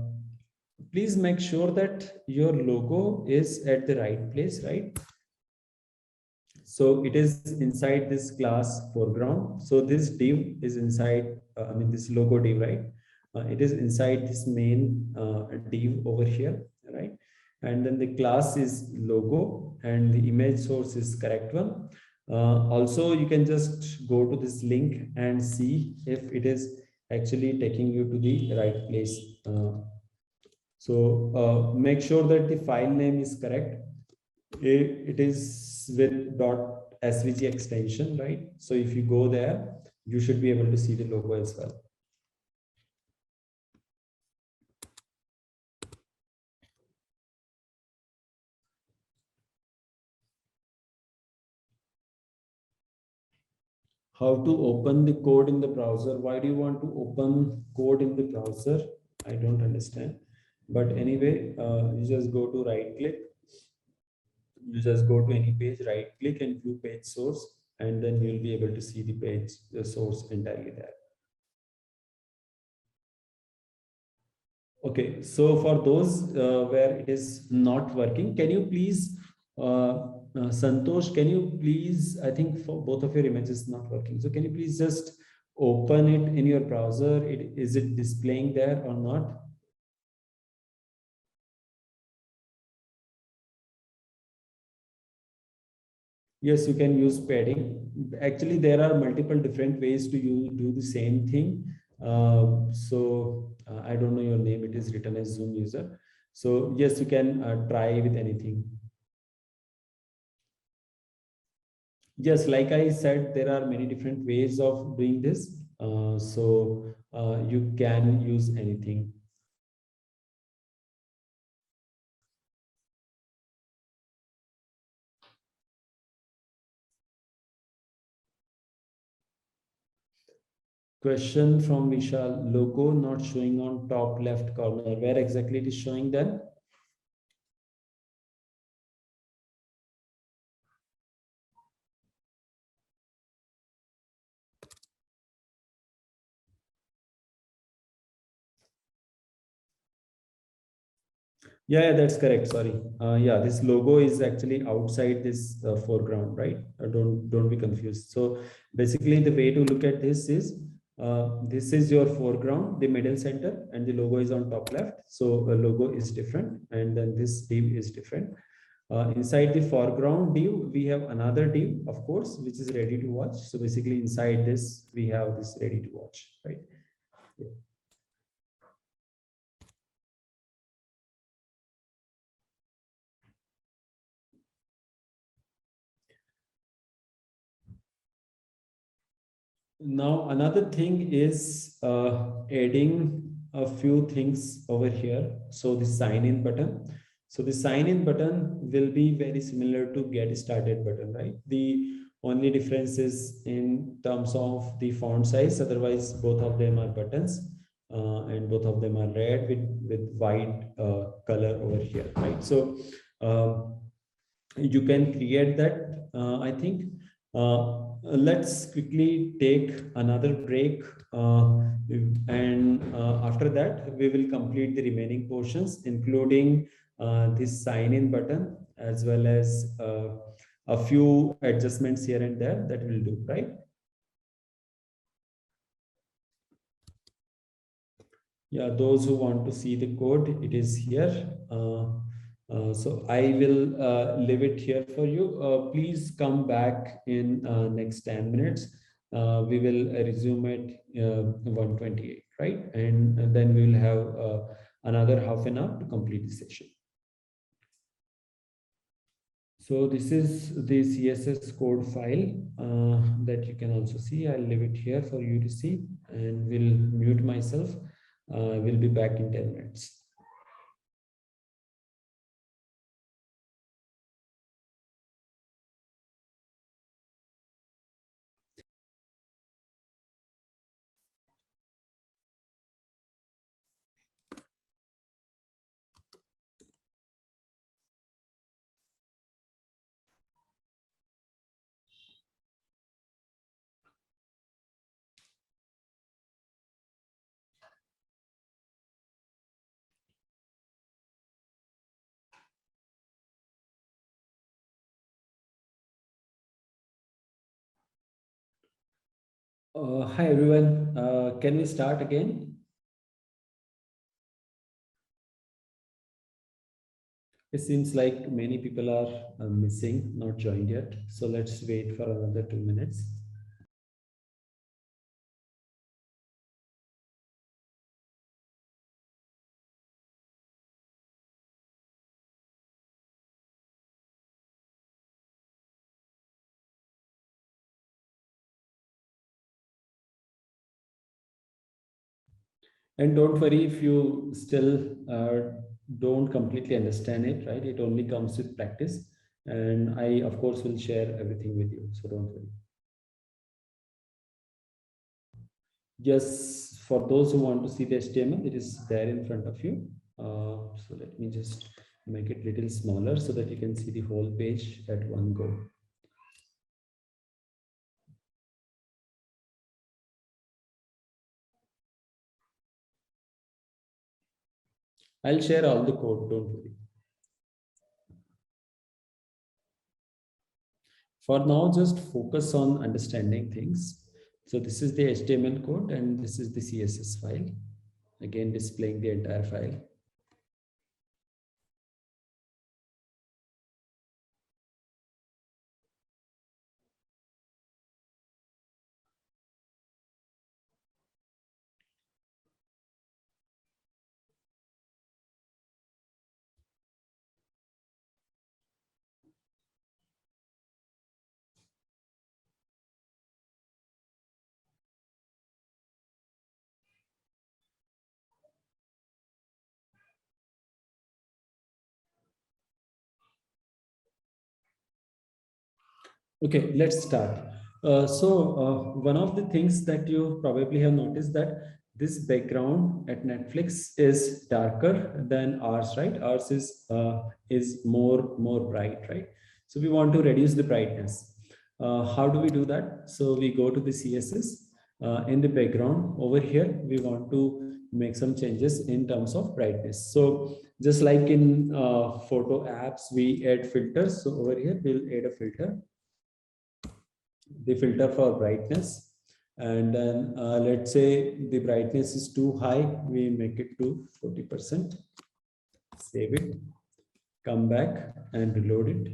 Please make sure that your logo is at the right place, right? So it is inside this class foreground. So this div is inside, I mean this logo div, right? It is inside this main div over here, right? And then the class is logo and the image source is correct one. Also, you can just go to this link and see if it is actually taking you to the right place. So make sure that the file name is correct. It is with .svg extension, right? So if you go there, you should be able to see the logo as well. How to open the code in the browser? Why do you want to open code in the browser? I don't understand. But anyway, you just go to right click. You just go to any page, right click and view page source, and then you'll be able to see the page, the source entirely there. Okay, so for those where it is not working, can you please, Santosh, can you please, I think for both of your images not working. So can you please just open it in your browser? Is it displaying there or not? Yes, you can use padding. Actually, there are multiple different ways to do the same thing. I don't know your name. It is written as Zoom user. So yes, you can try with anything. Yes, like I said, there are many different ways of doing this. You can use anything. Question from Vishal, logo not showing on top left corner. Where exactly it is showing then? Yeah, that's correct. Sorry. Yeah, this logo is actually outside this foreground, right? Don't be confused. So basically, the way to look at this is your foreground, the middle center, and the logo is on top left. So a logo is different, and then this div is different. Inside the foreground div, we have another div, of course, which is ready to watch. So basically inside this, we have this ready to watch, right? Yeah. Now, another thing is adding a few things over here. So the sign in button. So the sign in button will be very similar to get started button, right? The only difference is in terms of the font size. Otherwise, both of them are buttons and both of them are red with white color over here, right? So you can create that, I think. Let's quickly take another break, and after that we will complete the remaining portions, including this sign in button, as well as a few adjustments here and there that we'll do, right? Yeah, those who want to see the code, it is here. So I will leave it here for you. Please come back in next 10 minutes. We will resume at 1:28, right? And then we will have another half an hour to complete the session. So this is the CSS code file that you can also see. I'll leave it here for you to see, and will mute myself. We'll be back in 10 minutes. Hi everyone. Can we start again? It seems like many people are missing, not joined yet. So let's wait for another 2 minutes. And don't worry if you still don't completely understand it, right? It only comes with practice. And I, of course, will share everything with you. So don't worry. Just for those who want to see the HTML, it is there in front of you. So let me just make it a little smaller so that you can see the whole page at one go. I'll share all the code, don't worry. For now, just focus on understanding things. So this is the HTML code and this is the CSS file. Again, displaying the entire file. Okay, let's start. One of the things that you probably have noticed that this background at Netflix is darker than ours, right? Ours is more bright, right? So we want to reduce the brightness. How do we do that? So we go to the CSS in the background over here. We want to make some changes in terms of brightness. So just like in photo apps, we add filters. So over here, we'll add a filter, the filter for brightness, and then let's say the brightness is too high, we make it to 40%. Save it. come back and reload it.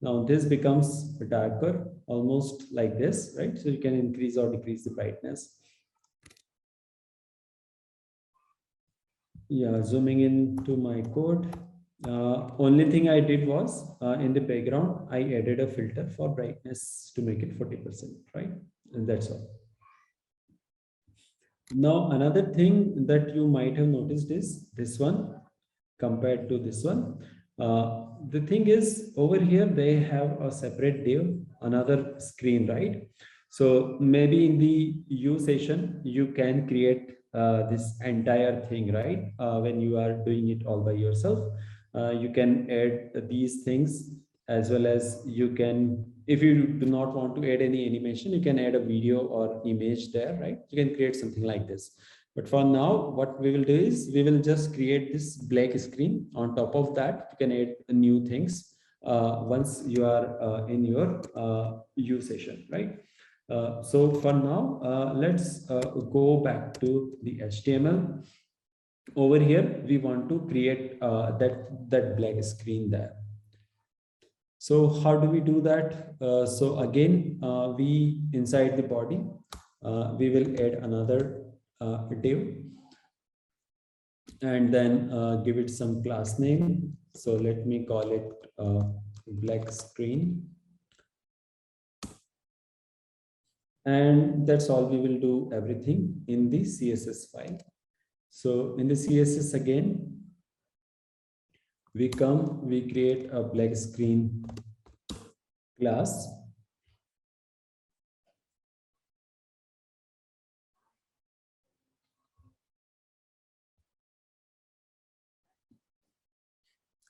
Now this becomes darker, almost like this, right? So you can increase or decrease the brightness. Yeah, zooming into my code. Only thing I did was in the background, I added a filter for brightness to make it 40%, right? And that's all. Now, another thing that you might have noticed is this one compared to this one. The thing is over here, they have a separate div, another screen, right? So maybe in the U session, you can create this entire thing, right? When you are doing it all by yourself, you can add these things, as well as you can, if you do not want to add any animation, you can add a video or image there, right? You can create something like this. But for now, what we will do is we will just create this black screen. On top of that, you can add new things once you are in your U session, right? So for now, let's go back to the HTML. Over here, we want to create that black screen there. So how do we do that? So again, we inside the body, we will add another div, and then give it some class name. So let me call it black screen. And that's all. We will do everything in the CSS file. So in the CSS again, we create a black screen class.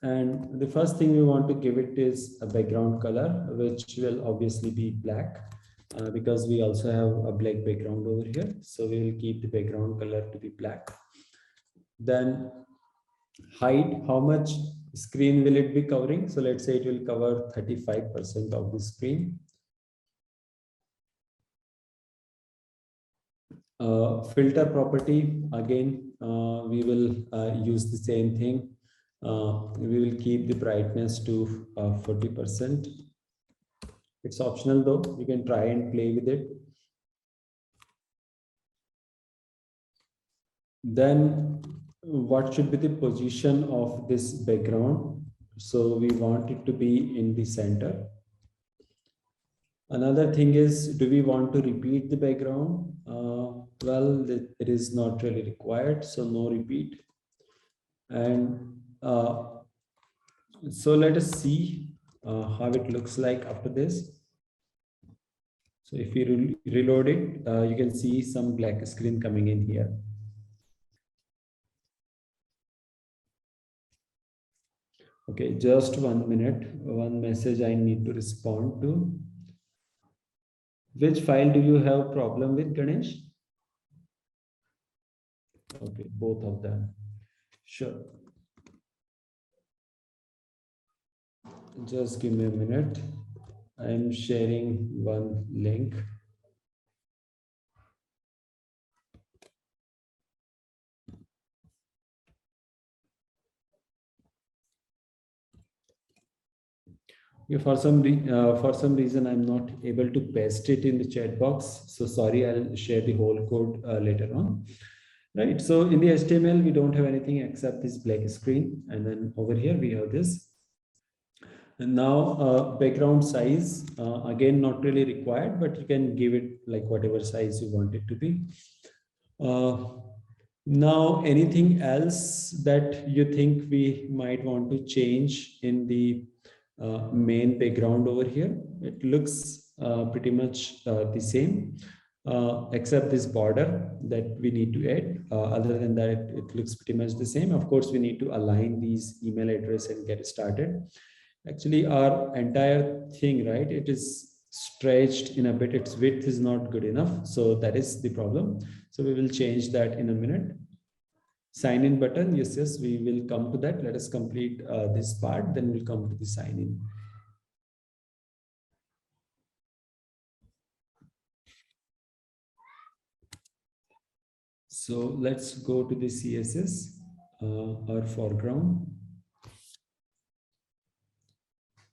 And the first thing we want to give it is a background color, which will obviously be black because we also have a black background over here. So we will keep the background color to be black. Then height, how much screen will it be covering? So let's say it will cover 35% of the screen. Filter property, again, we will use the same thing. We will keep the brightness to 40%. It's optional though, you can try and play with it. Then what should be the position of this background? So we want it to be in the center. Another thing is, do we want to repeat the background? Well, it is not really required, so no repeat. And so let us see how it looks like after this. So if you reload it, you can see some black screen coming in here. Okay, just 1 minute. One message I need to respond to. Which file do you have problem with, Ganesh? Okay, both of them. Sure. Just give me a minute. I'm sharing one link. Yeah, for some reason, I'm not able to paste it in the chat box. So sorry, I'll share the whole code later on. Right. So in the HTML, we don't have anything except this black screen. And then over here, we have this. And now background size, again, not really required, but you can give it like whatever size you want it to be. Now, anything else that you think we might want to change in the main background over here? It looks pretty much the same, except this border that we need to add. Other than that, it looks pretty much the same. Of course, we need to align these email address and get started. Actually, our entire thing, right, it is stretched in a bit. Its width is not good enough. So that is the problem. So we will change that in a minute. Sign in button. Yes, we will come to that. Let us complete this part. Then we'll come to the sign in. So let's go to the CSS, our foreground.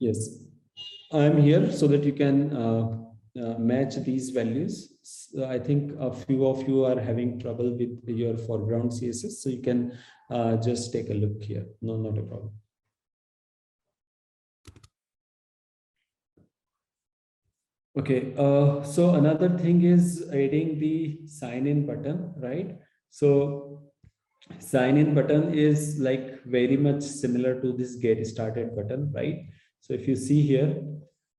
Yes, I'm here so that you can match these values. So I think a few of you are having trouble with your foreground CSS, so you can just take a look here. No, not a problem. Okay, so another thing is adding the sign in button, right? So sign in button is like very much similar to this get started button, right? So if you see here,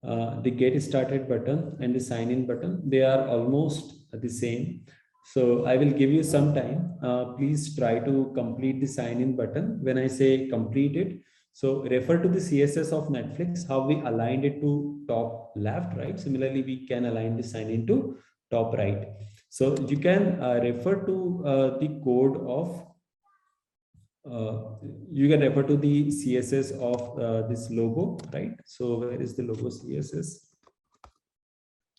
the get started button and the sign in button, they are almost the same. So I will give you some time. Please try to complete the sign in button. When I say complete it, so refer to the CSS of Netflix, how we aligned it to top left, right? Similarly, we can align the sign in to top right. So you can refer to the code of you can refer to the CSS of this logo, right? So where is the logo CSS?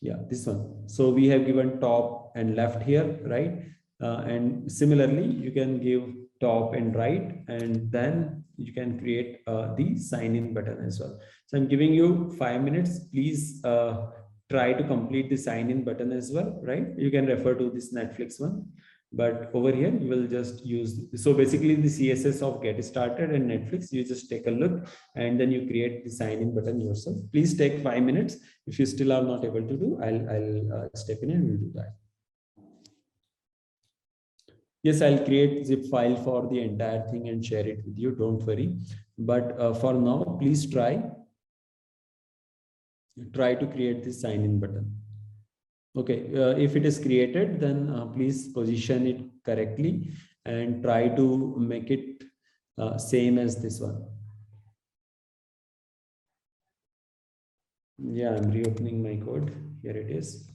Yeah, this one. So we have given top and left here, right? And similarly, you can give top and right, and then you can create the sign in button as well. So I'm giving you 5 minutes. Please try to complete the sign in button as well, right? You can refer to this Netflix one. But over here, you will just use, so basically the CSS of get started and Netflix, you just take a look and then you create the sign in button yourself. Please take 5 minutes. If you still are not able to do, I'll step in and we'll do that. Yes, I'll create zip file for the entire thing and share it with you. Don't worry. But for now, please try to create the sign in button. Okay, if it is created, then please position it correctly and try to make it same as this one. Yeah, I'm reopening my code. Here it is.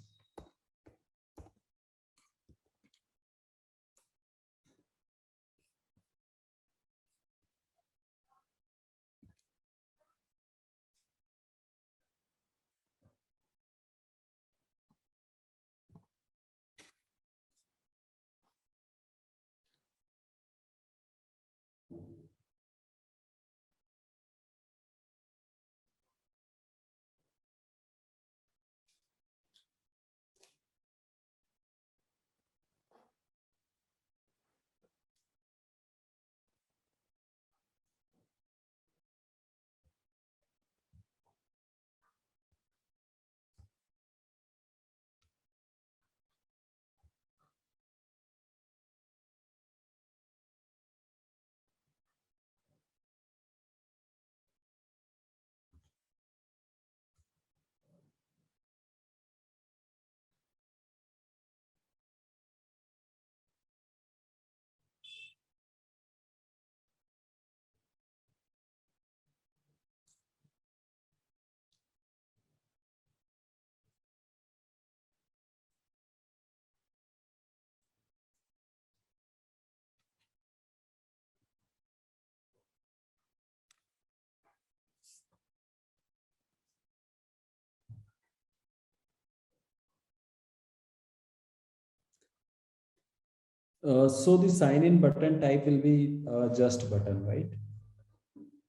So the sign in button type will be just button, right?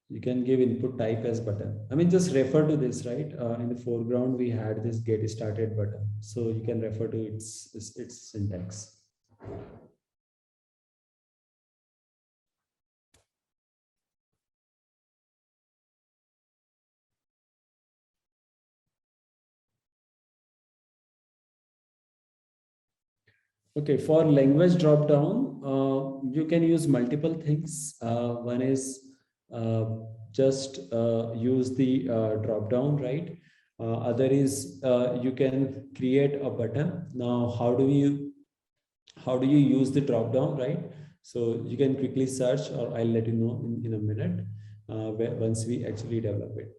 You can give input type as button. I mean, just refer to this, right? In the foreground, we had this get started button. So you can refer to its syntax. Okay, for language dropdown, you can use multiple things. One is just use the dropdown, right? Other is you can create a button. Now, how do you use the dropdown, right? So you can quickly search, or I'll let you know in a minute once we actually develop it.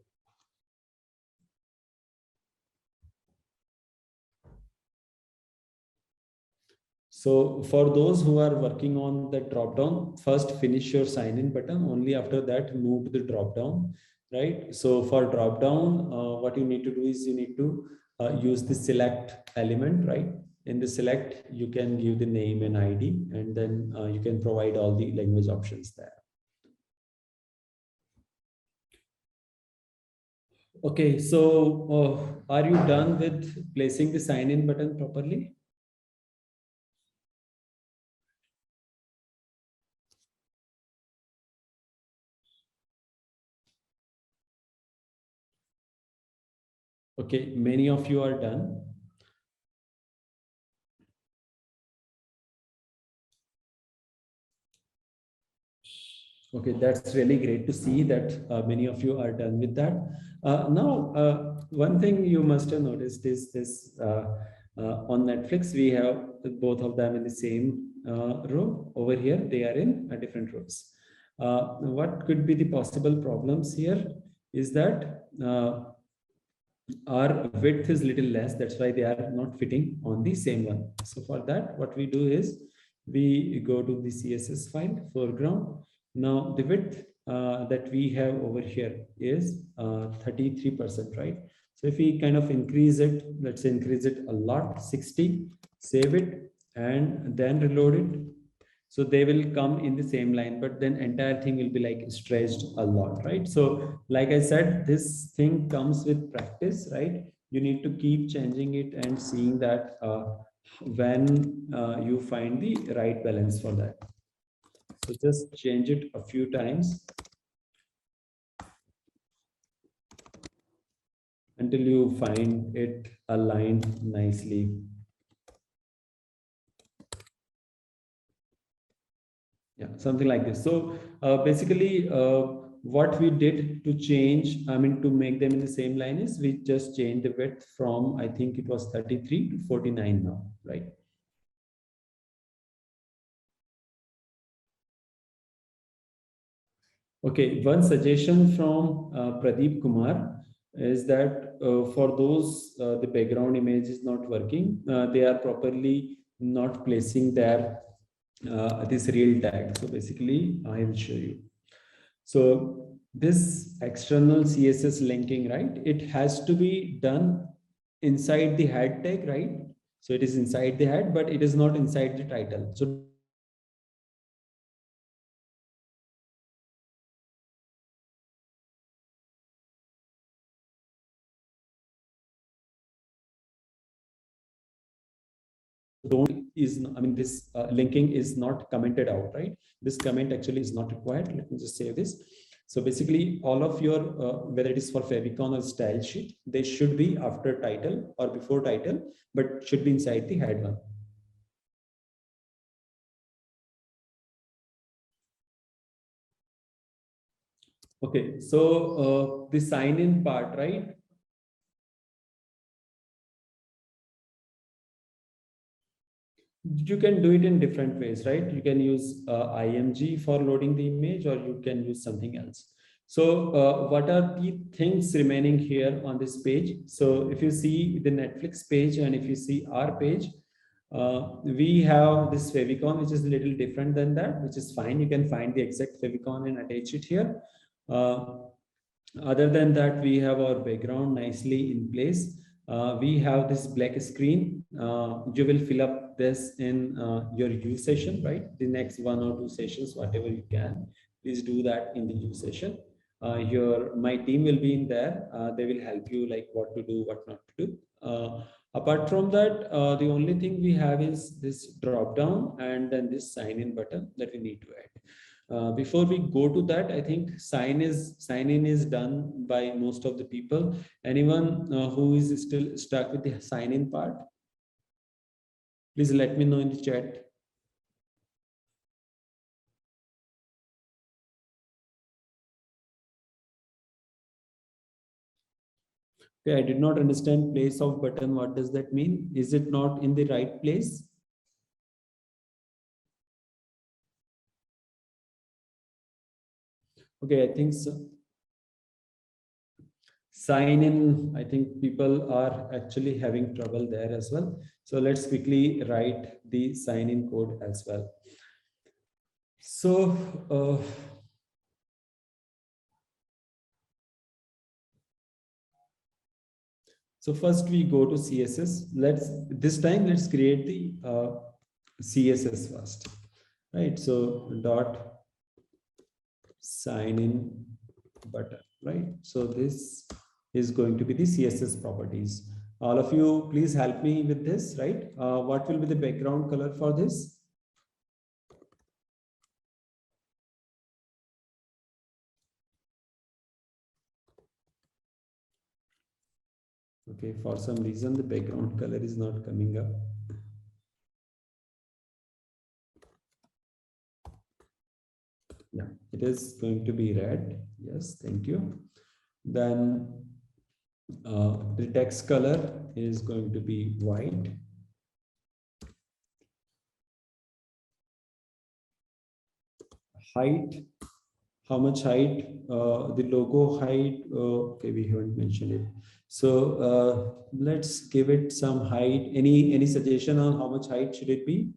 So for those who are working on the drop down, first finish your sign in button. Only after that move to the drop down, right? So for drop down, what you need to do is you need to use the select element, right? In the select, you can give the name and ID, and then you can provide all the language options there. Okay, so are you done with placing the sign in button properly? Okay, many of you are done. Okay, that's really great to see that many of you are done with that. Now, one thing you must have noticed is this on Netflix, we have both of them in the same row. Over here, they are in different rows. What could be the possible problems here is that our width is little less. That's why they are not fitting on the same one. So for that, what we do is we go to the CSS file, foreground. Now the width that we have over here is 33%, right? So if we kind of increase it, let's say increase it a lot, 60, save it, and then reload it. So they will come in the same line, but then entire thing will be like stretched a lot, right? So like I said, this thing comes with practice, right? You need to keep changing it and seeing that when you find the right balance for that. So just change it a few times until you find it aligned nicely. Yeah, something like this. So basically, what we did to change, I mean, to make them in the same line is we just changed the width from, I think it was 33 to 49 now, right? Okay, one suggestion from Pradeep Kumar is that for those, the background image is not working, they are properly not placing their this real tag. So basically, I will show you. So this external CSS linking, right? It has to be done inside the head tag, right? So it is inside the head, but it is not inside the title. So don't is, I mean, this linking is not commented out, right? This comment actually is not required. Let me just save this. So basically all of your, whether it is for Fevicon or style sheet, they should be after title or before title, but should be inside the head one. Okay, so the sign in part, right? You can do it in different ways, right? You can use img for loading the image, or you can use something else. So what are the things remaining here on this page? So if you see the Netflix page and if you see our page, we have this Fevicon, which is a little different than that, which is fine. You can find the exact Fevicon and attach it here. Other than that, we have our background nicely in place. We have this black screen. You will fill up this in your use session, right? The next 1 or 2 sessions, whatever you can, please do that in the use session. My team will be in there. They will help you like what to do, what not to do. Apart from that, the only thing we have is this drop down and then this sign in button that we need to add. Before we go to that, I think sign in is done by most of the people. Anyone who is still stuck with the sign in part, please let me know in the chat. Okay, I did not understand place of button. What does that mean? Is it not in the right place? Okay, I think so. Sign in, I think people are actually having trouble there as well. So let's quickly write the sign in code as well. So so first we go to CSS. Let's create the CSS first, right? So dot sign in button, right? So this is going to be the CSS properties. All of you, please help me with this, right? What will be the background color for this? Okay, for some reason, the background color is not coming up. Yeah, it is going to be red. Yes, thank you. Then the text color is going to be white. Height, how much height? The logo height, okay, we haven't mentioned it. So let's give it some height. Any suggestion on how much height should it be?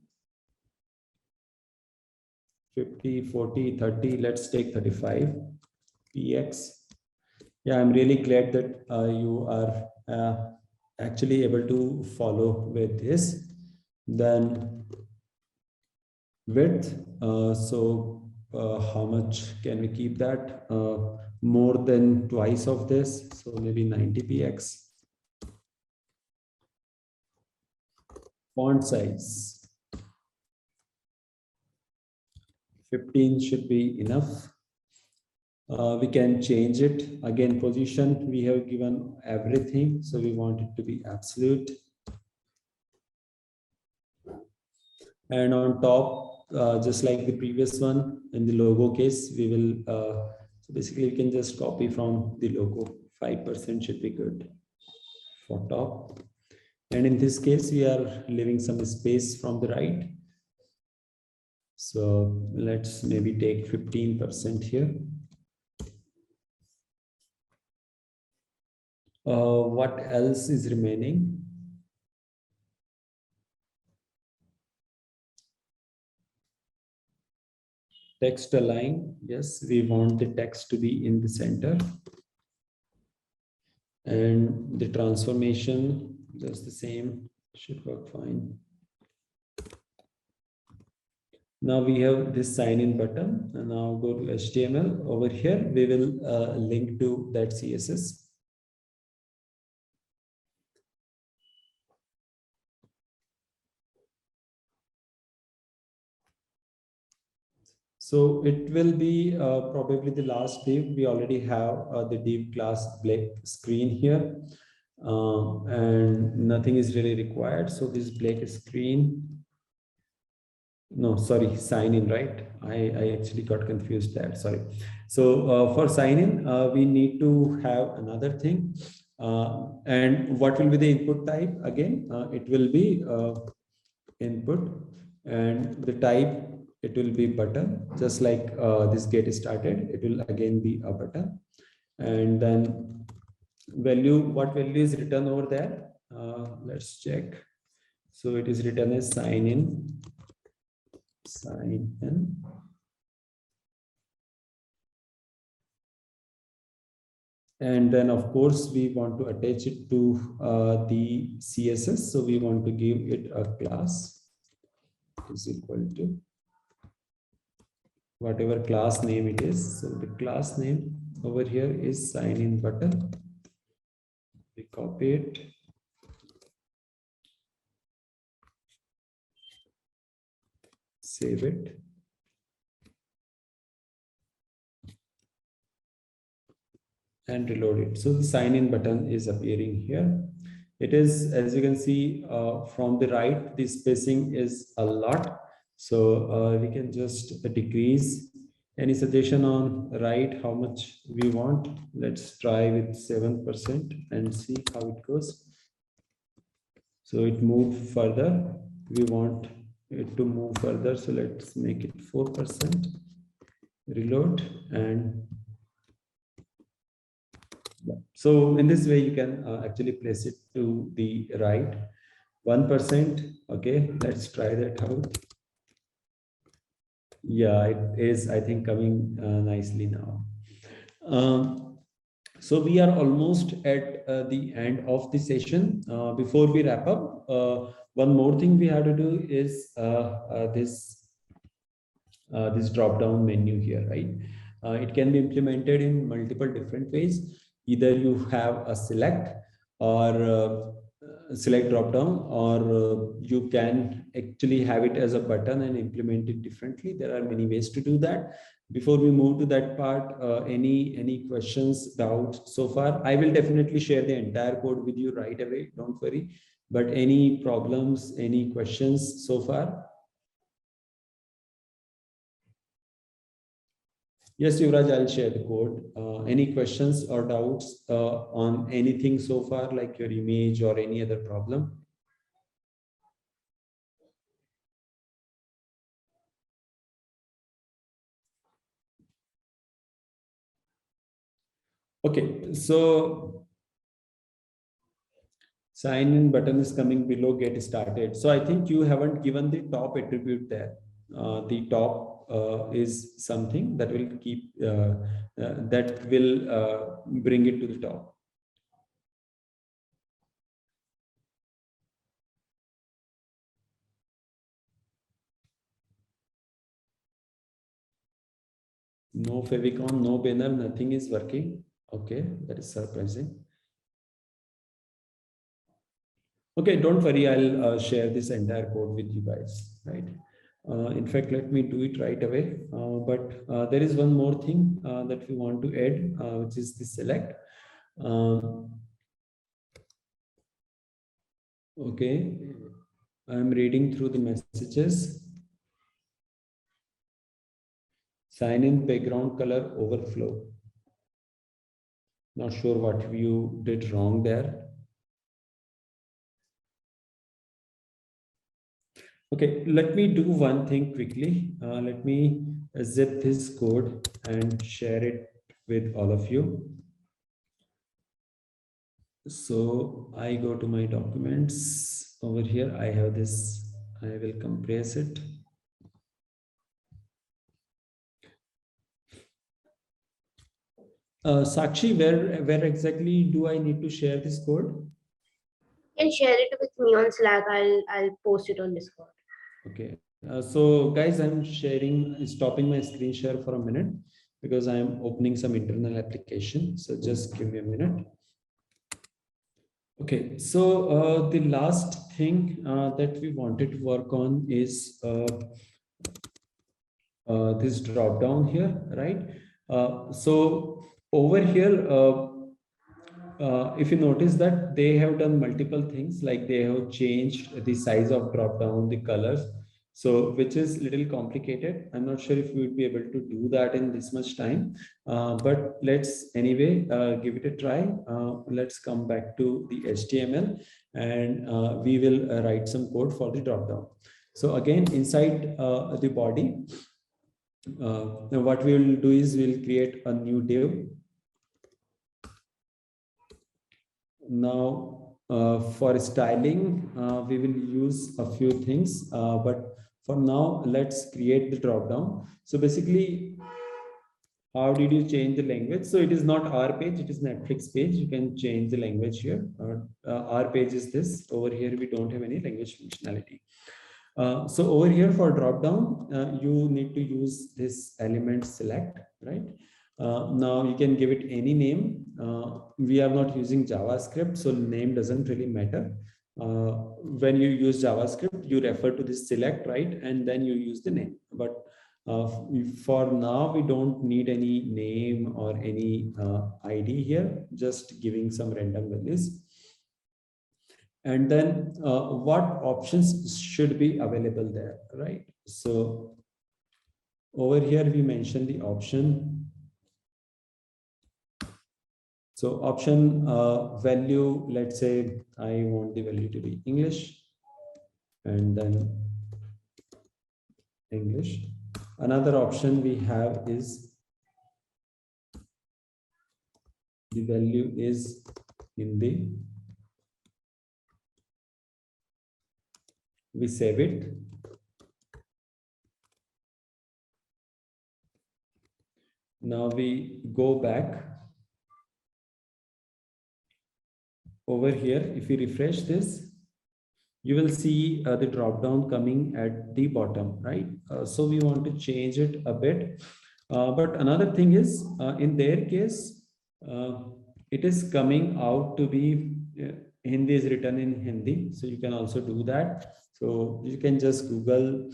50, 40, 30, let's take 35 px. Yeah, I'm really glad that you are actually able to follow with this. Then width, how much can we keep that? More than twice of this, so maybe 90 px. Font size, 15 should be enough. We can change it. Again, position, we have given everything, so we want it to be absolute. And on top, just like the previous one, in the logo case, we will, so basically you can just copy from the logo. 5% should be good for top. And in this case, we are leaving some space from the right. So let's maybe take 15% here. What else is remaining? Text align. Yes, we want the text to be in the center. And the transformation, just the same, should work fine. Now we have this sign in button, and now go to HTML. Over here, we will link to that CSS. So it will be probably the last div. We already have the div class black screen here, and nothing is really required. So this black screen, no, sorry, sign in, right? I actually got confused there, sorry. So for sign in, we need to have another thing. And what will be the input type? Again, it will be input, and the type, it will be button, just like this get started, it will again be a button. And then value, what value is written over there? Let's check. So it is written as sign in. And then of course we want to attach it to the CSS. So we want to give it a class is equal to whatever class name it is. So the class name over here is sign in button. We copy it. Save it. And reload it. So the sign in button is appearing here. It is, as you can see from the right, the spacing is a lot. So we can just decrease. Any suggestion on right, how much we want? Let's try with 7% and see how it goes. So it moved further. We want it to move further. So let's make it 4%. Reload and so in this way, you can actually place it to the right. 1%. Okay, let's try that out. Yeah, it is, I think, coming nicely now. So we are almost at the end of the session. Before we wrap up, one more thing we have to do is this drop down menu here, right? It can be implemented in multiple different ways. either you have a select or select drop down, or you can actually have it as a button and implement it differently. There are many ways to do that. Before we move to that part, any questions, doubts so far? I will definitely share the entire code with you right away, don't worry. But any problems, any questions so far? Yes, Yuvraj, I'll share the code. Any questions or doubts on anything so far, like your image or any other problem? Okay, so sign in button is coming below get started. So I think you haven't given the top attribute there. The top is something that will keep that will bring it to the top. No Fevicon, no banner, nothing is working. Okay, that is surprising. Okay, don't worry, I'll share this entire code with you guys, right? In fact, let me do it right away. But there is one more thing that we want to add, which is the select. Okay, I'm reading through the messages. Sign in background color overflow. Not sure what you did wrong there. Okay, let me do one thing quickly. Let me zip this code and share it with all of you. So I go to my documents over here. I have this, I will compress it. Sakshi, where exactly do I need to share this code? You can share it with me on Slack. I'll post it on Discord. Okay. So guys, I'm stopping my screen share for a minute because I'm opening some internal application. So just give me a minute. Okay, so the last thing that we wanted to work on is this drop down here, right? So over here, if you notice that they have done multiple things, like they have changed the size of drop down, the colors, so which is a little complicated. I'm not sure if we would be able to do that in this much time, but let's anyway give it a try. Let's come back to the HTML and we will write some code for the drop down. So again, inside the body, now what we will do is we'll create a new div. Now for styling, we will use a few things, but for now, let's create the drop down. So basically, how did you change the language? So it is not our page, it is Netflix page. You can change the language here. Our page is this. Over here, we don't have any language functionality. So over here for drop down, you need to use this element select, right? Now you can give it any name. We are not using JavaScript, so name doesn't really matter. When you use JavaScript, you refer to this select, right? And then you use the name. But for now, we don't need any name or any ID here, just giving some random values. And then what options should be available there, right? So over here, we mentioned the option. So option value, let's say I want the value to be English and then English. Another option we have is the value is Hindi. We save it. Now we go back. Over here, if we refresh this, you will see the drop down coming at the bottom, right? So we want to change it a bit. But another thing is, in their case, it is coming out to be Hindi is written in Hindi, so you can also do that. So you can just Google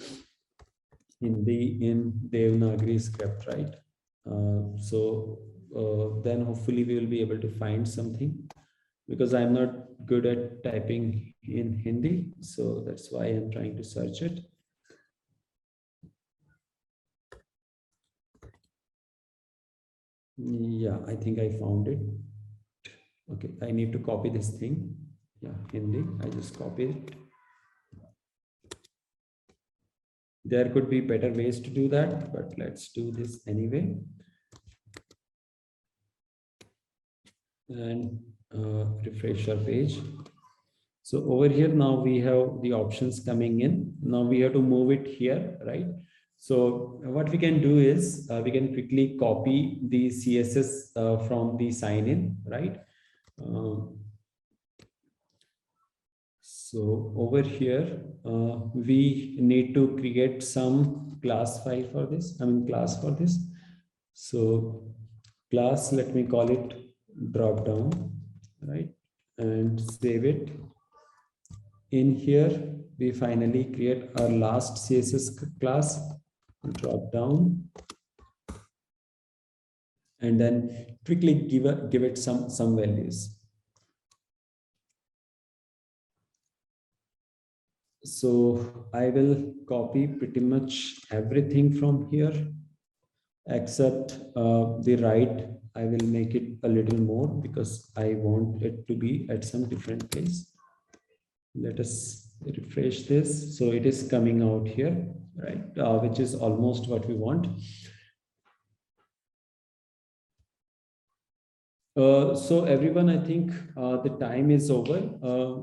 Hindi in Devanagari script, right? Then hopefully we will be able to find something, because I'm not good at typing in Hindi, so that's why I'm trying to search it. Yeah, I think I found it. Okay, I need to copy this thing. Yeah, Hindi, I just copied it. There could be better ways to do that, but let's do this anyway. And refresh our page. So over here now we have the options coming in. Now we have to move it here, right? So what we can do is we can quickly copy the CSS from the sign in, right? So over here, we need to create some class file for this. Class for this. So class, let me call it drop down, right? And save it. In here, we finally create our last CSS class, drop down, and then quickly give it some values. So I will copy pretty much everything from here, except the right. I will make it a little more because I want it to be at some different place. Let us refresh this. So it is coming out here, right? Which is almost what we want. So everyone, I think the time is over.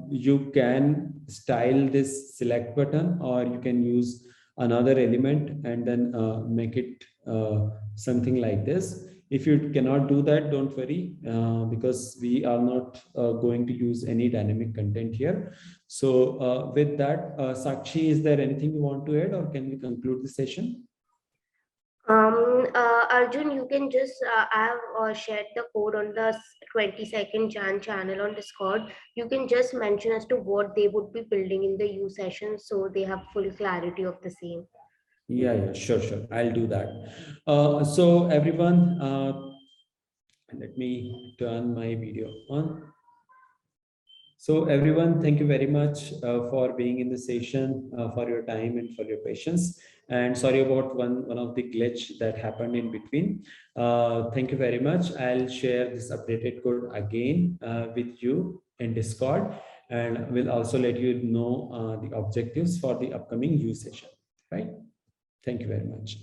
You can style this select button, or you can use another element and then make it something like this. If you cannot do that, don't worry, because we are not going to use any dynamic content here. So with that, Sakshi, is there anything you want to add, or can we conclude the session? Arjun, you can just I have shared the code on the 22nd Jan channel on Discord. You can just mention as to what they would be building in the U session, so they have full clarity of the same. Yeah, sure. I'll do that. So everyone, let me turn my video on. So everyone, thank you very much for being in the session, for your time and for your patience. And sorry about one of the glitch that happened in between. Thank you very much. I'll share this updated code again with you in Discord, and we'll also let you know the objectives for the upcoming U session, right? Thank you very much.